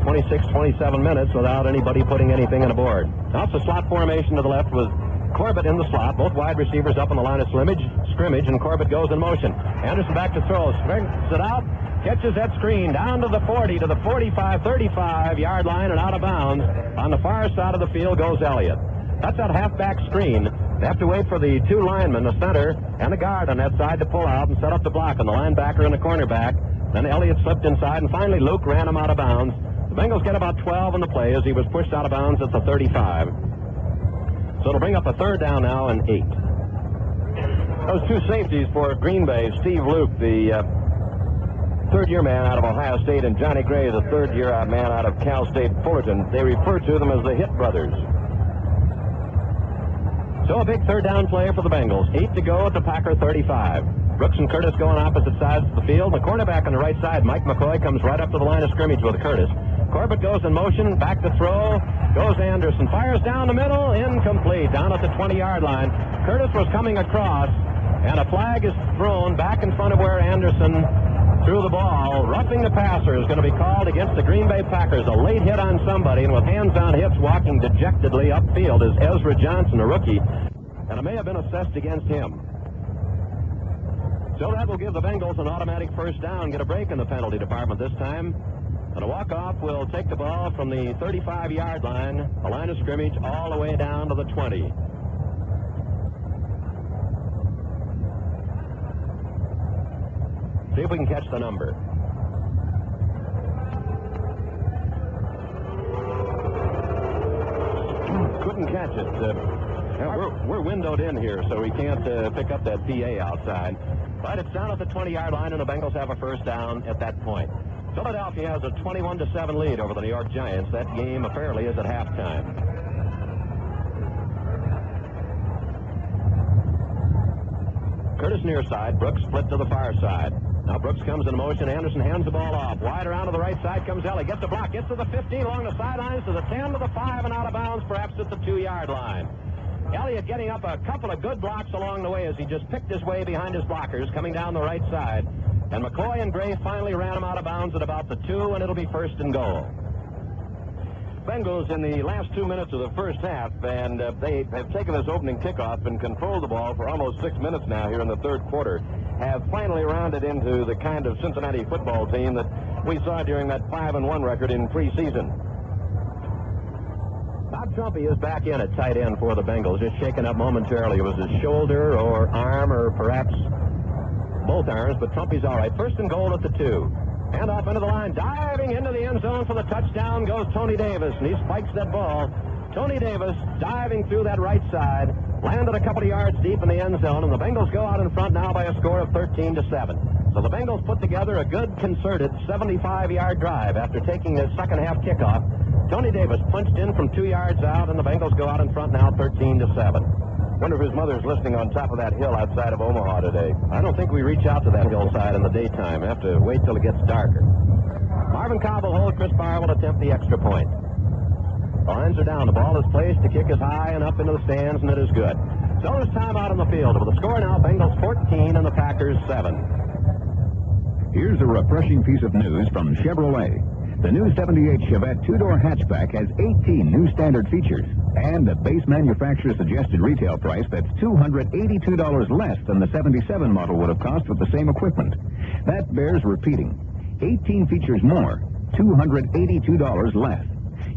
26, 27 minutes without anybody putting anything on the board. Now it's a slot formation to the left with Corbett in the slot, both wide receivers up on the line of scrimmage, and Corbett goes in motion. Anderson back to throw, springs it out, catches that screen down to the 40, to the 45, 35-yard line, and out of bounds. On the far side of the field goes Elliott. That's that halfback screen. They have to wait for the 2 linemen, the center and the guard on that side, to pull out and set up the block on the linebacker and the cornerback. Then Elliott slipped inside, and finally Luke ran him out of bounds. The Bengals get about 12 in the play as he was pushed out of bounds at the 35. So it'll bring up a 3rd down now and 8. Those 2 safeties for Green Bay, Steve Luke, the third-year man out of Ohio State, and Johnny Gray, the third-year man out of Cal State Fullerton. They refer to them as the Hit Brothers. So a big third down play for the Bengals. 8 to go at the Packer 35. Brooks and Curtis going opposite sides of the field. The cornerback on the right side, Mike McCoy, comes right up to the line of scrimmage with Curtis. Corbett goes in motion, back to throw, goes Anderson, fires down the middle, incomplete, down at the 20-yard line. Curtis was coming across, and a flag is thrown back in front of where Anderson threw the ball. Roughing the passer is going to be called against the Green Bay Packers. A late hit on somebody, and with hands on hips walking dejectedly upfield is Ezra Johnson, a rookie, and it may have been assessed against him. So that will give the Bengals an automatic first down, get a break in the penalty department this time. And a walk-off will take the ball from the 35-yard line, the line of scrimmage, all the way down to the 20. See if we can catch the number. Couldn't catch it. We're windowed in here, so we can't pick up that PA outside. But it's down at the 20-yard line, and the Bengals have a first down at that point. Philadelphia has a 21-7 lead over the New York Giants. That game apparently is at halftime. Curtis near side. Brooks split to the far side. Now Brooks comes in motion. Anderson hands the ball off. Wide around to the right side comes Ellie. Gets the block. Gets to the 15 along the sidelines to the 10 to the 5 and out of bounds, perhaps at the 2-yard line. Elliott getting up a couple of good blocks along the way as he just picked his way behind his blockers coming down the right side. And McCoy and Gray finally ran him out of bounds at about the 2, and it'll be first and goal. Bengals in the last 2 minutes of the first half, and they have taken this opening kickoff and controlled the ball for almost 6 minutes now here in the third quarter, have finally rounded into the kind of Cincinnati football team that we saw during that 5-1 record in preseason. Bob Trumpy is back in at tight end for the Bengals, just shaken up momentarily. It was his shoulder or arm or perhaps both arms, but Trumpy's all right. First and goal at the 2. And off into the line, diving into the end zone for the touchdown goes Tony Davis, and he spikes that ball. Tony Davis diving through that right side, landed a couple of yards deep in the end zone, and the Bengals go out in front now by a score of 13-7. So the Bengals put together a good, concerted 75-yard drive after taking the second half kickoff. Tony Davis punched in from 2 yards out, and the Bengals go out in front now 13-7. Wonder if his mother's listening on top of that hill outside of Omaha today. I don't think we reach out to that hillside in the daytime. We have to wait till it gets darker. Marvin Cobb will hold. Chris Barr will attempt the extra point. The lines are down. The ball is placed. The kick is high and up into the stands, and it is good. So there's time out on the field. With the score now, Bengals 14 and the Packers 7. Here's a refreshing piece of news from Chevrolet. The new 78 Chevette two-door hatchback has 18 new standard features and a base manufacturer suggested retail price that's $282 less than the 77 model would have cost with the same equipment. That bears repeating. 18 features more, $282 less.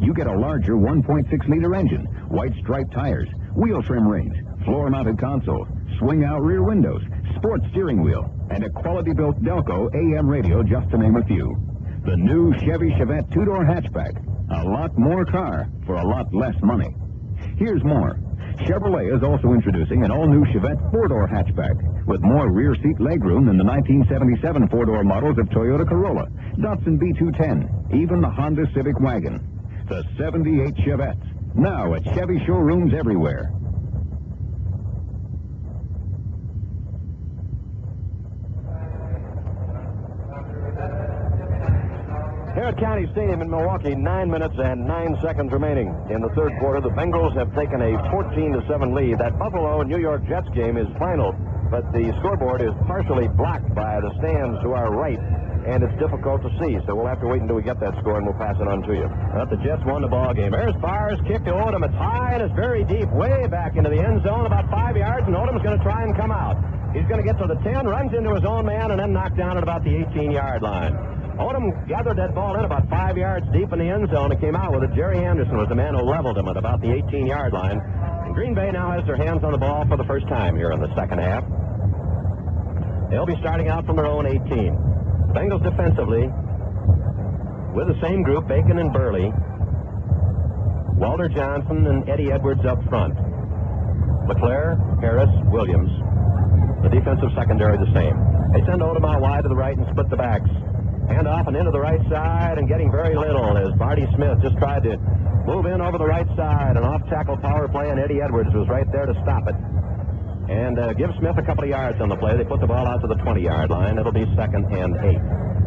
You get a larger 1.6-liter engine, white striped tires, wheel trim rings, floor-mounted console, swing-out rear windows, sports steering wheel, and a quality-built Delco AM radio, just to name a few. The new Chevy Chevette two-door hatchback. A lot more car for a lot less money. Here's more. Chevrolet is also introducing an all-new Chevette four-door hatchback with more rear seat legroom than the 1977 four-door models of Toyota Corolla, Datsun B210, even the Honda Civic wagon. The 78 Chevettes, now at Chevy showrooms everywhere. Here at County Stadium in Milwaukee, 9 minutes and 9 seconds remaining in the third quarter. The Bengals have taken a 14-7 lead. That Buffalo-New York Jets game is final, but the scoreboard is partially blocked by the stands to our right, and it's difficult to see. So we'll have to wait until we get that score, and we'll pass it on to you. But the Jets won the ball game. There's Barr's kick to Odom. It's high and it's very deep, way back into the end zone, about 5 yards, and Odom's going to try and come out. He's going to get to the 10, runs into his own man, and then knocked down at about the 18-yard line. Odom gathered that ball in about 5 yards deep in the end zone and came out with it. Jerry Anderson was the man who leveled him at about the 18-yard line. And Green Bay now has their hands on the ball for the first time here in the second half. They'll be starting out from their own 18. The Bengals defensively, with the same group, Bacon and Burley, Walter Johnson and Eddie Edwards up front. LeClaire, Harris, Williams. The defensive secondary the same. They send Odom out wide to the right and split the backs. Hand off and into the right side and getting very little as Barty Smith just tried to move in over the right side. An off-tackle power play, and Eddie Edwards was right there to stop it. And give Smith a couple of yards on the play. They put the ball out to the 20-yard line. It'll be 2nd and 8.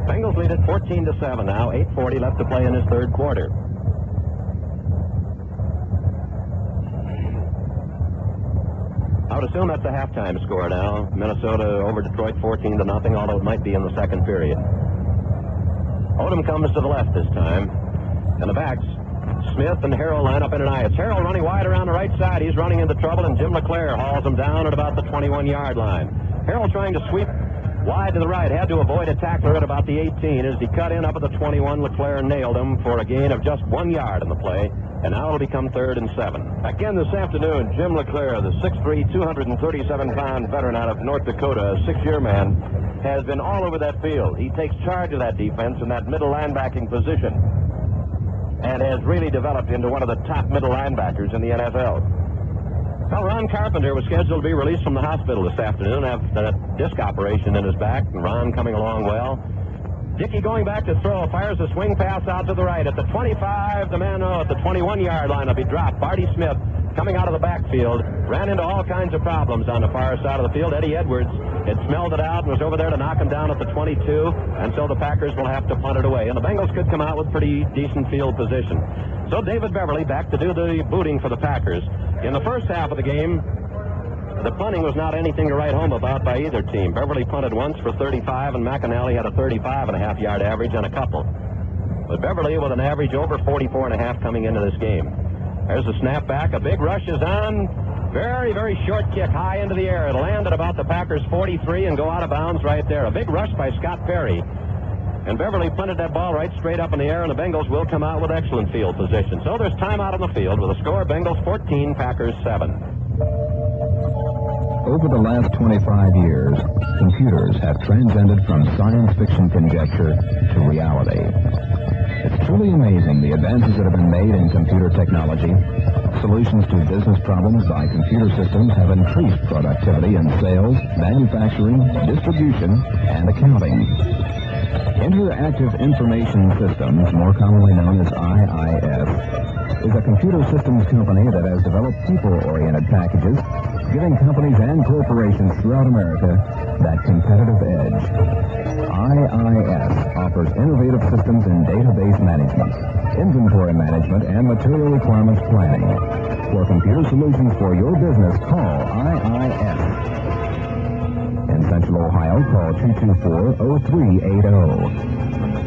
Bengals lead it 14-7 now. 8:40 left to play in this third quarter. I would assume that's a halftime score now. Minnesota over Detroit 14-0, although it might be in the second period. Odom comes to the left this time. And the backs, Smith and Harrell line up in an eye. It's Harrell running wide around the right side. He's running into trouble, and Jim LeClaire hauls him down at about the 21-yard line. Harrell trying to sweep wide to the right. Had to avoid a tackler at about the 18. As he cut in up at the 21, LeClaire nailed him for a gain of just 1 yard in the play. And now it'll become 3rd and 7. Again this afternoon, Jim LeClaire, the 6'3", 237-pound veteran out of North Dakota, a 6-year man, has been all over that field. He takes charge of that defense in that middle linebacking position and has really developed into one of the top middle linebackers in the NFL. Well, Ron Carpenter was scheduled to be released from the hospital this afternoon after a disc operation in his back, and Ron coming along well. Dickey going back to throw, fires a swing pass out to the right. At the 25, the man at the 21-yard line will be dropped. Barty Smith coming out of the backfield, ran into all kinds of problems on the far side of the field. Eddie Edwards had smelled it out and was over there to knock him down at the 22, and so the Packers will have to punt it away. And the Bengals could come out with pretty decent field position. So David Beverly back to do the booting for the Packers. In the first half of the game, the punting was not anything to write home about by either team. Beverly punted once for 35, and McAnally had a 35.5-yard average on a couple. But Beverly with an average over 44.5 coming into this game. There's a snap back. A big rush is on. Very, very short kick high into the air. It'll land at about the Packers' 43 and go out of bounds right there. A big rush by Scott Perry. And Beverly punted that ball right straight up in the air, and the Bengals will come out with excellent field position. So there's time out on the field with a score: Bengals 14, Packers 7. Over the last 25 years, computers have transcended from science fiction conjecture to reality. It's truly amazing the advances that have been made in computer technology. Solutions to business problems by computer systems have increased productivity in sales, manufacturing, distribution, and accounting. Interactive Information Systems, more commonly known as IIS, is a computer systems company that has developed people-oriented packages, giving companies and corporations throughout America that competitive edge. IIS offers innovative systems in database management, inventory management, and material requirements planning. For computer solutions for your business, call IIS. In Central Ohio, call 224-0380.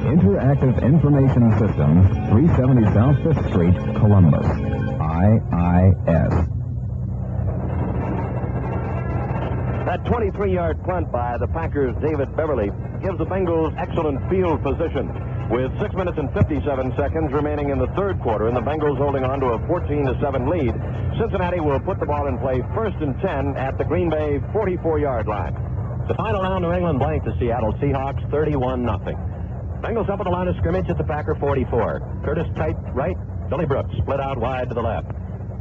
Interactive Information Systems, 370 South 5th Street, Columbus. IIS. That 23-yard punt by the Packers' David Beverly gives the Bengals excellent field position. With 6 minutes and 57 seconds remaining in the third quarter, and the Bengals holding on to a 14-7 lead, Cincinnati will put the ball in play 1st and 10 at the Green Bay 44-yard line. The final round, New England blanked the Seattle Seahawks 31-0. Bengals up at the line of scrimmage at the Packer 44. Curtis tight right, Billy Brooks split out wide to the left.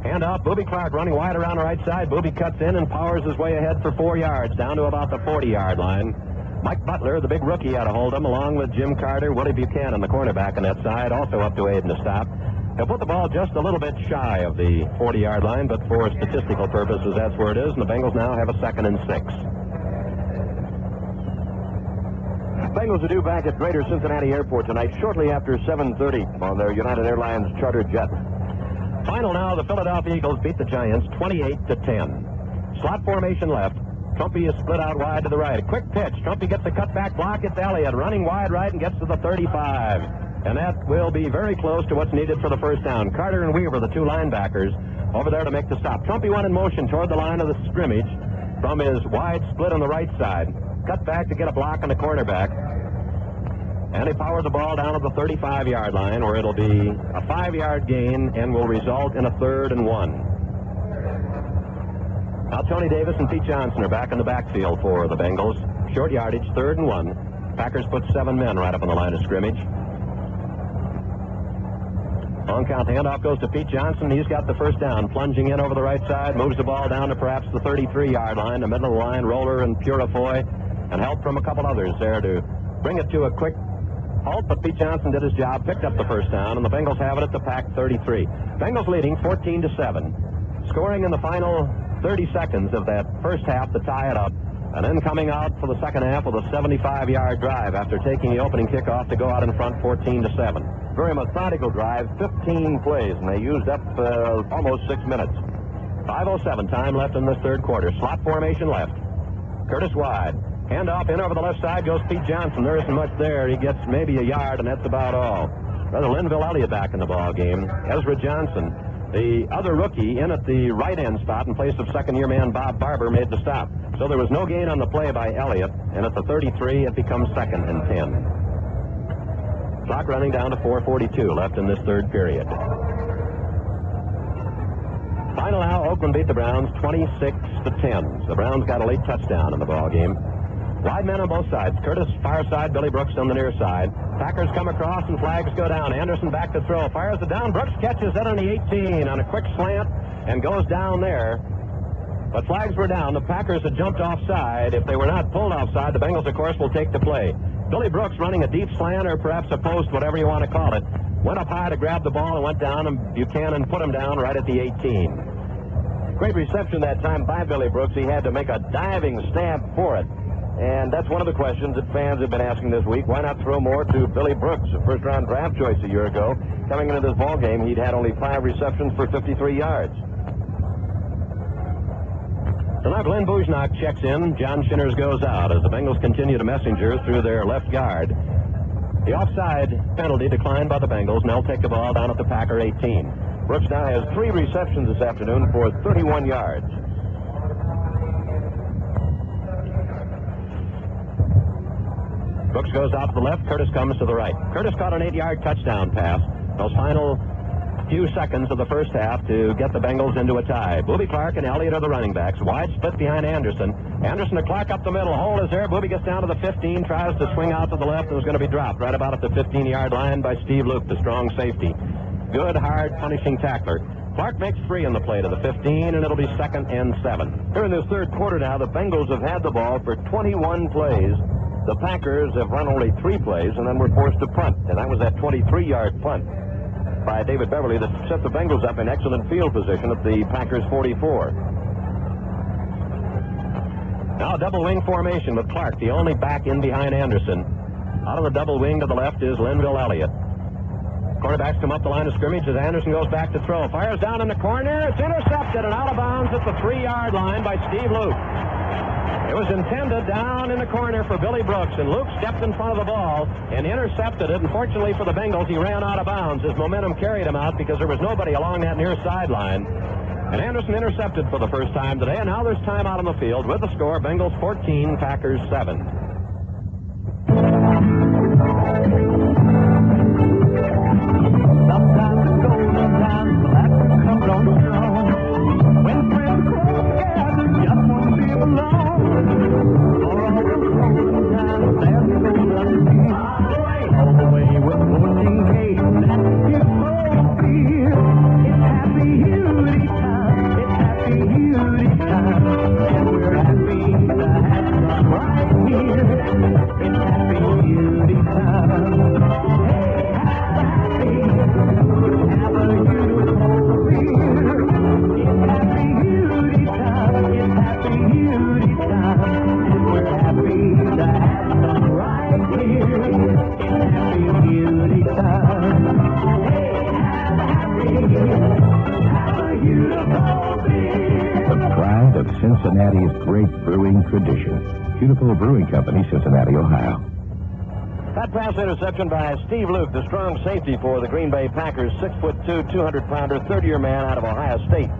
Hand off, Booby Clark running wide around the right side. Booby cuts in and powers his way ahead for 4 yards, down to about the 40-yard line. Mike Butler, the big rookie, had to hold him, along with Jim Carter, Willie Buchanan, the cornerback on that side, also up to aid in the stop. He'll put the ball just a little bit shy of the 40-yard line, but for statistical purposes, that's where it is, and the Bengals now have a 2nd and 6. Bengals are due back at Greater Cincinnati Airport tonight, shortly after 7:30 on their United Airlines charter jet. Final now, the Philadelphia Eagles beat the Giants 28-10. Slot formation left. Trumpy is split out wide to the right. A quick pitch. Trumpy gets the cutback block. It's Elliott running wide right and gets to the 35. And that will be very close to what's needed for the first down. Carter and Weaver, the 2 linebackers, over there to make the stop. Trumpy went in motion toward the line of the scrimmage from his wide split on the right side. Cut back to get a block on the cornerback. And he powered the ball down at the 35-yard line, where it'll be a 5-yard gain and will result in a 3rd and 1. Now Tony Davis and Pete Johnson are back in the backfield for the Bengals. Short yardage, 3rd and 1. Packers put 7 men right up on the line of scrimmage. On count, handoff goes to Pete Johnson. He's got the first down, plunging in over the right side, moves the ball down to perhaps the 33-yard line, the middle of the line, Roller and Purifoy, and help from a couple others there to bring it to a quick halt, but Pete Johnson did his job, picked up the first down, and the Bengals have it at the Pack 33. Bengals leading 14-7. Scoring in the final 30 seconds of that first half to tie it up, and then coming out for the second half with a 75-yard drive after taking the opening kickoff to go out in front 14-7. Very methodical drive, 15 plays, and they used up almost 6 minutes. 5:07 time left in this third quarter. Slot formation left. Curtis wide. Handoff in over the left side goes Pete Johnson. There isn't much there. He gets maybe a yard, and that's about all. Brother Linville Elliott back in the ball game. Ezra Johnson, the other rookie, in at the right end spot in place of second-year man Bob Barber, made the stop. So there was no gain on the play by Elliott, and at the 33, it becomes 2nd and 10. Clock running down to 4:42 left in this third period. Final now, Oakland beat the Browns 26-10. The Browns got a late touchdown in the ball game. Wide men on both sides. Curtis far side, Billy Brooks on the near side. Packers come across and flags go down. Anderson back to throw. Fires it down. Brooks catches it on the 18 on a quick slant and goes down there. But flags were down. The Packers had jumped offside. If they were not pulled offside, the Bengals, of course, will take the play. Billy Brooks running a deep slant or perhaps a post, whatever you want to call it, went up high to grab the ball and went down, and Buchanan put him down right at the 18. Great reception that time by Billy Brooks. He had to make a diving stab for it. And that's one of the questions that fans have been asking this week. Why not throw more to Billy Brooks, a first-round draft choice a year ago? Coming into this ball game, he'd had only 5 receptions for 53 yards. So now Glenn Bujnak checks in. John Shinners goes out as the Bengals continue to messenger through their left guard. The offside penalty declined by the Bengals, and they'll take the ball down at the Packer 18. Brooks now has 3 receptions this afternoon for 31 yards. Brooks goes out to the left. Curtis comes to the right. Curtis caught an 8-yard touchdown pass. Those final few seconds of the first half to get the Bengals into a tie. Booby Clark and Elliott are the running backs. Wide split behind Anderson. Anderson to Clark up the middle. Hole is there. Booby gets down to the 15, tries to swing out to the left, and is going to be dropped right about at the 15-yard line by Steve Luke, the strong safety. Good, hard, punishing tackler. Clark makes 3 on the play to the 15, and it'll be 2nd and 7. Here in this third quarter now, the Bengals have had the ball for 21 plays. The Packers have run only 3 plays, and then were forced to punt, and that was that 23-yard punt by David Beverly that set the Bengals up in excellent field position at the Packers' 44. Now a double wing formation with Clark, the only back in behind Anderson. Out of the double wing to the left is Linville Elliott. Quarterbacks come up the line of scrimmage as Anderson goes back to throw. Fires down in the corner. It's intercepted and out of bounds at the 3-yard line by Steve Luke. It was intended down in the corner for Billy Brooks, and Luke stepped in front of the ball and intercepted it. Unfortunately for the Bengals, he ran out of bounds. His momentum carried him out because there was nobody along that near sideline. And Anderson intercepted for the first time today, and now there's time out on the field with the score, Bengals 14, Packers 7. Sometimes the golden times will have to come on strong. When friends close together, just won't be alone. For all the golden times, there's the golden sea. All the way with 14K, that's his whole feel. It's happy beauty time, it's happy beauty time. And we're happy to have some right here. It's happy beauty time. Cincinnati's great brewing tradition. Beautiful Brewing Company, Cincinnati, Ohio. That pass interception by Steve Luke, the strong safety for the Green Bay Packers, 6'2", 200-pounder, third-year man out of Ohio State.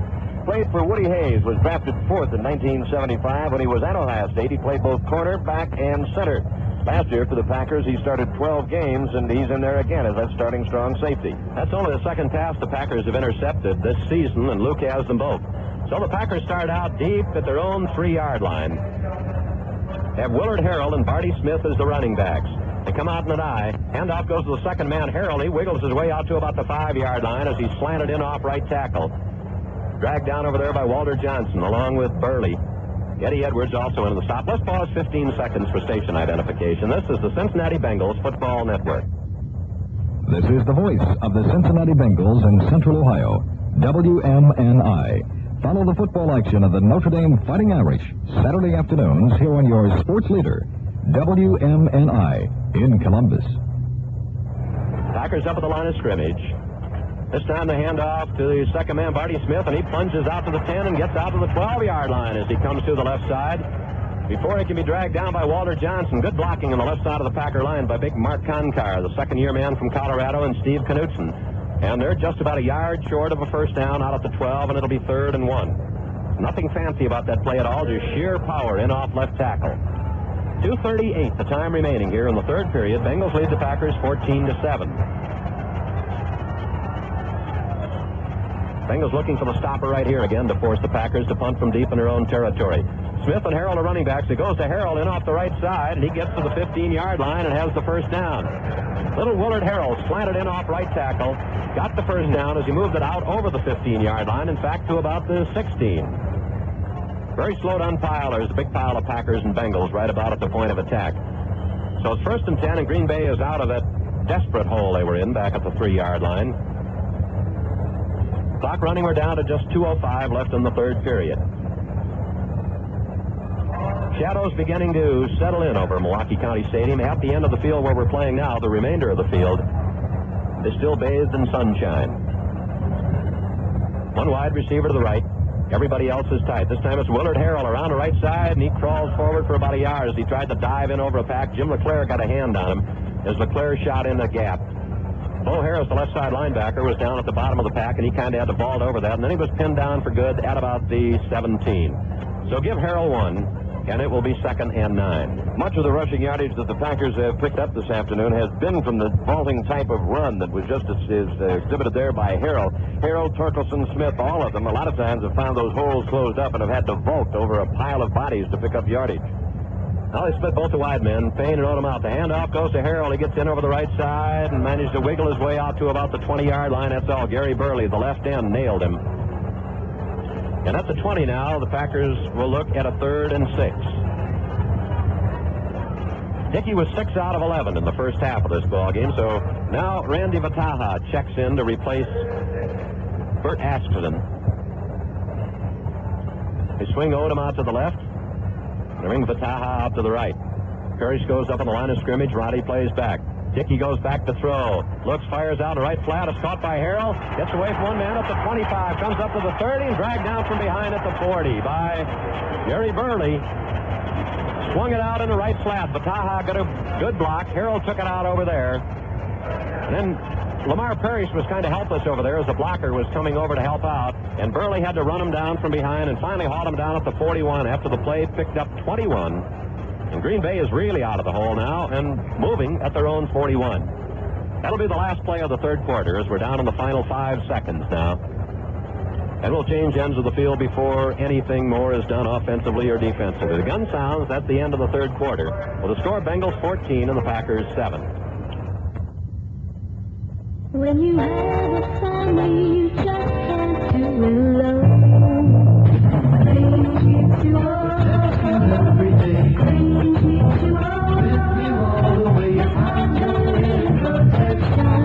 Played for Woody Hayes, was drafted 4th in 1975. When he was at Ohio State, he played both corner, back, and center. Last year for the Packers, he started 12 games, and he's in there again as that starting strong safety. That's only the second pass the Packers have intercepted this season, and Luke has them both. So the Packers start out deep at their own 3-yard line. Have Willard Harrell and Barty Smith as the running backs. They come out in an eye. Handoff goes to the second man, Harrell. He wiggles his way out to about the 5-yard line as he's slanted in off right tackle. Dragged down over there by Walter Johnson along with Burley. Eddie Edwards also into the stop. Let's pause 15 seconds for station identification. This is the Cincinnati Bengals Football Network. This is the voice of the Cincinnati Bengals in Central Ohio, WMNI. Follow the football action of the Notre Dame Fighting Irish Saturday afternoons here on your sports leader, WMNI, in Columbus. Packers up at the line of scrimmage. This time the handoff to the second man, Barty Smith, and he plunges out to the 10 and gets out to the 12-yard line as he comes to the left side. Before he can be dragged down by Walter Johnson. Good blocking on the left side of the Packer line by big Mark Conkar, the second-year man from Colorado, and Steve Knutson. And they're just about a yard short of a first down out at the 12, and it'll be 3rd and 1. Nothing fancy about that play at all, just sheer power in off left tackle. 2:38, the time remaining here in the third period. Bengals lead the Packers 14-7. Bengals looking for the stopper right here again to force the Packers to punt from deep in their own territory. Smith and Harrell are running backs. It goes to Harrell in off the right side, and he gets to the 15-yard line and has the first down. Little Willard Harrell slanted in off right tackle, got the first down as he moved it out over the 15-yard line, in fact, to about the 16. Very slow to unpile. There's a big pile of Packers and Bengals right about at the point of attack. So it's 1st and 10, and Green Bay is out of that desperate hole they were in back at the 3-yard line. Clock running, we're down to just 2:05 left in the third period. Shadows beginning to settle in over Milwaukee County Stadium. At the end of the field where we're playing now, the remainder of the field is still bathed in sunshine. One wide receiver to the right. Everybody else is tight. This time it's Willard Harrell around the right side, and he crawls forward for about a yard as he tried to dive in over a pack. Jim LeClaire got a hand on him as LeClaire shot in the gap. Bo Harris, the left side linebacker, was down at the bottom of the pack, and he kind of had to vault over that, and then he was pinned down for good at about the 17. So give Harrell 1. And it will be 2nd and 9. Much of the rushing yardage that the Packers have picked up this afternoon has been from the vaulting type of run that was just exhibited there by Harrell. Harrell, Torkelson, Smith, all of them, a lot of times have found those holes closed up and have had to vault over a pile of bodies to pick up yardage. Now they split both the wide men. Payne wrote him out. The handoff goes to Harrell. He gets in over the right side and managed to wiggle his way out to about the 20-yard line. That's all. Gary Burley, the left end, nailed him. And at the 20 now, the Packers will look at a 3rd and 6. Hickey was 6 out of 11 in the first half of this ball game, so now Randy Vataha checks in to replace Bert Askren. They swing Odom out to the left, and ring Vataha out to the right. Parrish goes up on the line of scrimmage. Roddy plays back. Dickey goes back to throw. Looks, fires out, right flat. Is caught by Harrell. Gets away from one man at the 25. Comes up to the 30 and dragged down from behind at the 40 by Gary Burley. Swung it out in the right flat. Vataha got a good block. Harrell took it out over there. And then Lamar Parrish was kind of helpless over there as the blocker was coming over to help out. And Burley had to run him down from behind and finally hauled him down at the 41 after the play picked up 21. And Green Bay is really out of the hole now and moving at their own 41. That'll be the last play of the third quarter as we're down in the final 5 seconds now. And we'll change ends of the field before anything more is done offensively or defensively. The gun sounds. That's the end of the third quarter. With the score, Bengals 14 and the Packers 7. When you have a family, you just can't do it alone. Things keep you up every day. Things keep you up with you all the way. Under protection.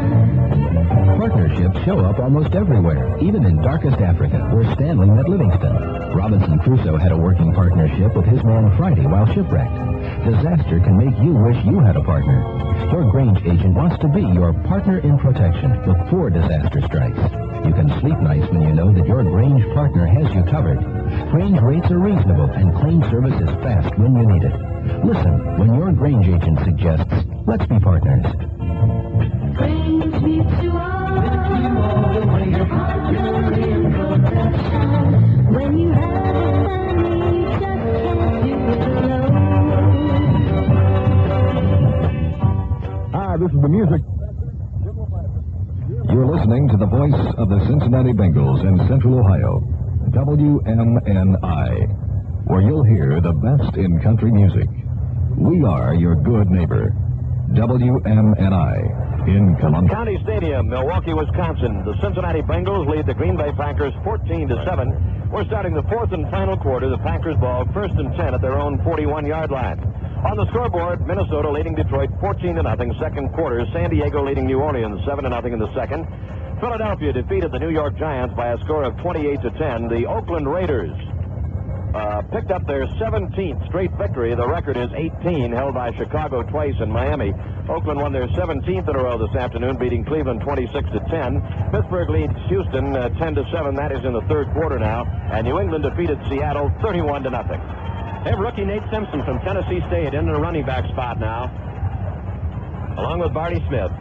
Partnerships show up almost everywhere, even in darkest Africa, where Stanley met Livingston. Robinson Crusoe had a working partnership with his man Friday while shipwrecked. Disaster can make you wish you had a partner. Your Grange agent wants to be your partner in protection before disaster strikes. You can sleep nice when you know that your Grange partner has you covered. Grange rates are reasonable and claim service is fast when you need it. Listen when your Grange agent suggests, let's be partners. Grange keeps you up with you all the way. Under protection. When you have a family, you just can't do it alone. Hi, this is the music. You're listening to the voice of the Cincinnati Bengals in Central Ohio, WMNI, where you'll hear the best in country music. We are your good neighbor, WMNI, in Columbus. County Stadium, Milwaukee, Wisconsin. The Cincinnati Bengals lead the Green Bay Packers 14-7. We're starting the fourth and final quarter. The Packers ball 1st and 10 at their own 41-yard line. On the scoreboard, Minnesota leading Detroit 14-0. Second quarter, San Diego leading New Orleans 7-0 in the second. Philadelphia defeated the New York Giants by a score of 28-10. The Oakland Raiders picked up their 17th straight victory. The record is 18, held by Chicago twice and Miami. Oakland won their 17th in a row this afternoon, beating Cleveland 26-10. Pittsburgh leads Houston 10-7. That is in the third quarter now. And New England defeated Seattle 31-0. They have rookie Nate Simpson from Tennessee State in the running back spot now, along with Barty Smith.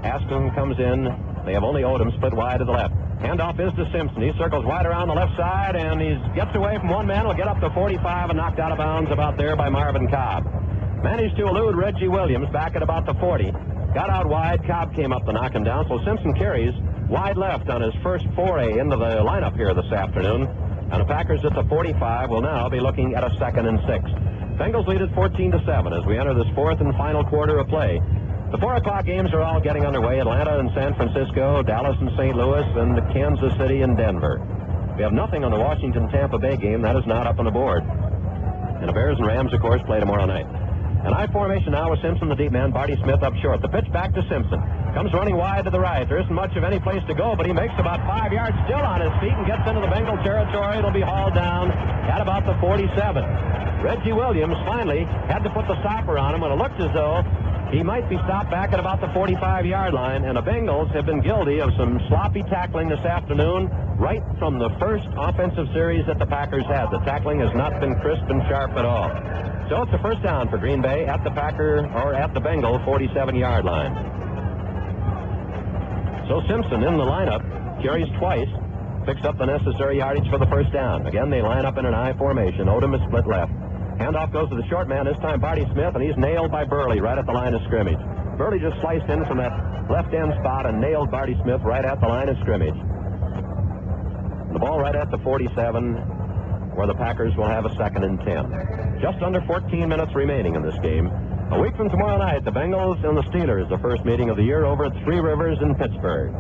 Aston comes in. They have only Odom split wide to the left. Handoff is to Simpson. He circles wide around the left side, and he gets away from one man. Will get up to 45 and knocked out of bounds about there by Marvin Cobb. Managed to elude Reggie Williams back at about the 40. Got out wide. Cobb came up to knock him down. So Simpson carries wide left on his first foray into the lineup here this afternoon. And the Packers at the 45 will now be looking at a 2nd and 6. Bengals lead at 14-7 as we enter this fourth and final quarter of play. The 4 o'clock games are all getting underway. Atlanta and San Francisco, Dallas and St. Louis, and Kansas City and Denver. We have nothing on the Washington-Tampa Bay game. That is not up on the board. And the Bears and Rams, of course, play tomorrow night. An I formation now with Simpson, the deep man, Barty Smith up short. The pitch back to Simpson. Comes running wide to the right. There isn't much of any place to go, but he makes about 5 yards still on his feet and gets into the Bengal territory. It'll be hauled down at about the 47. Reggie Williams finally had to put the stopper on him when it looked as though he might be stopped back at about the 45-yard line, and the Bengals have been guilty of some sloppy tackling this afternoon right from the first offensive series that the Packers had. The tackling has not been crisp and sharp at all. So it's a first down for Green Bay at the Bengal 47-yard line. So Simpson in the lineup, carries twice, picks up the necessary yardage for the first down. Again, they line up in an I formation. Odom is split left. Handoff goes to the short man, this time Barty Smith, and he's nailed by Burley right at the line of scrimmage. Burley just sliced in from that left end spot and nailed Barty Smith right at the line of scrimmage. The ball right at the 47, where the Packers will have a 2nd and 10. Just under 14 minutes remaining in this game. A week from tomorrow night, the Bengals and the Steelers, the first meeting of the year over at Three Rivers in Pittsburgh.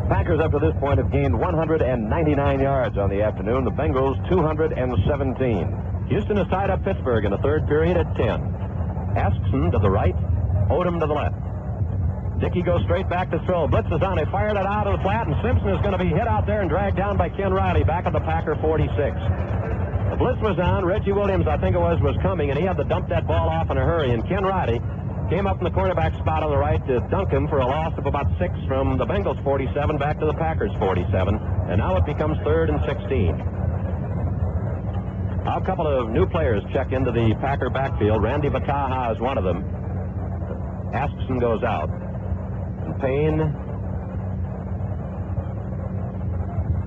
Packers up to this point have gained 199 yards on the afternoon. The Bengals 217. Houston has tied up Pittsburgh in the third period at 10. Askson to the right, Odom to the left. Dickey goes straight back to throw. Blitz is on. They fired it out of the flat, and Simpson is going to be hit out there and dragged down by Ken Riley back at the Packer 46. The blitz was on. Reggie Williams, I think it was coming, and he had to dump that ball off in a hurry. And Ken Riley came up in the cornerback spot on the right to dunk him for a loss of about 6 from the Bengals 47 back to the Packers 47. And now it becomes 3rd and 16. A couple of new players check into the Packer backfield. Randy Vataha is one of them. Askson goes out. And Payne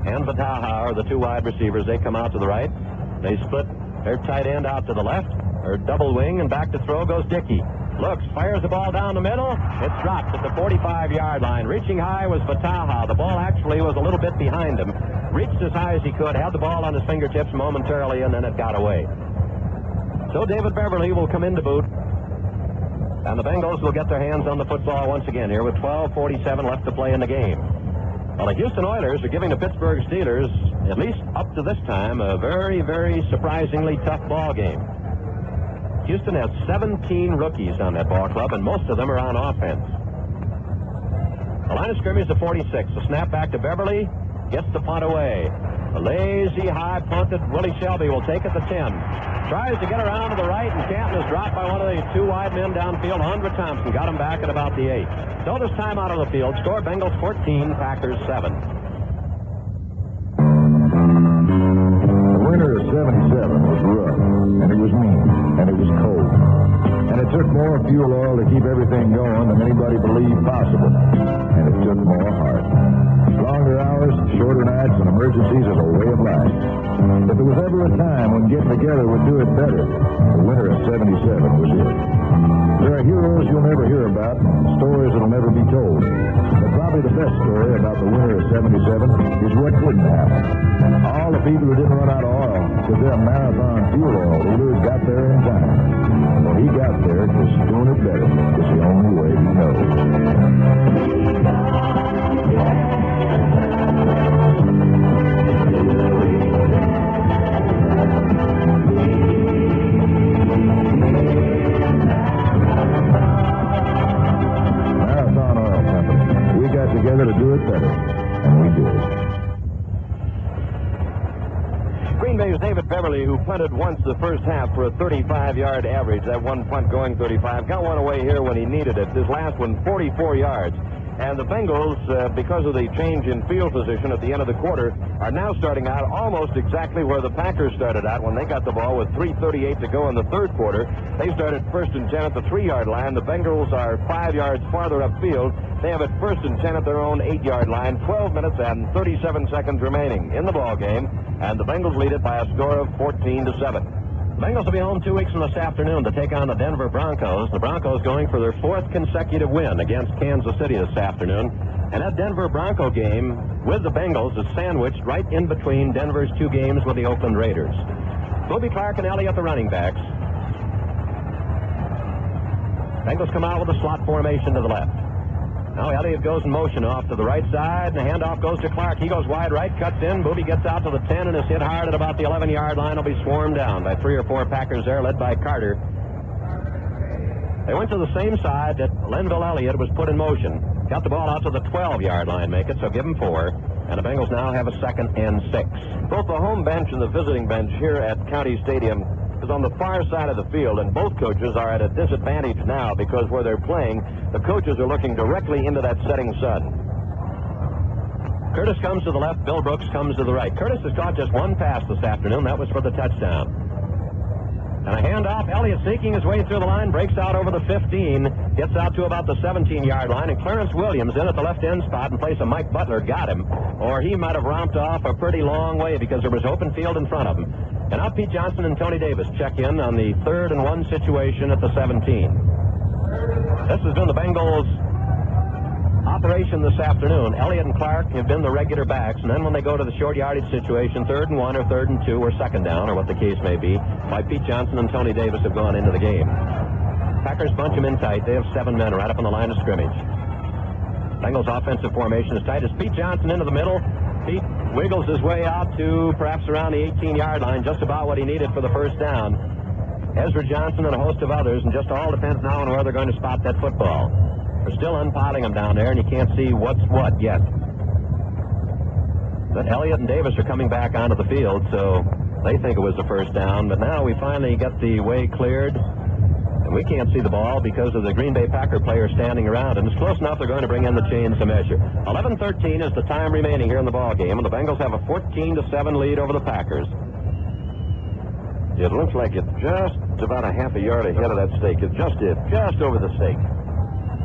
and Vataha are the 2 wide receivers. They come out to the right. They split their tight end out to the left, or double wing, and back to throw goes Dickey. Looks, fires the ball down the middle. It's dropped at the 45-yard line. Reaching high was Vataha. The ball actually was a little bit behind him. Reached as high as he could, had the ball on his fingertips momentarily, and then it got away. So David Beverly will come in to boot, and the Bengals will get their hands on the football once again here with 12:47 left to play in the game. Well, the Houston Oilers are giving the Pittsburgh Steelers, at least up to this time, a very, very surprisingly tough ball game. Houston has 17 rookies on that ball club, and most of them are on offense. The line of scrimmage is the 46. The snap back to Beverly. Gets the punt away. A lazy high punt that Willie Shelby will take at the 10. Tries to get around to the right, and Canton is dropped by one of the 2 wide men downfield. Hundred Thompson got him back at about the 8. So this time out of the field. Score Bengals 14, Packers 7. The winter of 77 was rough, and it was mean, and it was cold. And it took more fuel oil to keep everything going than anybody believed possible. And it took more heart. Longer hours, shorter nights, and emergencies are the way of life. If there was ever a time when getting together would do it better, the winter of 77 was it. There are heroes you'll never hear about, and stories that'll never be told. But probably the best story about the winter of 77 is what didn't happen. All the people who didn't run out of oil because their marathon fuel oil dealers got there in time. And when he got there, just doing it better is the only way he knows. better. And we did. Green Bay's David Beverly, who punted once the first half for a 35-yard average. That one punt going 35. Got one away here when he needed it. This last one, 44 yards. And the Bengals, because of the change in field position at the end of the quarter, are now starting out almost exactly where the Packers started out when they got the ball with 3:38 to go in the third quarter. They started 1st and 10 at the 3-yard line. The Bengals are 5 yards farther upfield. They have it 1st and 10 at their own 8-yard line. 12 minutes and 37 seconds remaining in the ball game, and the Bengals lead it by a score of 14-7. The Bengals will be home 2 weeks from this afternoon to take on the Denver Broncos. The Broncos going for their 4th consecutive win against Kansas City this afternoon. And that Denver Bronco game with the Bengals is sandwiched right in between Denver's 2 games with the Oakland Raiders. Bobby Clark and Elliott, the running backs. Bengals come out with a slot formation to the left. Now Elliott goes in motion off to the right side, and the handoff goes to Clark. He goes wide right, cuts in. Booby gets out to the 10 and is hit hard at about the 11-yard line. He'll be swarmed down by 3 or 4 Packers there, led by Carter. They went to the same side that Linville Elliott was put in motion. Got the ball out to the 12-yard line, make it, so give him 4. And the Bengals now have a 2nd and 6. Both the home bench and the visiting bench here at County Stadium is on the far side of the field, and both coaches are at a disadvantage now because where they're playing, the coaches are looking directly into that setting sun. Curtis comes to the left, Bill Brooks comes to the right. Curtis has caught just 1 pass this afternoon. That was for the touchdown. And a handoff. Elliott sneaking his way through the line, breaks out over the 15, gets out to about the 17-yard line, and Clarence Williams in at the left end spot in place of Mike Butler got him, or he might have romped off a pretty long way because there was open field in front of him. And now Pete Johnson and Tony Davis check in on the 3rd and 1 situation at the 17. This has been the Bengals' operation this afternoon. Elliott and Clark have been the regular backs, and then when they go to the short yardage situation, 3rd and 1 or 3rd and 2 or 2nd down or what the case may be, why Pete Johnson and Tony Davis have gone into the game. Packers bunch them in tight. They have 7 men right up on the line of scrimmage. Bengals' offensive formation is tight. As Pete Johnson into the middle, Pete wiggles his way out to perhaps around the 18-yard line, just about what he needed for the first down. Ezra Johnson and a host of others, and just all depends now on where they're going to spot that football. They're still unpiling them down there, and you can't see what's what yet. But Elliott and Davis are coming back onto the field, so they think it was the first down. But now we finally get the way cleared, and we can't see the ball because of the Green Bay Packer player standing around. And it's close enough they're going to bring in the chains to measure. 11:13 is the time remaining here in the ball game, and the Bengals have a 14-7 lead over the Packers. It looks like it's just about a half a yard ahead of that stake. It just did, just over the stake.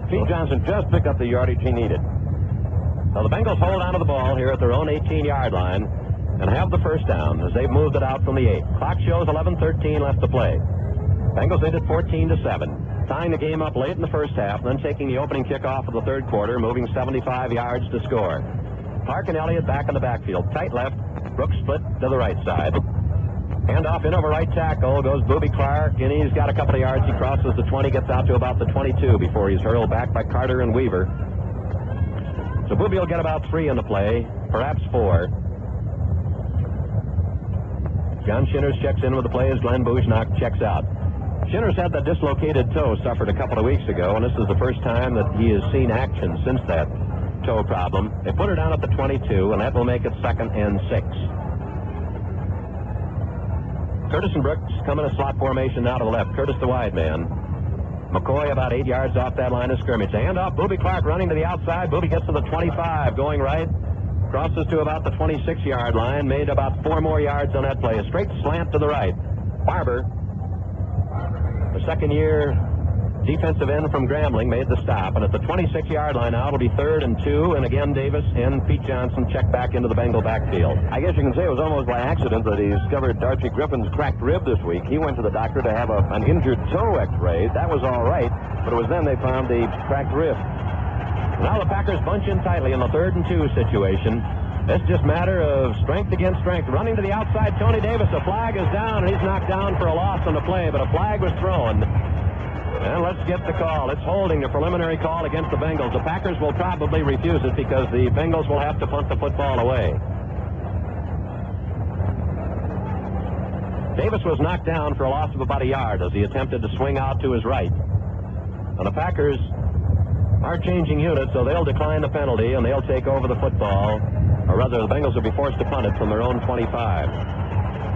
Pete Johnson just picked up the yardage he needed. So the Bengals hold onto the ball here at their own 18-yard line and have the first down as they've moved it out from the 8. Clock shows 11:13 left to play. Bengals lead it 14-7, tying the game up late in the first half, then taking the opening kickoff of the third quarter, moving 75 yards to score. Clark and Elliott back in the backfield. Tight left, Brooks split to the right side. Handoff in over right tackle, goes Booby Clark, and he's got a couple of yards. He crosses the 20, gets out to about the 22 before he's hurled back by Carter and Weaver. So Booby will get about 3 in the play, perhaps 4. John Shinners checks in with the play as Glenn Bujnock checks out. Shinners had that dislocated toe suffered a couple of weeks ago, and this is the first time that he has seen action since that toe problem. They put her down at the 22, and that will make it 2nd and 6. Curtis and Brooks come in a slot formation now to the left. Curtis the wide man. McCoy about 8 yards off that line of scrimmage. A handoff. Booby Clark running to the outside. Booby gets to the 25, going right. Crosses to about the 26-yard line. Made about 4 more yards on that play. A straight slant to the right. Barber, the second-year defensive end from Grambling, made the stop. And at the 26-yard line now, it'll be 3rd and 2. And again, Davis and Pete Johnson check back into the Bengal backfield. I guess you can say it was almost by accident that he discovered Archie Griffin's cracked rib this week. He went to the doctor to have an injured toe x-ray. That was all right, but it was then they found the cracked rib. Now the Packers bunch in tightly in the 3rd and 2 situation. It's just a matter of strength against strength. Running to the outside, Tony Davis. A flag is down, and he's knocked down for a loss on the play, but a flag was thrown. And let's get the call. It's holding, the preliminary call against the Bengals. The Packers will probably refuse it because the Bengals will have to punt the football away. Davis was knocked down for a loss of about a yard as he attempted to swing out to his right. And the Packers are changing units, so they'll decline the penalty and they'll take over the football. Or rather, the Bengals will be forced to punt it from their own 25.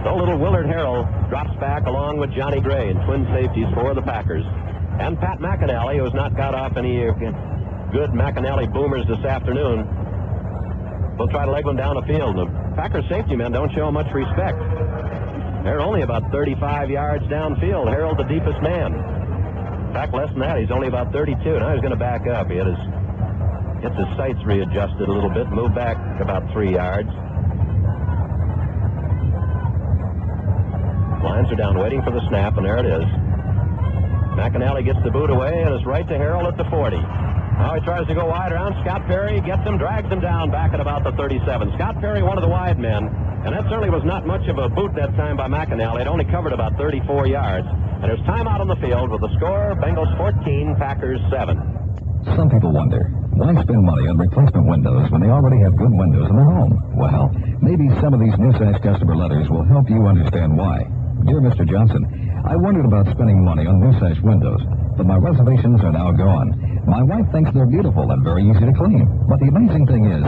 So little Willard Harrell drops back along with Johnny Gray in twin safeties for the Packers. And Pat McAnally, who has not got off any good McAnally boomers this afternoon, will try to leg one down the field. The Packers safety men don't show much respect. They're only about 35 yards downfield. Harrell, the deepest man. In fact, less than that, he's only about 32. Now he's going to back up. He gets his sights readjusted a little bit, move back about 3 yards. Lions are down waiting for the snap, and there it is. McAnally gets the boot away, and it's right to Harrell at the 40. Now he tries to go wide around. Scott Perry gets him, drags him down back at about the 37. Scott Perry, one of the wide men, and that certainly was not much of a boot that time by McAnally. It only covered about 34 yards. And there's timeout on the field with the score, Bengals 14, Packers 7. Some people wonder, why spend money on replacement windows when they already have good windows in their home? Well, maybe some of these New Sash customer letters will help you understand why. Dear Mr. Johnson, I wondered about spending money on New Sash windows, but my reservations are now gone. My wife thinks they're beautiful and very easy to clean, but the amazing thing is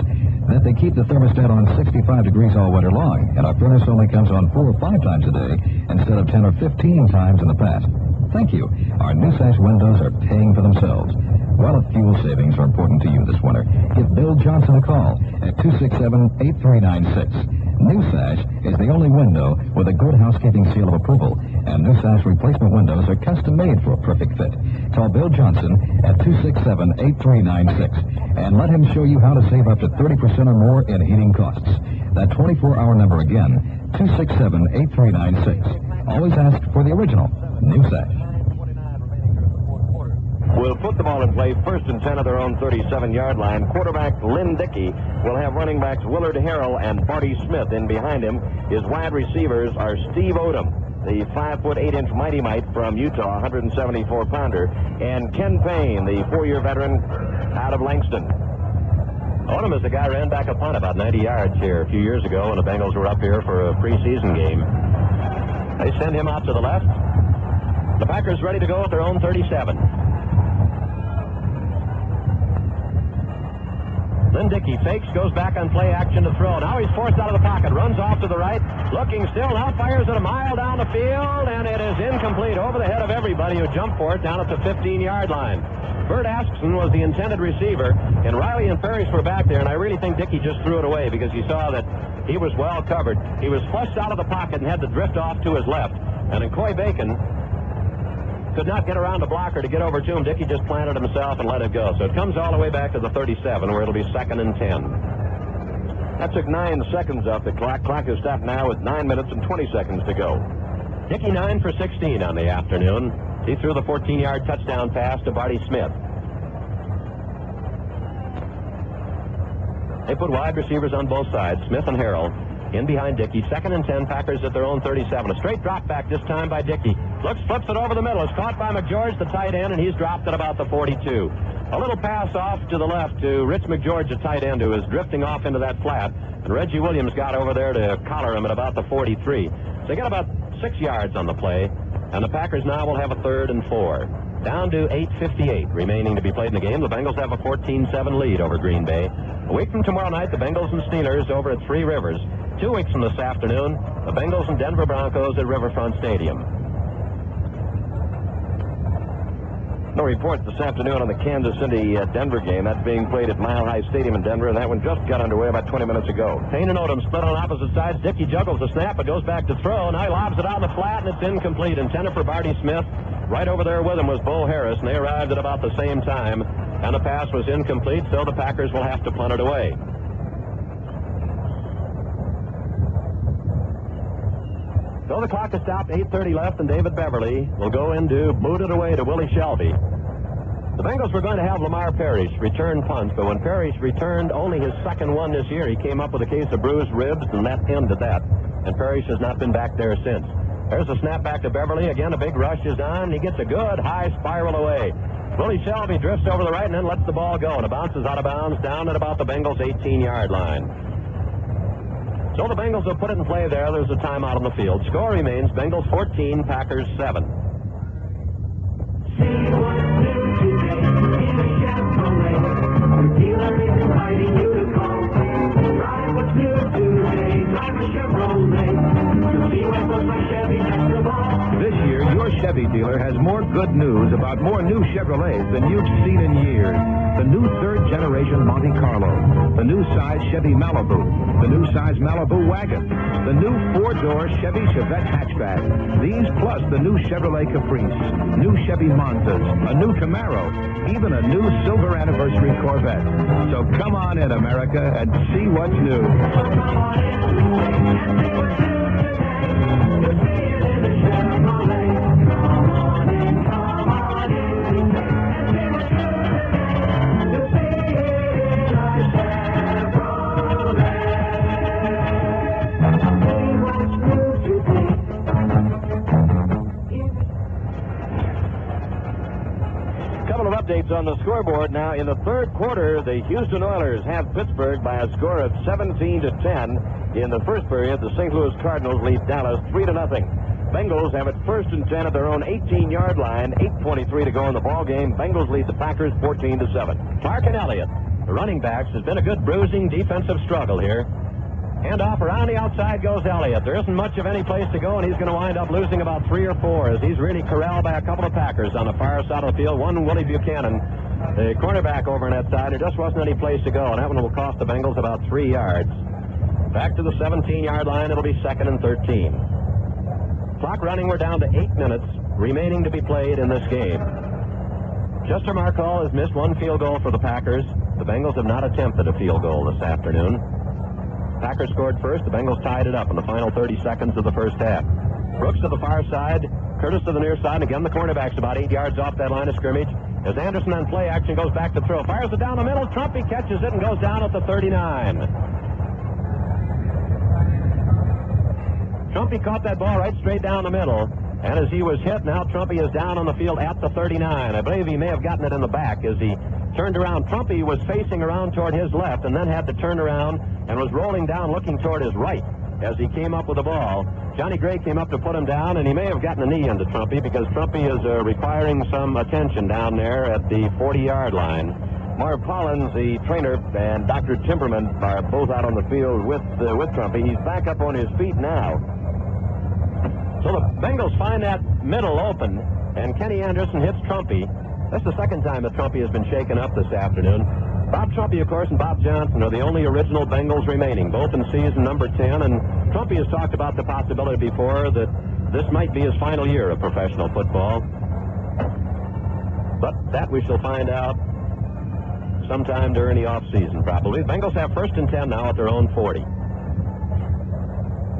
that they keep the thermostat on 65 degrees all winter long, and our furnace only comes on 4 or 5 times a day instead of 10 or 15 times in the past. Thank you. Our New Sash windows are paying for themselves. Well, if fuel savings are important to you this winter, give Bill Johnson a call at 267-8396. New Sash is the only window with a good housekeeping seal of approval, and New Sash replacement windows are custom made for a perfect fit. Call Bill Johnson at 267-8396 and let him show you how to save up to 30% or more in heating costs. That 24-hour number again, 267-8396. Always ask for the original New Sash. Will put the ball in play, first and 10 of their own 37-yard line. Quarterback Lynn Dickey will have running backs Willard Harrell and Barty Smith in behind him. His wide receivers are Steve Odom, the 5'8" mighty mite from Utah, 174-pounder, and Ken Payne, the 4-year veteran out of Langston. Odom is the guy who ran back a punt about 90 yards here a few years ago when the Bengals were up here for a preseason game. They send him out to the left. The Packers ready to go at their own 37. Lynn Dickey fakes, goes back on play action to throw. Now he's forced out of the pocket, runs off to the right, looking still, now fires it a mile down the field, and it is incomplete over the head of everybody who jumped for it down at the 15-yard line. Bert Askson was the intended receiver, and Riley and Parrish were back there, and I really think Dickey just threw it away because he saw that he was well covered. He was flushed out of the pocket and had to drift off to his left, and then Coy Bacon could not get around a blocker to get over to him. Dickey just planted himself and let it go. So it comes all the way back to the 37, where it'll be 2nd and 10. That took 9 seconds off the clock. Clock is stopped now with 9 minutes and 20 seconds to go. Dickey 9 for 16 on the afternoon. He threw the 14-yard touchdown pass to Barty Smith. They put wide receivers on both sides, Smith and Harrell. In behind Dickey, 2nd and 10, Packers at their own 37. A straight drop back this time by Dickey. Looks, flips it over the middle. It's caught by McGeorge, the tight end, and he's dropped at about the 42. A little pass off to the left to Rich McGeorge, the tight end, who is drifting off into that flat. And Reggie Williams got over there to collar him at about the 43. So they got about 6 yards on the play, and the Packers now will have a 3rd and 4. Down to 8:58 remaining to be played in the game. The Bengals have a 14-7 lead over Green Bay. A week from tomorrow night, the Bengals and Steelers over at Three Rivers. 2 weeks from this afternoon, the Bengals and Denver Broncos at Riverfront Stadium. No report this afternoon on the Kansas City-Denver game. That's being played at Mile High Stadium in Denver, and that one just got underway about 20 minutes ago. Payne and Odom split on opposite sides. Dickey juggles the snap, but goes back to throw. Now he lobs it on the flat, and it's incomplete. Intended for Barty Smith. Right over there with him was Bo Harris, and they arrived at about the same time. And the pass was incomplete, so the Packers will have to punt it away. So the clock is stopped, 8:30 left, and David Beverly will go in to boot it away to Willie Shelby. The Bengals were going to have Lamar Parrish return punts, but when Parrish returned only his 2nd one this year, he came up with a case of bruised ribs, and that ended that. And Parrish has not been back there since. There's a snap back to Beverly. Again, a big rush is on. He gets a good high spiral away. Willie Shelby drifts over the right and then lets the ball go, and it bounces out of bounds down at about the Bengals' 18-yard line. So the Bengals will put it in play there. There's a timeout on the field. Score remains Bengals 14, Packers 7. See what's new today in a Chevrolet. good news about more new Chevrolets than you've seen in years. The new third-generation Monte Carlo, the new size Chevy Malibu, the new size Malibu wagon, the new four-door Chevy Chevette hatchback. These plus the new Chevrolet Caprice, new Chevy Monzas, a new Camaro, even a new silver anniversary Corvette. So come on in, America, and see what's new. Updates on the scoreboard now. In the third quarter, the Houston Oilers have Pittsburgh by a score of 17-10. In the first period, the St. Louis Cardinals lead Dallas 3-0. Bengals have it 1st and 10 at their own 18-yard line. 8:23 to go in the ball game. Bengals lead the Packers 14-7. Clark and Elliott, the running backs, has been a good bruising defensive struggle here. Hand off around the outside goes Elliott. There isn't much of any place to go, and he's going to wind up losing about 3 or 4 as he's really corralled by a couple of Packers on the far side of the field. One, Willie Buchanan, the cornerback over on that side. There just wasn't any place to go, and that one will cost the Bengals about 3 yards. Back to the 17-yard line. It'll be 2nd and 13. Clock running. We're down to 8 minutes remaining to be played in this game. Chester Marcall has missed 1 field goal for the Packers. The Bengals have not attempted a field goal this afternoon. Packers scored first. The Bengals tied it up in the final 30 seconds of the first half. Brooks to the far side. Curtis to the near side. And again, the cornerback's about 8 yards off that line of scrimmage. As Anderson on play action goes back to throw. Fires it down the middle. Trumpy catches it and goes down at the 39. Trumpy caught that ball right straight down the middle. And as he was hit, now Trumpy is down on the field at the 39. I believe he may have gotten it in the back as he turned around. Trumpy was facing around toward his left and then had to turn around and was rolling down looking toward his right as he came up with the ball. Johnny Gray came up to put him down, and he may have gotten a knee into Trumpy because Trumpy is requiring some attention down there at the 40-yard line. Marv Collins, the trainer, and Dr. Timberman are both out on the field with Trumpy. He's back up on his feet now. So the Bengals find that middle open, and Kenny Anderson hits Trumpy. That's the second time that Trumpy has been shaken up this afternoon. Bob Trumpy, of course, and Bob Johnson are the only original Bengals remaining, both in season number 10. And Trumpy has talked about the possibility before that this might be his final year of professional football. But that we shall find out sometime during the offseason, probably. The Bengals have 1st and 10 now at their own 40.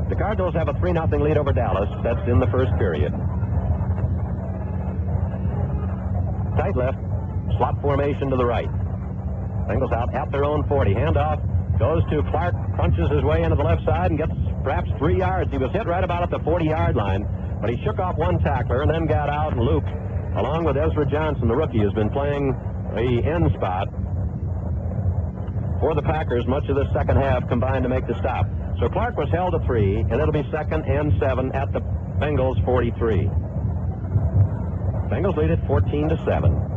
The Cardinals have a 3-0 lead over Dallas. That's in the first period. Tight left, slot formation to the right. Bengals out at their own 40. Handoff goes to Clark, punches his way into the left side and gets perhaps 3 yards. He was hit right about at the 40-yard line, but he shook off one tackler and then got out and looped, along with Ezra Johnson, the rookie, who's been playing the end spot for the Packers much of the second half, combined to make the stop. So Clark was held to 3, and it'll be 2nd and 7 at the Bengals 43. Bengals lead it 14-7.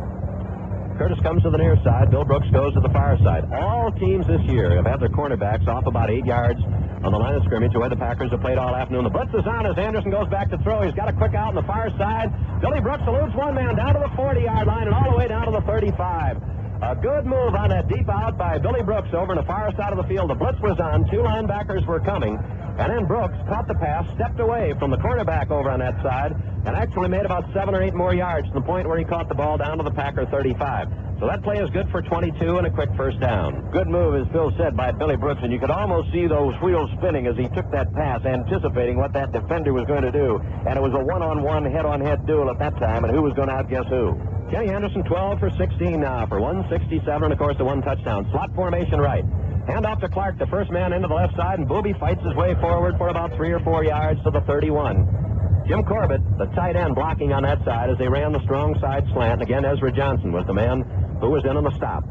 Curtis comes to the near side. Bill Brooks goes to the far side. All teams this year have had their cornerbacks off about 8 yards on the line of scrimmage, the way the Packers have played all afternoon. The blitz is on as Anderson goes back to throw. He's got a quick out on the far side. Billy Brooks eludes one man down to the 40-yard line and all the way down to the 35. A good move on that deep out by Billy Brooks over on the far side of the field. The blitz was on. 2 linebackers were coming. And then Brooks caught the pass, stepped away from the cornerback over on that side, and actually made about 7 or 8 more yards to the point where he caught the ball down to the Packer 35. So that play is good for 22 and a quick first down. Good move, as Phil said, by Billy Brooks, and you could almost see those wheels spinning as he took that pass, anticipating what that defender was going to do. And it was a one-on-one, head-on-head duel at that time, and who was going to outguess who? Kenny Anderson 12 for 16 now for 167, and of course the 1 touchdown. Slot formation right. Hand off to Clark, the first man into the left side, and Booby fights his way forward for about 3 or 4 yards to the 31. Jim Corbett, the tight end, blocking on that side as they ran the strong side slant. And again, Ezra Johnson was the man who was in on the stop.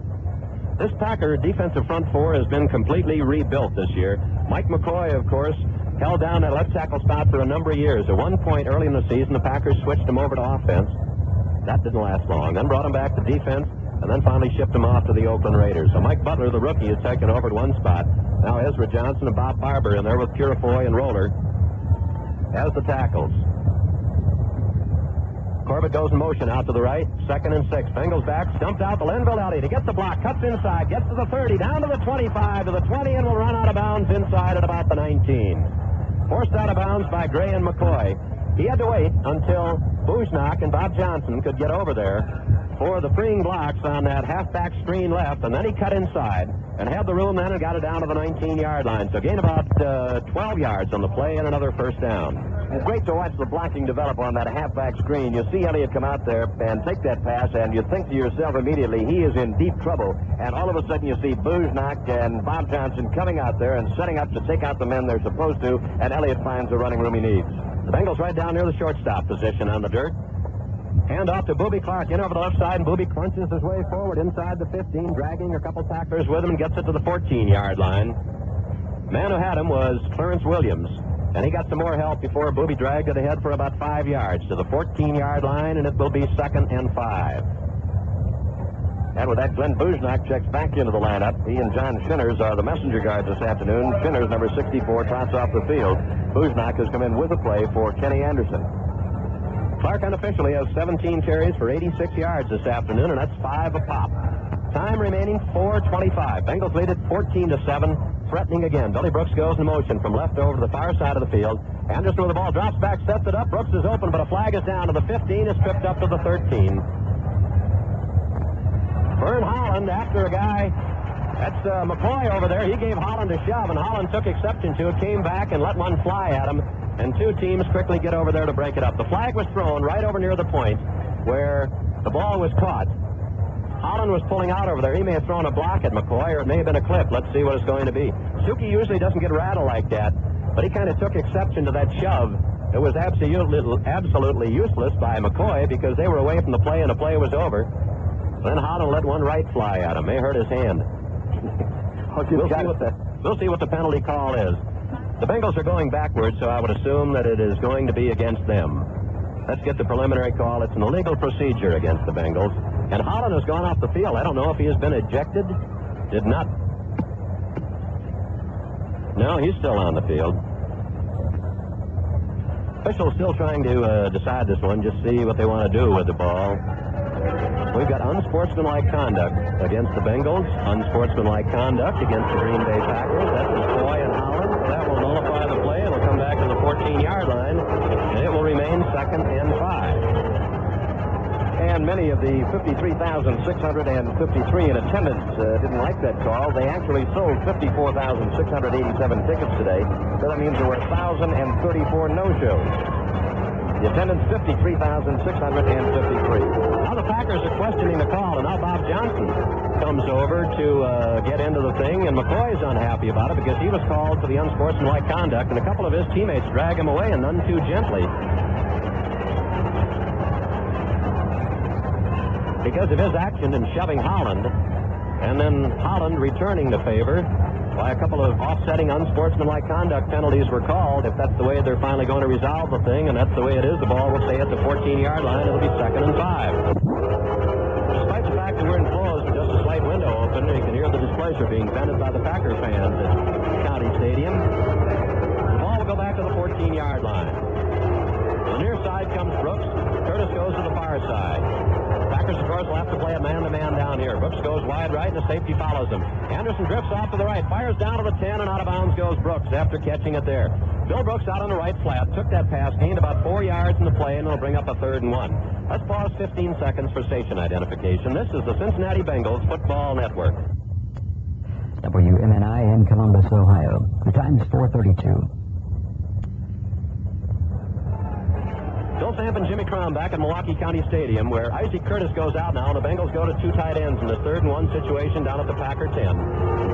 This Packer defensive front 4 has been completely rebuilt this year. Mike McCoy, of course, held down that left tackle spot for a number of years. At one point early in the season, the Packers switched him over to offense. That didn't last long. Then brought him back to defense, and then finally shipped him off to the Oakland Raiders. So Mike Butler, the rookie, has taken over at one spot. Now Ezra Johnson and Bob Barber in there with Purifoy and Roller as the tackles. Corbett goes in motion out to the right. 2nd and 6. Bengals back. Stumped out to Linville Elliott. He gets the block. Cuts inside. Gets to the 30. Down to the 25. To the 20. And will run out of bounds inside at about the 19. Forced out of bounds by Gray and McCoy. He had to wait until Bujnak and Bob Johnson could get over there for the freeing blocks on that halfback screen left. And then he cut inside and had the room then and got it down to the 19-yard line. So gain about 12 yards on the play and another first down. It's great to watch the blocking develop on that halfback screen. You see Elliott come out there and take that pass, and you think to yourself immediately, he is in deep trouble. And all of a sudden you see Bujnak and Bob Johnson coming out there and setting up to take out the men they're supposed to, and Elliott finds the running room he needs. The Bengals right down near the shortstop position on the dirt. Hand off to Booby Clark in over the left side, and Booby crunches his way forward inside the 15, dragging a couple tacklers with him and gets it to the 14-yard line. Man who had him was Clarence Williams. And he got some more help before Booby dragged it ahead for about 5 yards to the 14-yard line, and it will be 2nd and 5. And with that, Glenn Bujnak checks back into the lineup. He and John Shinners are the messenger guards this afternoon. Shinners, number 64, trots off the field. Bujnak has come in with a play for Kenny Anderson. Clark unofficially has 17 carries for 86 yards this afternoon, and that's 5 a pop. Time remaining 4:25. Bengals lead it 14-7. Threatening again. Billy Brooks goes in motion from left over to the far side of the field. Anderson with the ball drops back, sets it up. Brooks is open, but a flag is down to the 15. Is tripped up to the 13. Vern Holland, after a guy, that's McCoy over there. He gave Holland a shove, and Holland took exception to it, came back and let one fly at him. And two teams quickly get over there to break it up. The flag was thrown right over near the point where the ball was caught. Holland was pulling out over there. He may have thrown a block at McCoy, or it may have been a clip. Let's see what it's going to be. Suki usually doesn't get rattled like that, but he kind of took exception to that shove. It was absolutely useless by McCoy because they were away from the play and the play was over. Then Holland let one right fly at him. May hurt his hand. We'll see what the penalty call is. The Bengals are going backwards, so I would assume that it is going to be against them. Let's get the preliminary call. It's an illegal procedure against the Bengals. And Holland has gone off the field. I don't know if he has been ejected. Did not. No, he's still on the field. Officials still trying to decide this one, just see what they want to do with the ball. We've got unsportsmanlike conduct against the Bengals, unsportsmanlike conduct against the Green Bay Packers. That's McCoy and Holland. So that will nullify the play. It'll come back to the 14-yard line, and it will remain 2nd and 5. And many of the 53,653 in attendance didn't like that call. They actually sold 54,687 tickets today. So that means there were 1,034 no-shows. The attendance, 53,653. Now the Packers are questioning the call, and now Bob Johnson comes over to get into the thing, and McCoy is unhappy about it because he was called for the unsportsmanlike conduct, and a couple of his teammates drag him away, and none too gently. Because of his action in shoving Holland, and then Holland returning the favor by a couple of offsetting unsportsmanlike conduct penalties were called. If that's the way they're finally going to resolve the thing, and that's the way it is, the ball will stay at the 14-yard line. It'll be 2nd and 5. Despite the fact that we're enclosed with just a slight window open, you can hear the displeasure being vented by the Packer fans at County Stadium. The ball will go back to the 14-yard line. On the near side comes Brooks. Curtis goes to the far side. Packers, of course, will have to play a man-to-man down here. Brooks goes wide right, and the safety follows him. Anderson drifts off to the right, fires down to the 10, and out of bounds goes Brooks after catching it there. Bill Brooks out on the right flat, took that pass, gained about 4 yards in the play, and it'll bring up a 3rd and 1. Let's pause 15 seconds for station identification. This is the Cincinnati Bengals Football Network. WMNI in Columbus, Ohio. The time is 4:32. Bill Samp and Jimmy Crum back at Milwaukee County Stadium, where Isaac Curtis goes out now, and the Bengals go to 2 tight ends in the 3rd and 1 situation down at the Packer 10.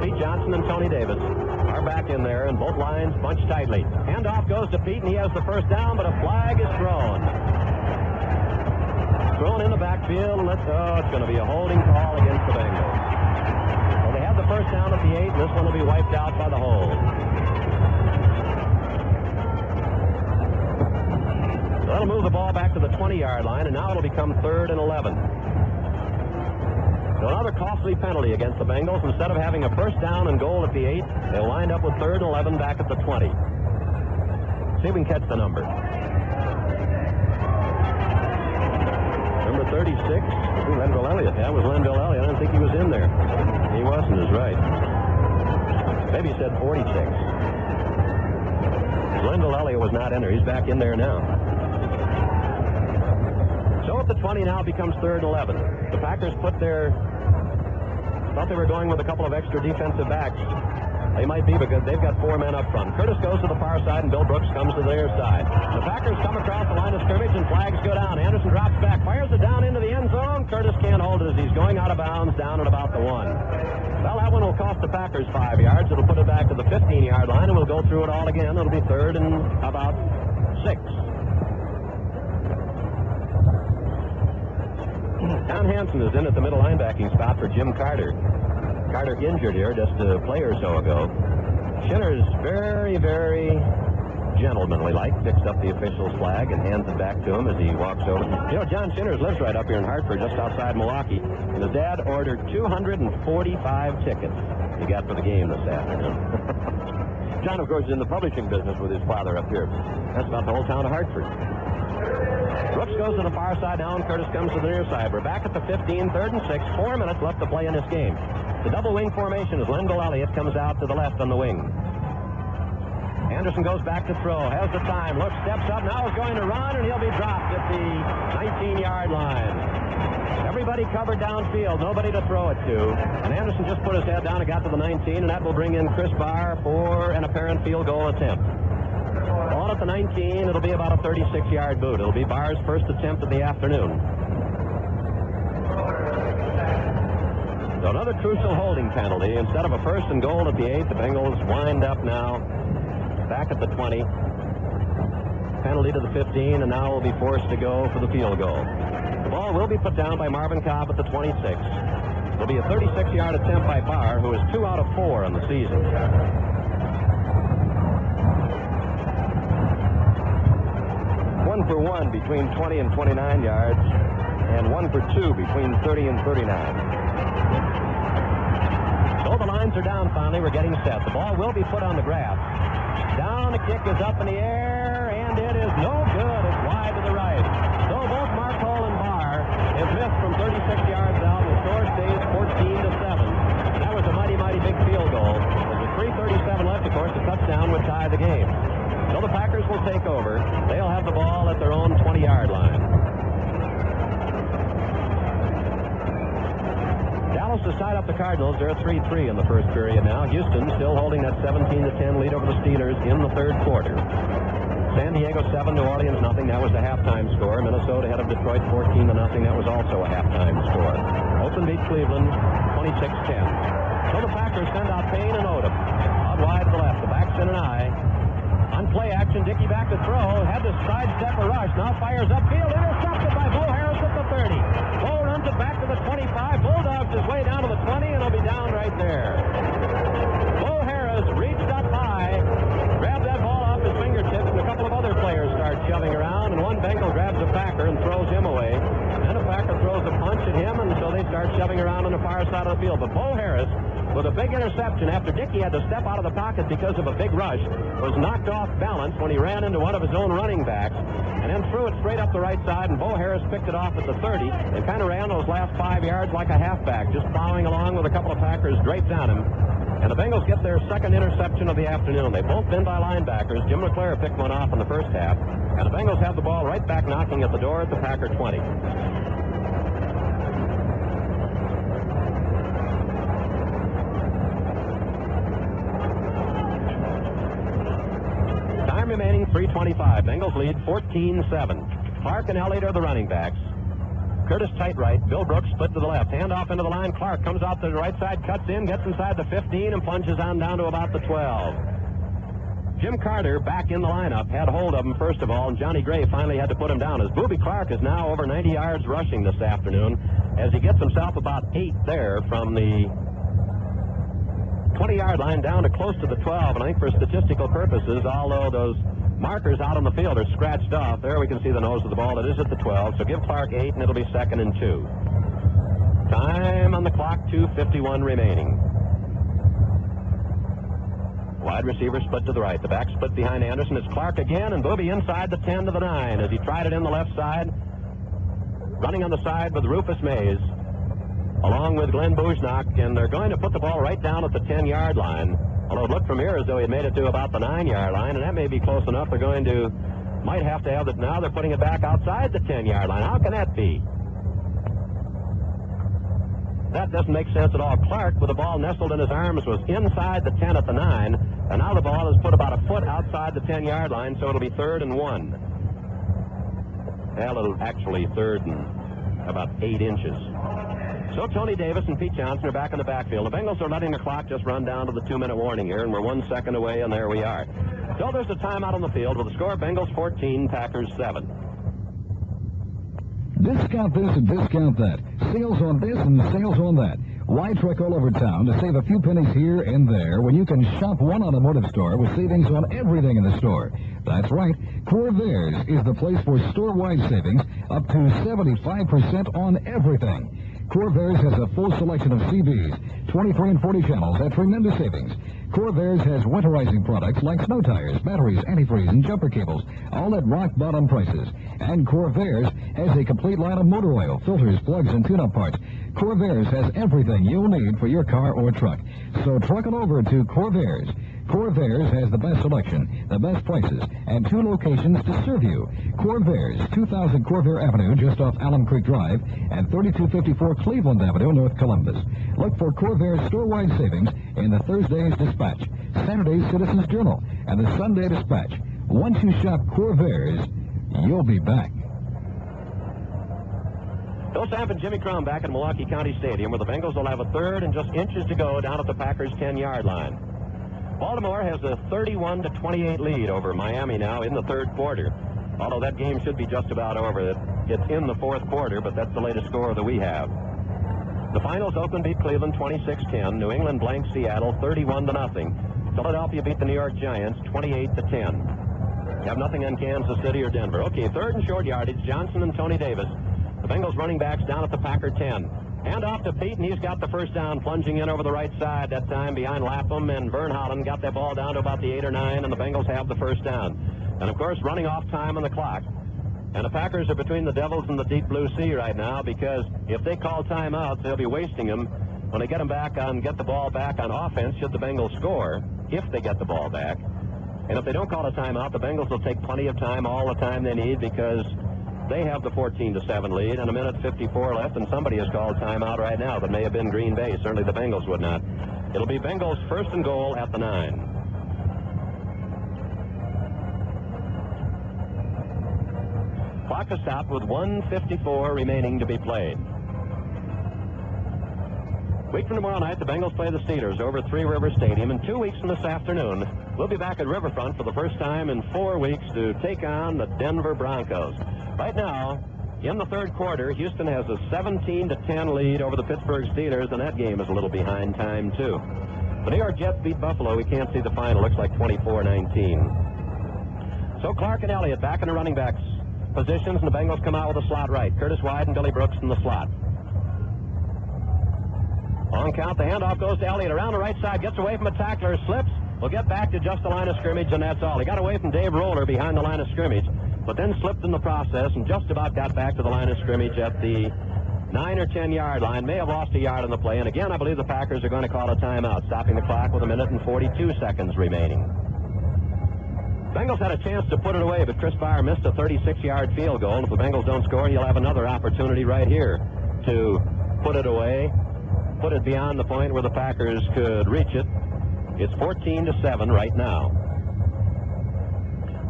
Pete Johnson and Tony Davis are back in there, and both lines bunched tightly. Handoff goes to Pete, and he has the first down, but a flag is thrown. Thrown in the backfield, and it's going to be a holding call against the Bengals. Well, they had the first down at the 8, and this one will be wiped out by the hold. That'll move the ball back to the 20-yard line, and now it'll become 3rd and 11. So another costly penalty against the Bengals. Instead of having a first down and goal at the 8, they'll wind up with 3rd and 11 back at the 20. See if we can catch the number. 36. Lenville Elliott. That was Lenville Elliott. I don't think he was in there. He wasn't, is right. Maybe he said 46. Lenville Elliott was not in there. He's back in there now. So at the 20 now becomes 3rd and 11. The Packers thought they were going with a couple of extra defensive backs. They might be because they've got 4 men up front. Curtis goes to the far side and Bill Brooks comes to the near side. The Packers come across the line of scrimmage and flags go down. Anderson drops back, fires it down into the end zone. Curtis can't hold it as he's going out of bounds down at about the 1. Well, that one will cost the Packers 5 yards. It'll put it back to the 15-yard line, and we'll go through it all again. It'll be 3rd and about 6. Don Hansen is in at the middle linebacking spot for Jim Carter. Carter injured here just a play or so ago. Schinner's very, very gentlemanly-like, picks up the official's flag and hands it back to him as he walks over. You know, John Schinner lives right up here in Hartford, just outside Milwaukee, and his dad ordered 245 tickets he got for the game this afternoon. John, of course, is in the publishing business with his father up here. That's about the whole town of Hartford. Brooks goes to the far side now, and Curtis comes to the near side. We're back at the 15, 3rd and 6, 4 minutes left to play in this game. The double wing formation as Lenville Elliott comes out to the left on the wing. Anderson goes back to throw, has the time, looks, steps up, now is going to run, and he'll be dropped at the 19-yard line. Everybody covered downfield, nobody to throw it to. And Anderson just put his head down and got to the 19, and that will bring in Chris Barr for an apparent field goal attempt. Ball at the 19, it'll be about a 36-yard boot. It'll be Barr's first attempt of the afternoon. So another crucial holding penalty. Instead of a 1st and goal at the 8, the Bengals wind up now back at the 20. Penalty to the 15, and now will be forced to go for the field goal. The ball will be put down by Marvin Cobb at the 26. It'll be a 36-yard attempt by Barr, who is 2 out of 4 on the season. 1 for 1 between 20 and 29 yards, and 1 for 2 between 30 and 39. So the lines are down finally. We're getting set. The ball will be put on the grass. Down, the kick is up in the air, and it is no good. It's wide to the right. So both Marcol and Barr have missed from 36 yards out. The score stays 14-7. That was a mighty, mighty big field goal. With 3:37 left, of course, the touchdown would tie the game. So the Packers will take over. They'll have the ball at their own 20-yard line. Dallas has tied up the Cardinals. They're 3-3 in the first period now. Houston still holding that 17-10 lead over the Steelers in the 3rd quarter. San Diego 7, New Orleans nothing. That was the halftime score. Minnesota ahead of Detroit 14-0. That was also a halftime score. Oakland beat Cleveland 26-10. So the Packers send out Payne and Odom. Out wide to the left. The back's in an eye. On play action, Dickey back to throw. Had to sidestep a rush. Now fires upfield. Intercepted by Bo Harris at the 30. Bo runs it back to the 25. Bulldogs his way down to the 20, and he'll be down right there. Bo Harris reached up high, grabbed that ball off his fingertips, and a couple of other players start shoving around, and one Bengal grabs a Packer and throws him away. Then a Packer throws a punch at him, and so they start shoving around on the far side of the field. But Bo Harris, with a big interception after Dickey had to step out of the pocket because of a big rush, was knocked off balance when he ran into one of his own running backs and then threw it straight up the right side, and Bo Harris picked it off at the 30 and kind of ran those last 5 yards like a halfback, just plowing along with a couple of Packers draped on him. And the Bengals get their second interception of the afternoon. They've both been by linebackers. Jim LeClaire picked one off in the first half, and the Bengals have the ball right back knocking at the door at the Packer 20. Remaining 3:25. Bengals lead 14-7. Clark and Elliott are the running backs. Curtis tight right. Bill Brooks split to the left. Hand off into the line. Clark comes out to the right side, cuts in, gets inside the 15, and plunges on down to about the 12. Jim Carter back in the lineup. Had hold of him first of all, and Johnny Gray finally had to put him down as Booby Clark is now over 90 yards rushing this afternoon as he gets himself about 8 there from the 20-yard line down to close to the 12, and I think for statistical purposes, although those markers out on the field are scratched off, there we can see the nose of the ball. It is at the 12, so give Clark 8, and it'll be 2nd and 2. Time on the clock, 2:51 remaining. Wide receiver split to the right. The back split behind Anderson. It's Clark again, and Booby inside the 10 to the 9 as he tried it in the left side. running on the side with Rufus Mays, along with Glenn Bujnock, and they're going to put the ball right down at the 10-yard line. Although it looked from here as though he made it to about the 9-yard line, and that may be close enough. They're going to, might have to have it now. They're putting it back outside the 10-yard line. How can that be? That doesn't make sense at all. Clark, with the ball nestled in his arms, was inside the 10 at the 9, and now the ball is put about a foot outside the 10-yard line, so it'll be 3rd and 1. Well, it'll actually 3rd and about 8 inches. So Tony Davis and Pete Johnson are back in the backfield. The Bengals are letting the clock just run down to the 2-minute warning here, and we're 1 second away, and there we are. So there's a timeout on the field with the score: Bengals 14, Packers 7. Discount this and discount that. Sales on this and sales on that. Why trek all over town to save a few pennies here and there when you can shop one automotive store with savings on everything in the store? That's right. Corvairs is the place for store-wide savings up to 75% on everything. Corvairs has a full selection of CBs, 23 and 40 channels at tremendous savings. Corvairs has winterizing products like snow tires, batteries, antifreeze, and jumper cables, all at rock-bottom prices. And Corvairs has a complete line of motor oil, filters, plugs, and tune-up parts. Corvairs has everything you'll need for your car or truck. So truck it over to Corvairs. Corvairs has the best selection, the best prices, and 2 locations to serve you. Corvairs, 2000 Corvair Avenue, just off Alum Creek Drive, and 3254 Cleveland Avenue, North Columbus. Look for Corvair's store-wide savings in the Thursday's Dispatch, Saturday's Citizens Journal, and the Sunday Dispatch. Once you shop Corvairs, you'll be back. Bill Samp and Jimmy Crum back at Milwaukee County Stadium, where the Bengals will have a 3rd and just inches to go down at the Packers' 10-yard line. Baltimore has a 31-28 lead over Miami now in the 3rd quarter. Although that game should be just about over. It's in the 4th quarter, but that's the latest score that we have. The finals: Oakland beat Cleveland 26-10. New England blanked Seattle 31-0. Philadelphia beat the New York Giants 28-10. You have nothing on Kansas City or Denver. Okay, 3rd and short yardage. Johnson and Tony Davis. The Bengals running backs down at the Packer 10. Hand off to Pete, and he's got the first down, plunging in over the right side that time behind Lapham, and Vern Holland got that ball down to about the 8 or 9, and the Bengals have the first down. And, of course, running off time on the clock. And the Packers are between the Devils and the deep blue sea right now, because if they call timeouts, they'll be wasting them when they get the ball back on offense, should the Bengals score, if they get the ball back. And if they don't call a timeout, the Bengals will take plenty of time, all the time they need, because they have the 14-7 lead and 1:54 left, and somebody has called timeout right now. That may have been Green Bay. Certainly the Bengals would not. It'll be Bengals 1st and goal at the 9. Clock is stopped with 1:54 remaining to be played. Week from tomorrow night, the Bengals play the Steelers over at Three River Stadium. In 2 weeks from this afternoon, we'll be back at Riverfront for the first time in 4 weeks to take on the Denver Broncos. Right now, in the 3rd quarter, Houston has a 17-10 lead over the Pittsburgh Steelers, and that game is a little behind time, too. The New York Jets beat Buffalo. We can't see the final. Looks like 24-19. So Clark and Elliott back in the running backs positions, and the Bengals come out with a slot right. Curtis White and Billy Brooks in the slot. On count, the handoff goes to Elliott around the right side, gets away from a tackler, slips, will get back to just the line of scrimmage, and that's all. He got away from Dave Roller behind the line of scrimmage, but then slipped in the process and just about got back to the line of scrimmage at the 9 or 10-yard line. May have lost a yard on the play, and again, I believe the Packers are going to call a timeout, stopping the clock with 1:42 remaining. Bengals had a chance to put it away, but Chris Bauer missed a 36-yard field goal. And if the Bengals don't score, he'll have another opportunity right here to put it away, put it beyond the point where the Packers could reach it. It's 14-7 right now.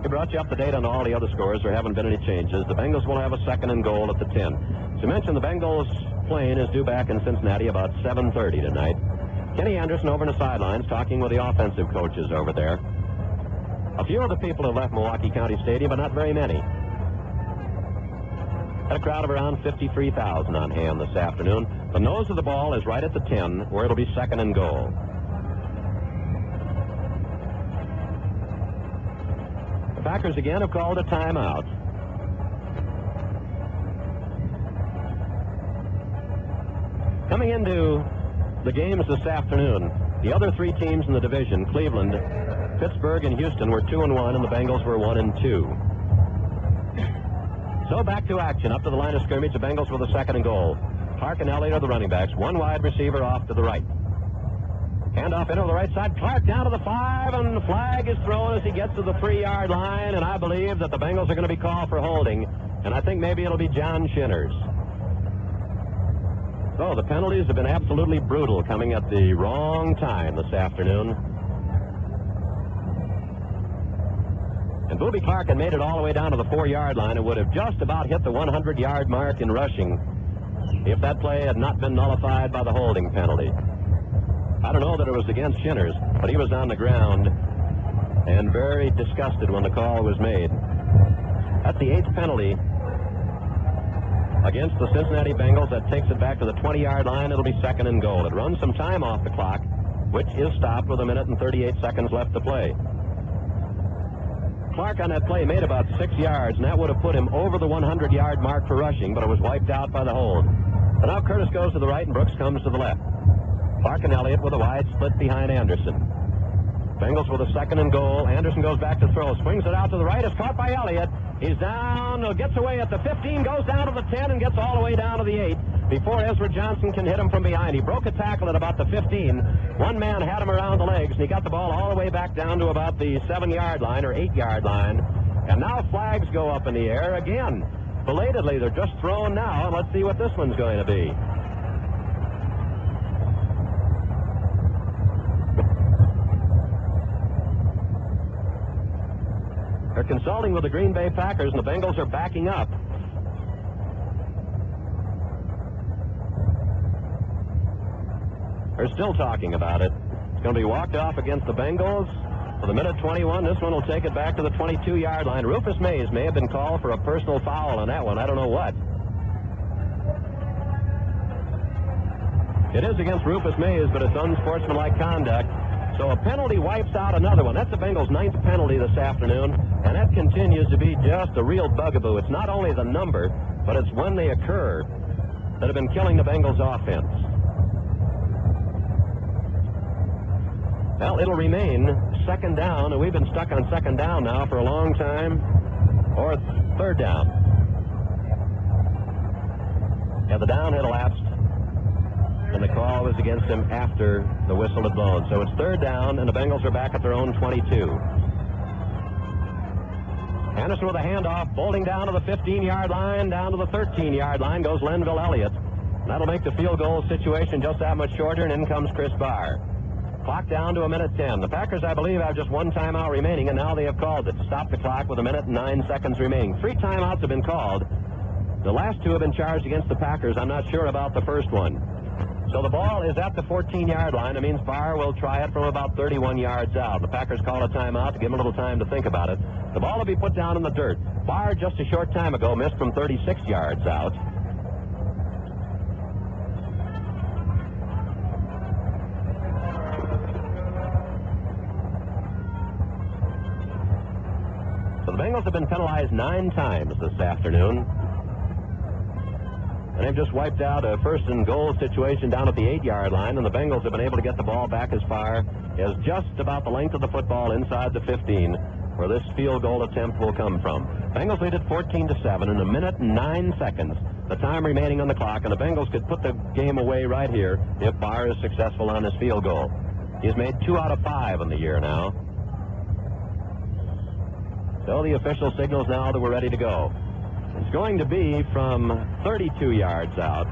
We brought you up to date on all the other scores. There haven't been any changes. The Bengals will have a 2nd and goal at the 10. As you mentioned, the Bengals plane is due back in Cincinnati about 7:30 tonight. Kenny Anderson over on the sidelines talking with the offensive coaches over there. A few of the people have left Milwaukee County Stadium, but not very many. Had a crowd of around 53,000 on hand this afternoon. The nose of the ball is right at the 10, where it'll be 2nd and goal. The Packers again have called a timeout. Coming into the games this afternoon, the other 3 teams in the division, Cleveland, Pittsburgh, and Houston, were 2-1, and the Bengals were 1-2. So back to action. Up to the line of scrimmage. The Bengals with a 2nd and goal. Clark and Elliott are the running backs. One wide receiver off to the right. Handoff into the right side. Clark down to the 5, and the flag is thrown as he gets to the 3-yard line, and I believe that the Bengals are going to be called for holding, and I think maybe it'll be John Shinners. So the penalties have been absolutely brutal, coming at the wrong time this afternoon. And Booby Clark had made it all the way down to the 4-yard line and would have just about hit the 100-yard mark in rushing if that play had not been nullified by the holding penalty. I don't know that it was against Shinners, but he was on the ground and very disgusted when the call was made. That's the 8th penalty against the Cincinnati Bengals. That takes it back to the 20-yard line. It'll be 2nd and goal. It runs some time off the clock, which is stopped with 1 minute and 38 seconds left to play. Clark on that play made about 6 yards, and that would have put him over the 100-yard mark for rushing, but it was wiped out by the hold. But now Curtis goes to the right and Brooks comes to the left. Clark and Elliott with a wide split behind Anderson. Bengals with a 2nd and goal. Anderson goes back to throw. Swings it out to the right. It's caught by Elliott. He's down. Gets away at the 15. Goes down to the 10 and gets all the way down to the 8 before Ezra Johnson can hit him from behind. He broke a tackle at about the 15. One man had him around the legs, and he got the ball all the way back down to about the 7-yard line or 8-yard line. And now flags go up in the air again. Belatedly, they're just thrown now. And let's see what this one's going to be. They're consulting with the Green Bay Packers, and the Bengals are backing up. They're still talking about it. It's going to be walked off against the Bengals for the minute 21. This one will take it back to the 22-yard line. Rufus Mays may have been called for a personal foul on that one. I don't know what. It is against Rufus Mays, but it's unsportsmanlike conduct. So a penalty wipes out another one. That's the Bengals' 9th penalty this afternoon, and that continues to be just a real bugaboo. It's not only the number, but it's when they occur that have been killing the Bengals' offense. Well, it'll remain 2nd down, and we've been stuck on 2nd down now for a long time, or 3rd down. Yeah, the down had elapsed, and the call was against him after the whistle had blown. So it's 3rd down, and the Bengals are back at their own 22. Anderson with a handoff, bolting down to the 15-yard line, down to the 13-yard line goes Lenville Elliott. And that'll make the field goal situation just that much shorter, and in comes Chris Barr. Clock down to 1 minute 10. The Packers, I believe, have just one timeout remaining, and now they have called it. Stop the clock with 1 minute and 9 seconds remaining. 3 timeouts have been called. The last 2 have been charged against the Packers. I'm not sure about the first one. So the ball is at the 14-yard line. It means Barr will try it from about 31 yards out. The Packers call a timeout to give him a little time to think about it. The ball will be put down in the dirt. Barr, just a short time ago, missed from 36 yards out. So the Bengals have been penalized 9 times this afternoon. And they've just wiped out a 1st and goal situation down at the 8-yard line, and the Bengals have been able to get the ball back as far as just about the length of the football inside the 15, where this field goal attempt will come from. Bengals lead it 14-7 in 1 minute and 9 seconds, the time remaining on the clock, and the Bengals could put the game away right here if Barr is successful on his field goal. He's made 2 out of 5 in the year now. So the official signals now that we're ready to go. It's going to be from 32 yards out.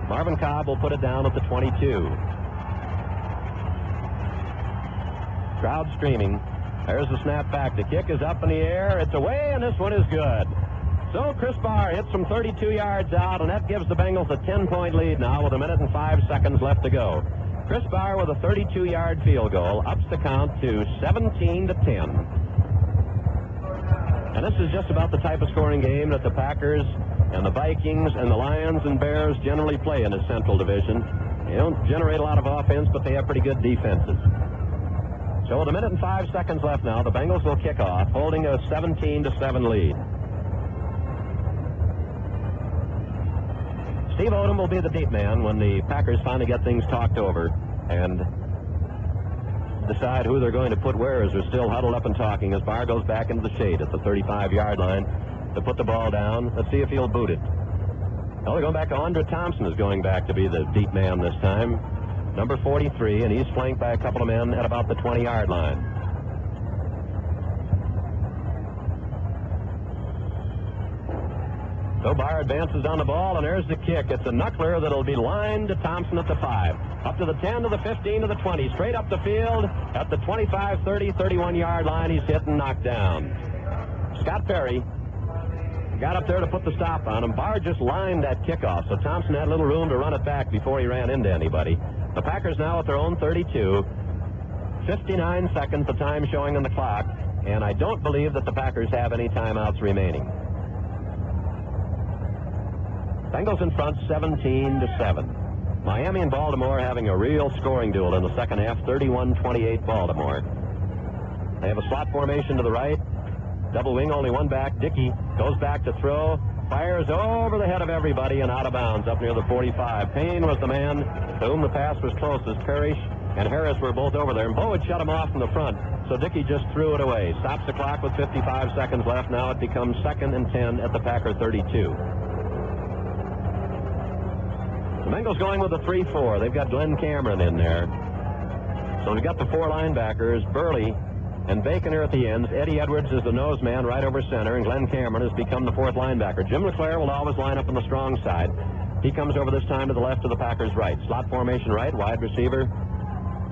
Marvin Cobb will put it down at the 22. Crowd streaming. There's the snap back. The kick is up in the air. It's away, and this one is good. So Chris Barr hits from 32 yards out, and that gives the Bengals a 10-point lead now with 1 minute and 5 seconds left to go. Chris Barr with a 32-yard field goal ups the count to 17-10. And this is just about the type of scoring game that the Packers and the Vikings and the Lions and Bears generally play in the Central Division. They don't generate a lot of offense, but they have pretty good defenses. So with 1 minute and 5 seconds left now, the Bengals will kick off, holding a 17-7 lead. Steve Odom will be the deep man when the Packers finally get things talked over and decide who they're going to put where as they're still huddled up and talking as Barr goes back into the shade at the 35-yard line. to put the ball down. Let's see if he'll boot it. Well, they're going back to Andre Thompson is going back to be the deep man this time. Number 43, and he's flanked by a couple of men at about the 20-yard line. So Byer advances on the ball, and there's the kick. It's a knuckler that'll be lined to Thompson at the 5. Up to the 10, to the 15, to the 20. Straight up the field at the 25, 30, 31-yard line. He's hit and knocked down. Scott Perry got up there to put the stop on him. Byer just lined that kickoff, so Thompson had little room to run it back before he ran into anybody. The Packers now at their own 32. 59 seconds, the time showing on the clock, and I don't believe that the Packers have any timeouts remaining. Bengals in front 17-7. Miami and Baltimore having a real scoring duel in the second half, 31-28 Baltimore. They have a slot formation to the right. Double wing, only one back. Dickey goes back to throw. Fires over the head of everybody and out of bounds up near the 45. Payne was the man to whom the pass was closest. Parrish and Harris were both over there, and Bo had shut him off from the front, so Dickey just threw it away. Stops the clock with 55 seconds left. Now it becomes 2nd and 10 at the Packer 32. The Bengals going with a 3-4. They've got Glenn Cameron in there. So we've got the 4 linebackers, Burley and Bacon are at the ends. Eddie Edwards is the nose man right over center, and Glenn Cameron has become the 4th linebacker. Jim LeClaire will always line up on the strong side. He comes over this time to the left of the Packers' right. Slot formation right, wide receiver.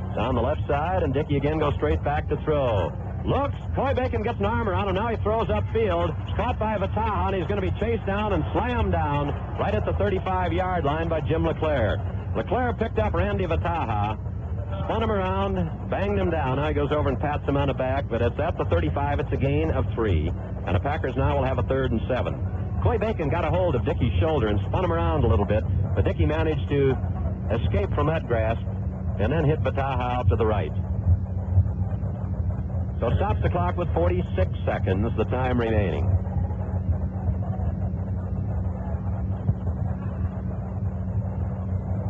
It's on the left side, and Dickey again goes straight back to throw. Looks, Coy Bacon gets an arm around him. Now he throws upfield. It's caught by Vataha, and he's going to be chased down and slammed down right at the 35-yard line by Jim LeClaire. LeClaire picked up Randy Vataha, spun him around, banged him down. Now he goes over and pats him on the back, but it's at the 35. It's a gain of 3, and the Packers now will have a 3rd and 7. Coy Bacon got a hold of Dickey's shoulder and spun him around a little bit, but Dickey managed to escape from that grasp and then hit Vataha out to the right. So stops the clock with 46 seconds, the time remaining.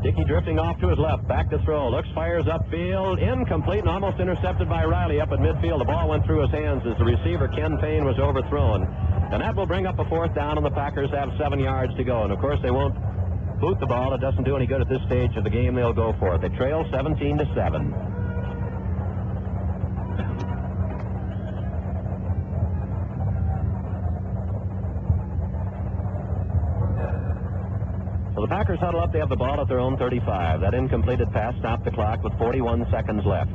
Dickey drifting off to his left, back to throw, looks, fires upfield, incomplete and almost intercepted by Riley up at midfield. The ball went through his hands as the receiver, Ken Payne, was overthrown. And that will bring up a 4th down, and the Packers have 7 yards to go. And, of course, they won't boot the ball. It doesn't do any good at this stage of the game. They'll go for it. They trail 17-7. So the Packers huddle up. They have the ball at their own 35. That incompleted pass stopped the clock with 41 seconds left.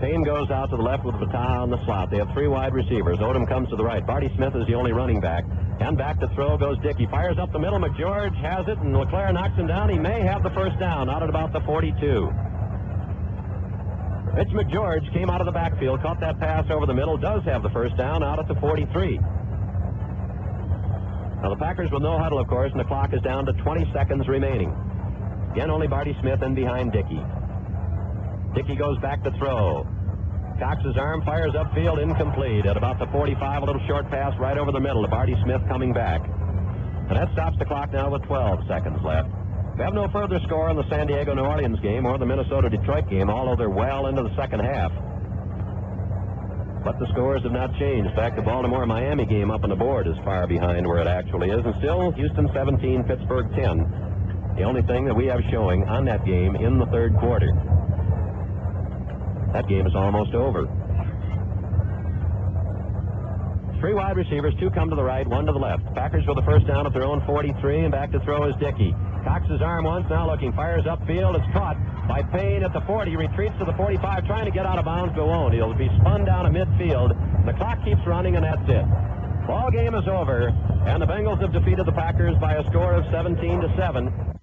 Payne goes out to the left with Vataha on the slot. They have 3 wide receivers. Odom comes to the right. Barty Smith is the only running back. And back to throw goes Dickey. Fires up the middle. McGeorge has it, and LeClaire knocks him down. He may have the 1st down out at about the 42. Mitch McGeorge came out of the backfield, caught that pass over the middle, does have the 1st down out at the 43. Now the Packers will no huddle, of course, and the clock is down to 20 seconds remaining. Again, only Barty Smith in behind Dickey. Dickey goes back to throw. Cox's arm, fires upfield, incomplete. At about the 45, a little short pass right over the middle to Barty Smith coming back. And that stops the clock now with 12 seconds left. We have no further score on the San Diego-New Orleans game or the Minnesota-Detroit game, although they're well into the second half. But the scores have not changed. In fact, the Baltimore-Miami game up on the board is far behind where it actually is. And still, Houston 17, Pittsburgh 10. The only thing that we have showing on that game in the 3rd quarter. That game is almost over. 3 wide receivers, 2 come to the right, 1 to the left. Packers with the 1st down at their own 43, and back to throw is Dickey. Cox's arm once, now looking, fires upfield. It's caught by Payne at the 40, retreats to the 45, trying to get out of bounds, but won't. He'll be spun down to midfield. The clock keeps running, and that's it. Ball game is over, and the Bengals have defeated the Packers by a score of 17-7.